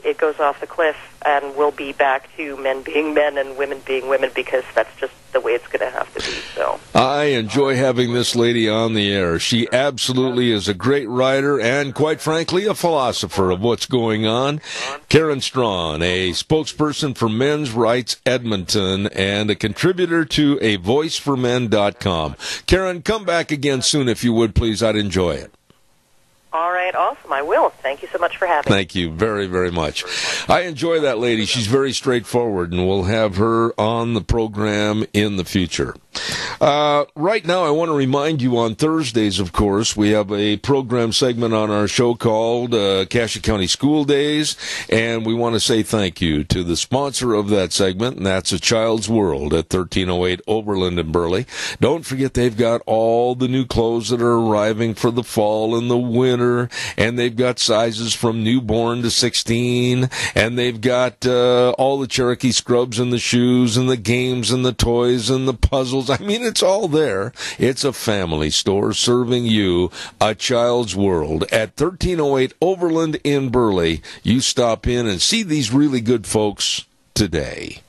it goes off the cliff, and we'll be back to men being men and women being women, because that's just the way it's going to have to be. So I enjoy having this lady on the air. She absolutely is a great writer and, quite frankly, a philosopher of what's going on. Karen Strawn, a spokesperson for Men's Rights Edmonton and a contributor to avoiceformen.com. Karen, come back again soon if you would, please. I'd enjoy it. All right, awesome. I will. Thank you so much for having me. Thank you very, very much. I enjoy that lady. She's very straightforward, and we'll have her on the program in the future. Right now, I want to remind you on Thursdays, of course, we have a program segment on our show called Cassia County School Days, and we want to say thank you to the sponsor of that segment, and that's A Child's World at 1308 Overland in Burley. Don't forget they've got all the new clothes that are arriving for the fall and the winter, and they've got sizes from newborn to 16, and they've got all the Cherokee scrubs and the shoes and the games and the toys and the puzzles. I mean, it's all there. It's a family store serving you A Child's World at 1308 Overland in Burley. You stop in and see these really good folks today.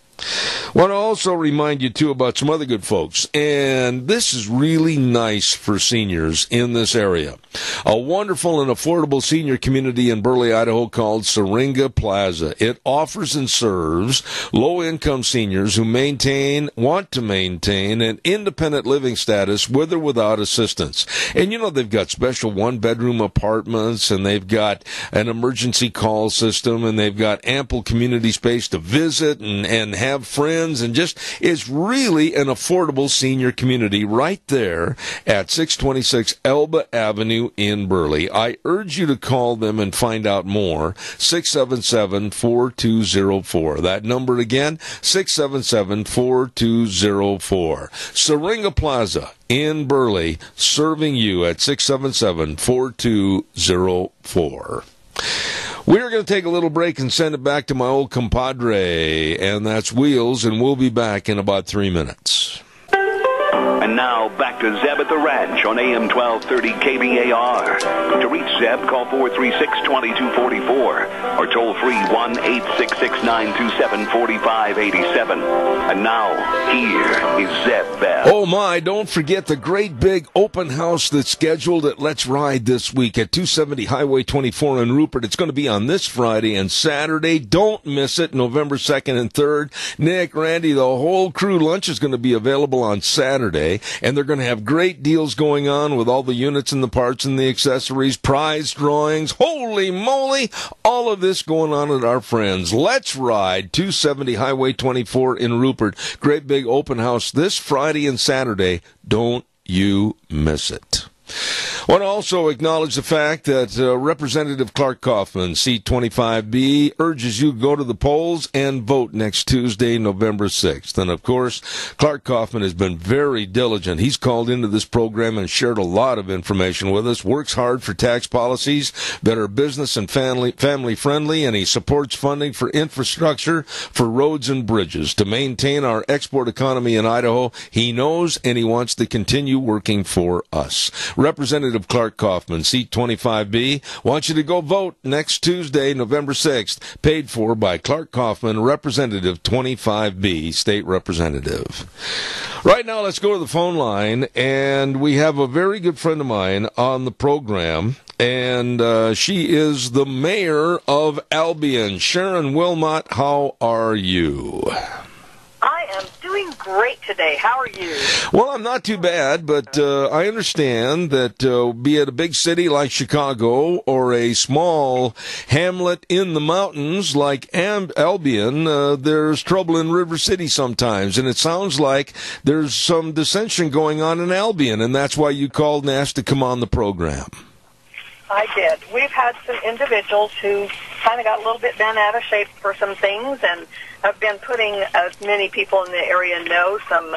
Want to also remind you, too, about some other good folks, and this is really nice for seniors in this area. A wonderful and affordable senior community in Burley, Idaho called Syringa Plaza. It offers and serves low-income seniors who want to maintain an independent living status with or without assistance. And, they've got special one-bedroom apartments, and they've got an emergency call system, and they've got ample community space to visit and have friends, and just is really an affordable senior community right there at 626 Elba Avenue in Burley. I urge you to call them and find out more. 677-4204. That number again, 677-4204. Syringa Plaza in Burley, serving you at 677-4204. We're going to take a little break and send it back to my old compadre, and that's Wheels, and we'll be back in about 3 minutes. And now, back to Zeb at the Ranch on AM 1230 KBAR. To reach Zeb, call 436-2244 or toll free 1-866-927-4587. And now, here is Zeb Bell. Oh my, don't forget the great big open house that's scheduled at Let's Ride this week at 270 Highway 24 in Rupert. It's going to be on this Friday and Saturday. Don't miss it, November 2nd and 3rd. Nick, Randy, the whole crew lunch is going to be available on Saturday. And they're going to have great deals going on with all the units and the parts and the accessories, prize drawings. Holy moly! All of this going on at our friends. Let's Ride, 270 Highway 24 in Rupert. Great big open house this Friday and Saturday. Don't you miss it. I want to also acknowledge the fact that Representative Clark Kaufman, seat 25B, urges you to go to the polls and vote next Tuesday, November 6th. And, of course, Clark Kaufman has been very diligent. He's called into this program and shared a lot of information with us, works hard for tax policies that are business and family-friendly, and he supports funding for infrastructure, for roads and bridges to maintain our export economy in Idaho. He knows and he wants to continue working for us. Representative Representative Clark Kaufman, seat 25B. Want you to go vote next Tuesday, November 6th, paid for by Clark Kaufman, Representative 25B, State Representative. Right now, let's go to the phone line, and we have a very good friend of mine on the program, and she is the mayor of Albion. Sharon Wilmot, how are you? I am doing great today. How are you? Well, I'm not too bad, but I understand that be it a big city like Chicago or a small hamlet in the mountains like Albion, there's trouble in River City sometimes, and it sounds like there's some dissension going on in Albion, and that's why you called and asked to come on the program. I did. We've had some individuals who kind of got a little bit bent out of shape for some things and have been putting, as many people in the area know, some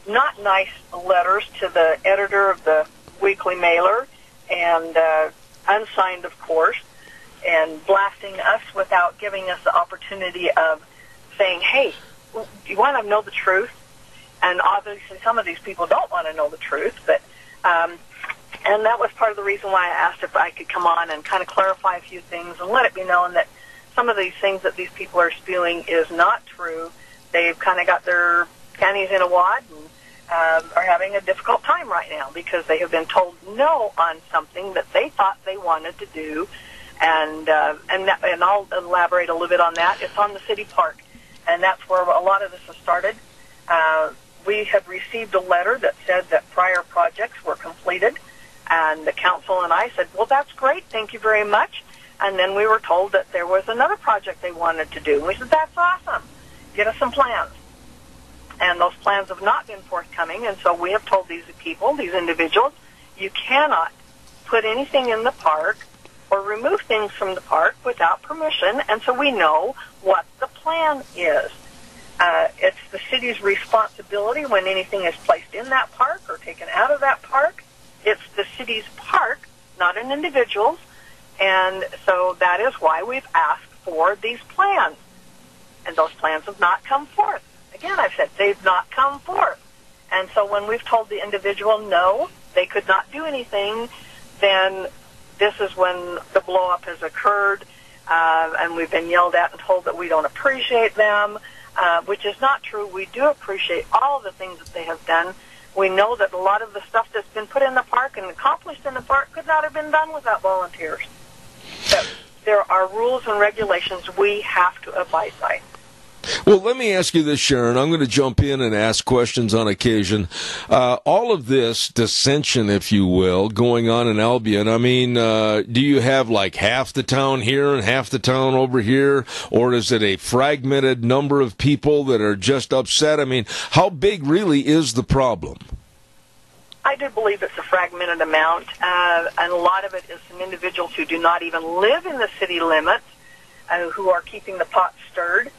not nice letters to the editor of the weekly mailer, and unsigned, of course, and blasting us without giving us the opportunity of saying, hey, do you want to know the truth? And obviously some of these people don't want to know the truth, but and that was part of the reason why I asked if I could come on and kind of clarify a few things and let it be known that some of these things that these people are spewing is not true. They've kind of got their panties in a wad and are having a difficult time right now because they have been told no on something that they thought they wanted to do. And I'll elaborate a little bit on that. It's on the city park, and that's where a lot of this has started. We have received a letter that said that prior projects were completed. And the council and I said, well, that's great. Thank you very much. And then we were told that there was another project they wanted to do. And we said, that's awesome. Get us some plans. And those plans have not been forthcoming. And so we have told these people, these individuals, you cannot put anything in the park or remove things from the park without permission. And so we know what the plan is. It's the city's responsibility when anything is placed in that park or taken out of that park. It's the city's park, not an individual's, and so that is why we've asked for these plans. And those plans have not come forth. Again, I've said they've not come forth. And so when we've told the individual no, they could not do anything, then this is when the blow-up has occurred, and we've been yelled at and told that we don't appreciate them, which is not true. We do appreciate all the things that they have done. We know that a lot of the stuff that's been put in the park and accomplished in the park could not have been done without volunteers. But there are rules and regulations we have to abide by. Well, let me ask you this, Sharon. I'm going to jump in and ask questions on occasion. All of this dissension, if you will, going on in Albion, I mean, do you have like half the town here and half the town over here? Or is it a fragmented number of people that are just upset? I mean, how big really is the problem? I do believe it's a fragmented amount, and a lot of it is some individuals who do not even live in the city limits, who are keeping the pot stirred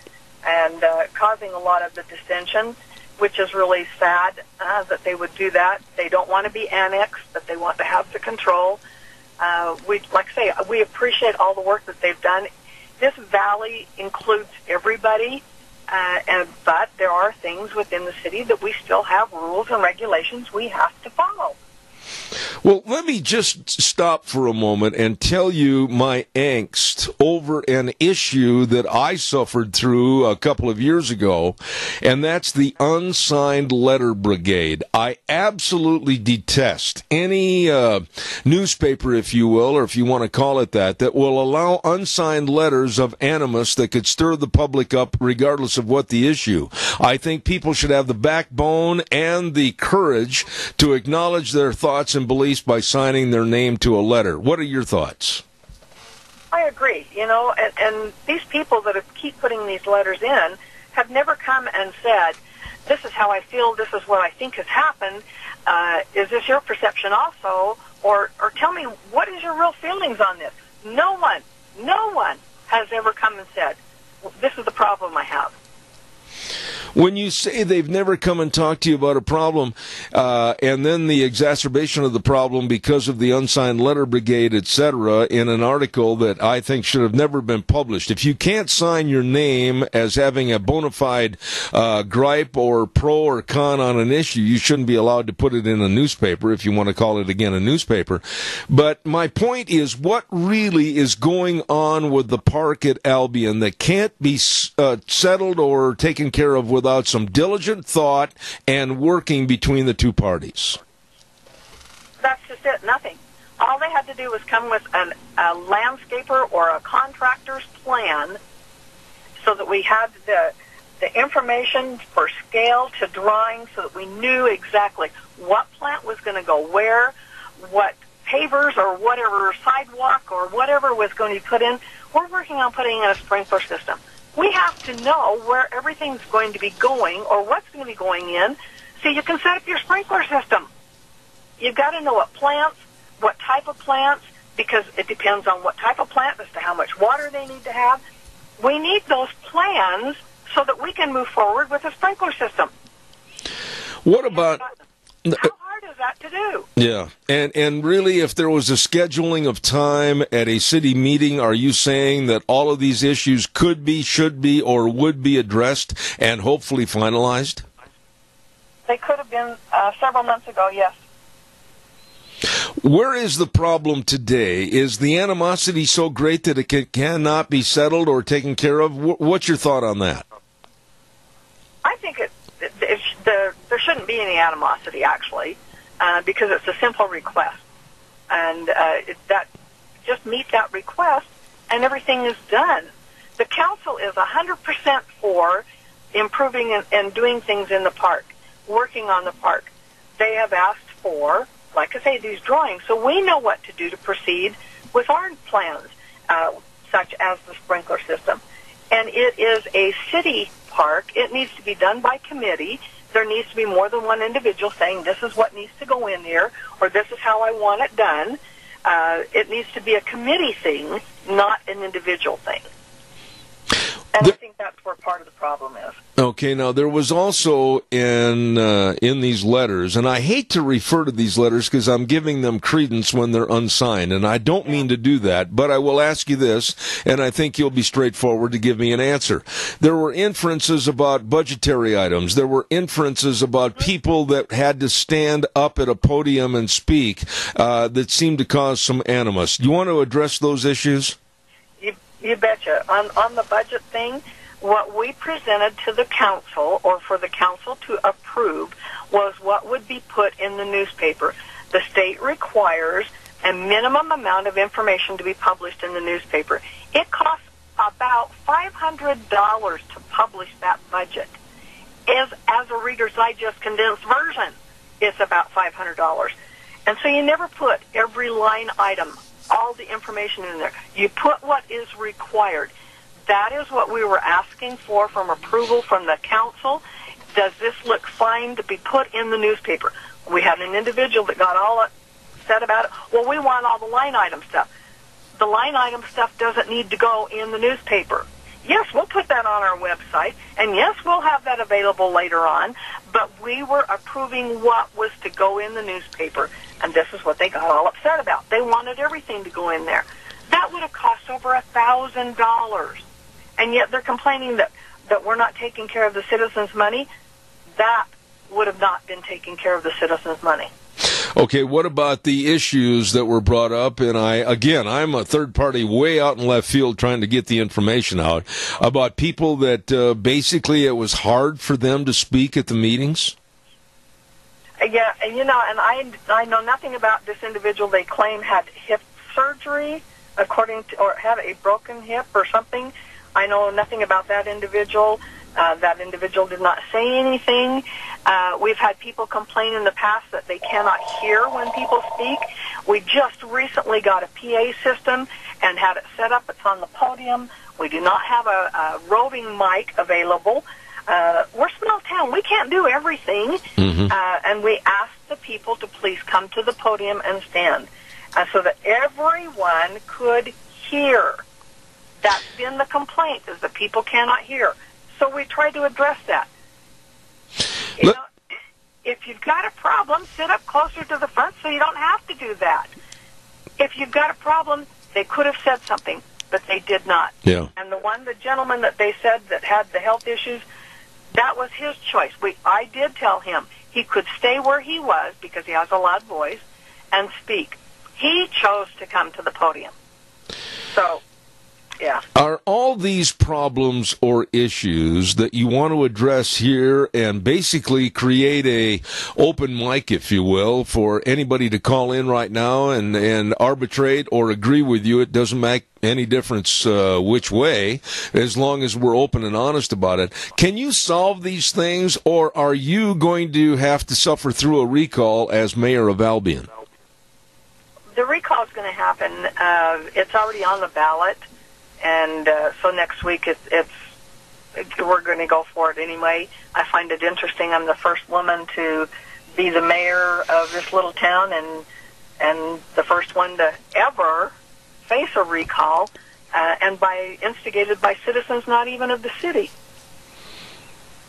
and causing a lot of the dissension, which is really sad that they would do that. They don't want to be annexed, but they want to have the control. Like I say, we appreciate all the work that they've done. This valley includes everybody, but there are things within the city that we still have rules and regulations we have to follow. Well, let me just stop for a moment and tell you my angst over an issue that I suffered through a couple of years ago, and that's the unsigned letter brigade. I absolutely detest any newspaper, if you will, or if you want to call it that will allow unsigned letters of animus that could stir the public up regardless of what the issue. I think people should have the backbone and the courage to acknowledge their thoughts and beliefs by signing their name to a letter. What are your thoughts? I agree, and these people that keep putting these letters in have never come and said, this is how I feel, this is what I think has happened, is this your perception also, or tell me, what is your real feelings on this? No one has ever come and said, this is the problem I have. When you say they've never come and talked to you about a problem, and then the exacerbation of the problem because of the unsigned letter brigade, etc., in an article that I think should have never been published. If you can't sign your name as having a bona fide gripe or pro or con on an issue, you shouldn't be allowed to put it in a newspaper, if you want to call it again a newspaper. But my point is, what really is going on with the park at Albion that can't be settled or taken care of without some diligent thought and working between the two parties? That's just it, nothing. All they had to do was come with a landscaper or a contractor's plan so that we had the information for scale to drawing so that we knew exactly what plant was going to go where, what pavers or whatever, sidewalk or whatever was going to be put in. We're working on putting in a sprinkler system. We have to know where everything's going to be going or what's going to be going in so you can set up your sprinkler system. You've got to know what plants, what type of plants, because it depends on what type of plant as to how much water they need to have. We need those plans so that we can move forward with a sprinkler system. What about... How hard is that to do? Yeah, and really, if there was a scheduling of time at a city meeting, are you saying that all of these issues could be, should be, or would be addressed and hopefully finalized? They could have been several months ago, yes. Where is the problem today? Is the animosity so great that it cannot be settled or taken care of? What's your thought on that? I think there shouldn't be any animosity, actually, because it's a simple request. And that just meet that request, and everything is done. The council is 100% for improving and doing things in the park, working on the park. They have asked for, like I say, these drawings, so we know what to do to proceed with our plans, such as the sprinkler system. And it is a city park. It needs to be done by committee. There needs to be more than one individual saying this is what needs to go in here, or this is how I want it done. It needs to be a committee thing, not an individual thing. And I think that's where part of the problem is. Okay, now there was also in these letters, and I hate to refer to these letters because I'm giving them credence when they're unsigned, and I don't mean to do that, but I will ask you this, and I think you'll be straightforward to give me an answer. There were inferences about budgetary items. There were inferences about people that had to stand up at a podium and speak that seemed to cause some animus. Do you want to address those issues? You betcha. On the budget thing, what we presented to the council, or for the council to approve, was what would be put in the newspaper. The state requires a minimum amount of information to be published in the newspaper. It costs about $500 to publish that budget. As a Reader's Digest condensed version, it's about $500. And so you never put every line item, all the information in there. You put what is required. That is what we were asking for from approval from the council. Does this look fine to be put in the newspaper? We had an individual that got all upset about it. Well, we want all the line item stuff. The line item stuff doesn't need to go in the newspaper. Yes, we'll put that on our website, and yes, we'll have that available later on, but we were approving what was to go in the newspaper, and this is what they got all upset about. They wanted everything to go in there. That would have cost over $1,000, and yet they're complaining that we're not taking care of the citizens' money. That would have not been taking care of the citizens' money. Okay, what about the issues that were brought up? And I'm a third party way out in left field trying to get the information out about people that basically it was hard for them to speak at the meetings? Yeah, and I know nothing about this individual. They claim had hip surgery, or had a broken hip or something. I know nothing about that individual. That individual did not say anything. We've had people complain in the past that they cannot hear when people speak. We just recently got a PA system and had it set up. It's on the podium. We do not have a roving mic available. We're a small town. We can't do everything. Mm-hmm. And we asked the people to please come to the podium and stand so that everyone could hear. That's been the complaint, is that people cannot hear. So we tried to address that. You know, if you've got a problem, sit up closer to the front so you don't have to do that. If you've got a problem, they could have said something, but they did not. Yeah. And the gentleman that they said that had the health issues, that was his choice. I did tell him he could stay where he was because he has a loud voice and speak. He chose to come to the podium. So, yeah. Are all these problems or issues that you want to address here and basically create a open mic, if you will, for anybody to call in right now and arbitrate or agree with you? It doesn't make any difference which way, as long as we're open and honest about it. Can you solve these things, or are you going to have to suffer through a recall as mayor of Albion? The recall is going to happen. It's already on the ballot. And so next week, we're going to go for it anyway. I find it interesting. I'm the first woman to be the mayor of this little town, and the first one to ever face a recall, and instigated by citizens not even of the city.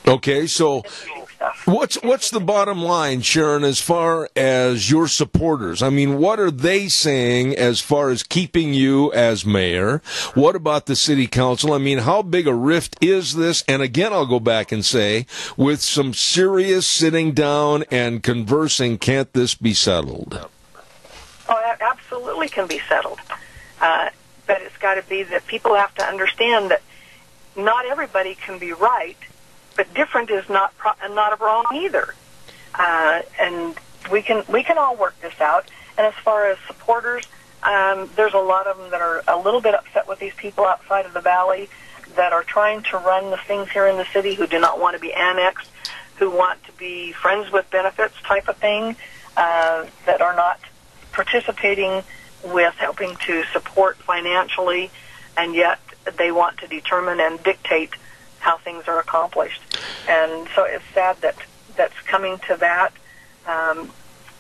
Okay, so what's the bottom line, Sharon, as far as your supporters? I mean, what are they saying as far as keeping you as mayor? What about the city council? I mean, how big a rift is this? And again, I'll go back and say, with some serious sitting down and conversing, can't this be settled? Oh, it absolutely can be settled. But it's got to be that people have to understand that not everybody can be right, but different is not wrong either. And we can all work this out. And as far as supporters, there's a lot of them that are a little bit upset with these people outside of the valley that are trying to run the things here in the city, who do not want to be annexed, who want to be friends with benefits type of thing, that are not participating with helping to support financially, and yet they want to determine and dictate how things are accomplished. And so it's sad that that's coming to that.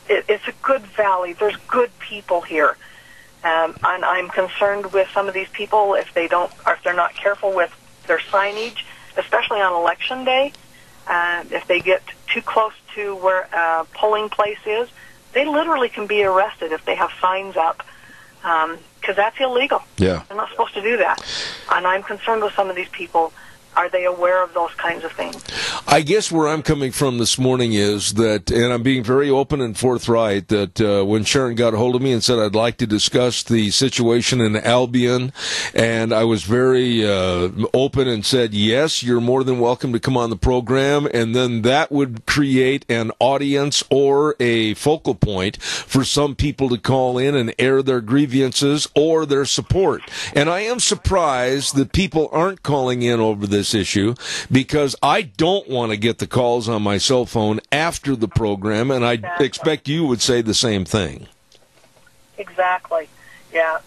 It's a good valley. There's good people here. And I'm concerned with some of these people if they're not careful with their signage, especially on election day. If they get too close to where a polling place is, they literally can be arrested if they have signs up, because that's illegal. Yeah. They're not supposed to do that. And I'm concerned with some of these people. Are they aware of those kinds of things? I guess where I'm coming from this morning is that, and I'm being very open and forthright, that when Sharon got a hold of me and said I'd like to discuss the situation in Albion, and I was very open and said, yes, you're more than welcome to come on the program, and then that would create an audience or a focal point for some people to call in and air their grievances or their support. And I am surprised that people aren't calling in over this issue, because I don't want to get the calls on my cell phone after the program, and I expect you would say the same thing. Exactly. Yeah.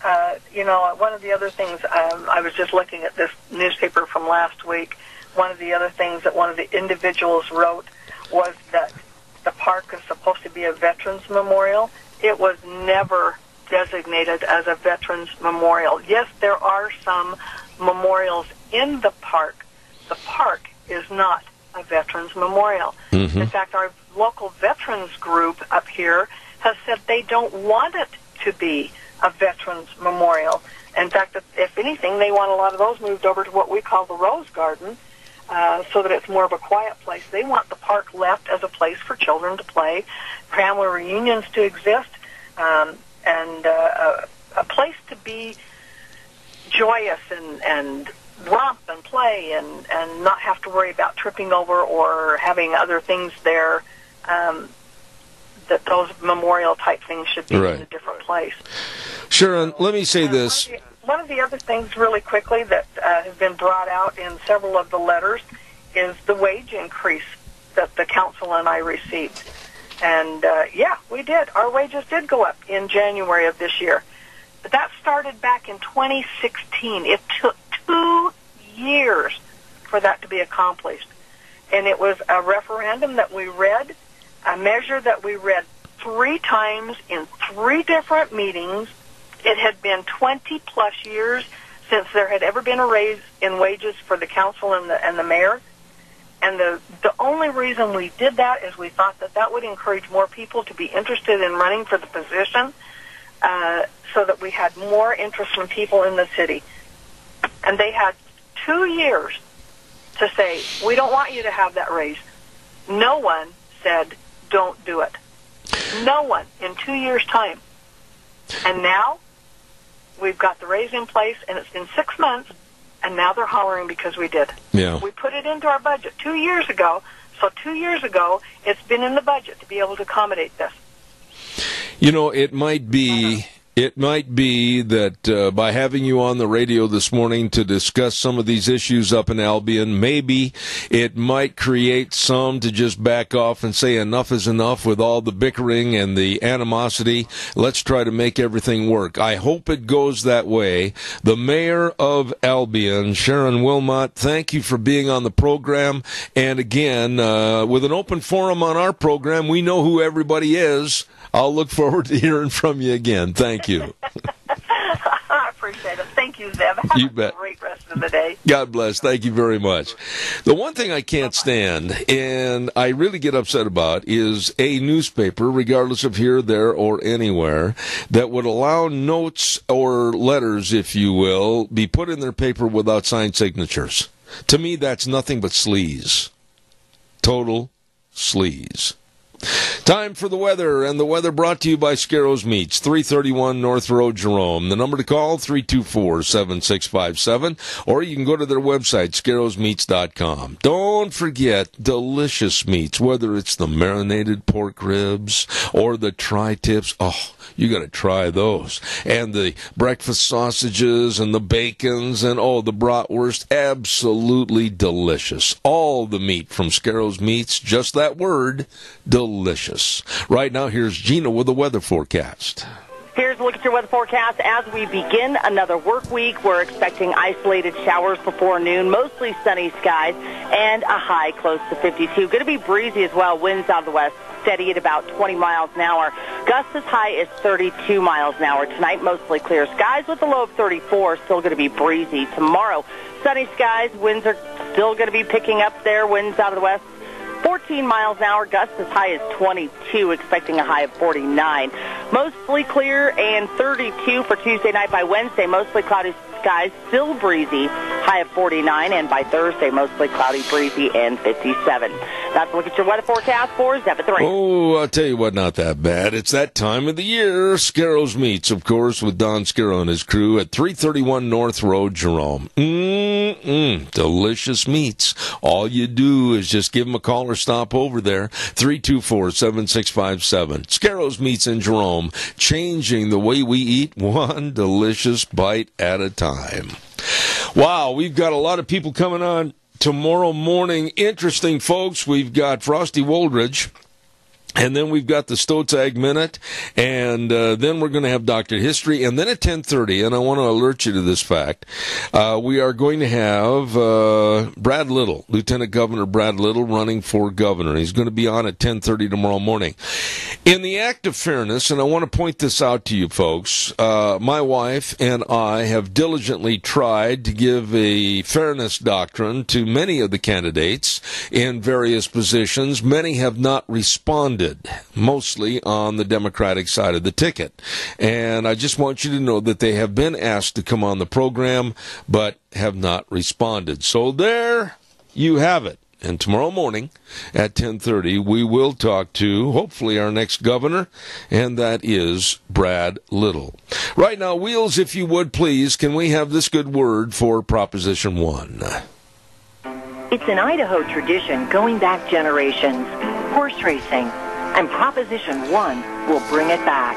One of the other things, I was just looking at this newspaper from last week. One of the other things that one of the individuals wrote was that the park is supposed to be a veterans memorial. It was never designated as a veterans memorial. Yes, there are some memorials in the park. The park is not a veterans memorial. Mm-hmm. In fact, our local veterans group up here has said they don't want it to be a veterans memorial. In fact, if anything, they want a lot of those moved over to what we call the Rose Garden, so that it's more of a quiet place. They want the park left as a place for children to play, family reunions to exist, and a place to be joyous and romp and play and not have to worry about tripping over or having other things there, that those memorial type things should be in a different place. Sharon, let me say this. One of the other things really quickly that has been brought out in several of the letters is the wage increase that the council and I received. And we did. Our wages did go up in January of this year. But that started back in 2016. It took 2 years for that to be accomplished. And it was a referendum that we read, a measure that we read 3 times in 3 different meetings. It had been 20-plus years since there had ever been a raise in wages for the council and the mayor. And the only reason we did that is we thought that would encourage more people to be interested in running for the position, so that we had more interest from people in the city. And they had 2 years to say, we don't want you to have that raise. No one said, don't do it. No one in 2 years' time. And now we've got the raise in place, and it's been 6 months, and now they're hollering because we did. Yeah. We put it into our budget 2 years ago, so 2 years ago it's been in the budget to be able to accommodate this. You know, it might be that by having you on the radio this morning to discuss some of these issues up in Albion, maybe it might create some to just back off and say enough is enough with all the bickering and the animosity. Let's try to make everything work. I hope it goes that way. The mayor of Albion, Sharon Wilmot, thank you for being on the program. And again, with an open forum on our program, we know who everybody is. I'll look forward to hearing from you again. Thank you. I appreciate it. Thank you, Zeb. Have You a bet. great rest of the day. God bless. Thank you very much. The one thing I can't stand, and I really get upset about, is a newspaper, regardless of here, there, or anywhere, that would allow notes or letters, if you will, be put in their paper without signed signatures. To me, that's nothing but sleaze. Total sleaze. Time for the weather, and the weather brought to you by Scarrows Meats, 331 North Road, Jerome. The number to call, 324-7657, or you can go to their website, scarrowsmeats.com. Don't forget delicious meats, whether it's the marinated pork ribs or the tri-tips. Oh, you got to try those. And the breakfast sausages and the bacons and, the bratwurst, absolutely delicious. All the meat from Scarrows Meats, just that word, delicious. Right now, here's Gina with the weather forecast. Here's a look at your weather forecast. As we begin another work week, we're expecting isolated showers before noon, mostly sunny skies, and a high close to 52. Going to be breezy as well. Winds out of the west, steady at about 20 miles an hour. Gusts as high as 32 miles an hour. Tonight, mostly clear skies with a low of 34. Still going to be breezy. Tomorrow, sunny skies. Winds are still going to be picking up there. Winds out of the west, 14 miles an hour, gusts as high as 22, expecting a high of 49. Mostly clear and 32 for Tuesday night. By Wednesday, mostly cloudy skies, still breezy, high of 49, and by Thursday, mostly cloudy, breezy, and 57. That's a look at your weather forecast for Zeb at the Range. Oh, I'll tell you what, not that bad. It's that time of the year. Scarrows Meats, of course, with Don Scarrow and his crew at 331 North Road, Jerome. Delicious meats. All you do is just give them a call or stop over there. 324-7657. Scarrows Meats in Jerome, changing the way we eat one delicious bite at a time. Wow, we've got a lot of people coming on tomorrow morning. Interesting, folks. We've got Frosty Woldridge, and then we've got the Stotag Minute, and then we're going to have Dr. History, and then at 10:30, and I want to alert you to this fact, we are going to have Brad Little, Lieutenant Governor Brad Little, running for governor. He's going to be on at 10:30 tomorrow morning. In the act of fairness, and I want to point this out to you folks, my wife and I have diligently tried to give a fairness doctrine to many of the candidates in various positions. Many have not responded, mostly on the Democratic side of the ticket. And I just want you to know that they have been asked to come on the program, but have not responded. So there you have it. And tomorrow morning at 10:30, we will talk to, hopefully, our next governor, and that is Brad Little. Right now, Wheels, if you would, please, can we have this good word for Proposition 1? It's an Idaho tradition going back generations. Horse racing. And Proposition 1 will bring it back.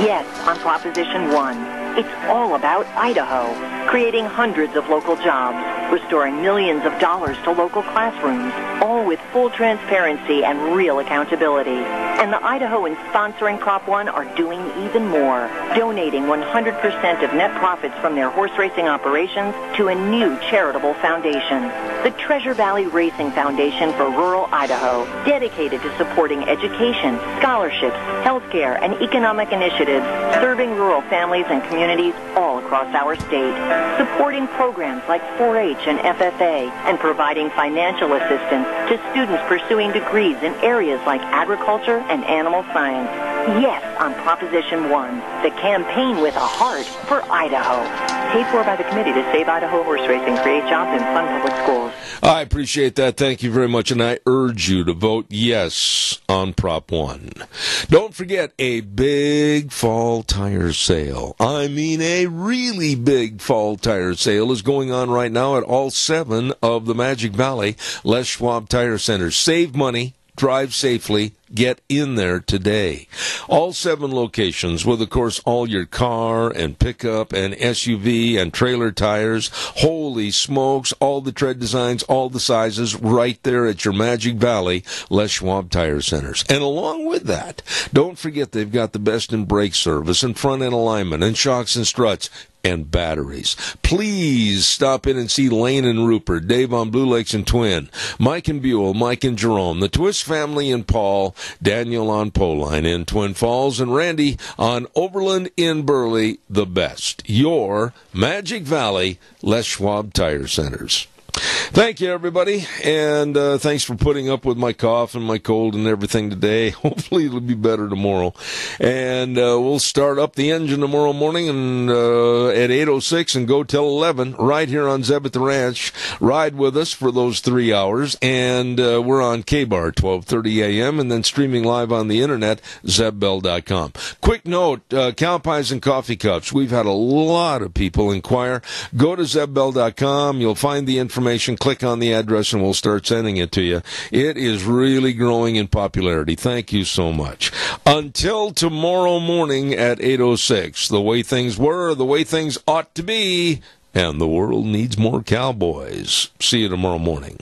Yes, on Proposition 1, it's all about Idaho, creating hundreds of local jobs, restoring millions of dollars to local classrooms, all Idaho with full transparency and real accountability. And the Idahoans sponsoring Prop 1 are doing even more, donating 100% of net profits from their horse racing operations to a new charitable foundation, the Treasure Valley Racing Foundation for Rural Idaho, dedicated to supporting education, scholarships, healthcare, and economic initiatives serving rural families and communities all across our state, supporting programs like 4-H and FFA, and providing financial assistance to students pursuing degrees in areas like agriculture and animal science. Yes, on Proposition 1, the campaign with a heart for Idaho. Paid for by the Committee to Save Idaho Horse Racing, Create Jobs, and Fund Public Schools. I appreciate that. Thank you very much. And I urge you to vote yes on Prop 1. Don't forget a big fall tire sale. I mean, a really big fall tire sale is going on right now at all 7 of the Magic Valley Les Schwab Tire Centers. Save money. Drive safely. Get in there today. All 7 locations with, of course, all your car and pickup and SUV and trailer tires. Holy smokes, all the tread designs, all the sizes, right there at your Magic Valley Les Schwab Tire Centers. And along with that, don't forget they've got the best in brake service and front end alignment and shocks and struts and batteries. Please stop in and see Lane and Rupert, Dave on Blue Lakes and Twin, Mike and Buell, Mike and Jerome, the Twist family in Paul, Daniel on Poline in Twin Falls, and Randy on Overland in Burley, the best. Your Magic Valley Les Schwab Tire Centers. Thank you, everybody, and thanks for putting up with my cough and my cold and everything today. Hopefully it'll be better tomorrow. And we'll start up the engine tomorrow morning and at 8:06 and go till 11 right here on Zeb at the Ranch. Ride with us for those 3 hours, and we're on K-Bar, 12:30 a.m., and then streaming live on the internet, zebbell.com. Quick note, cow pies and coffee cups. We've had a lot of people inquire. Go to zebbell.com. You'll find the information. Click on the address and we'll start sending it to you. It is really growing in popularity. Thank you so much. Until tomorrow morning at 8:06, the way things were, the way things ought to be, and the world needs more cowboys. See you tomorrow morning.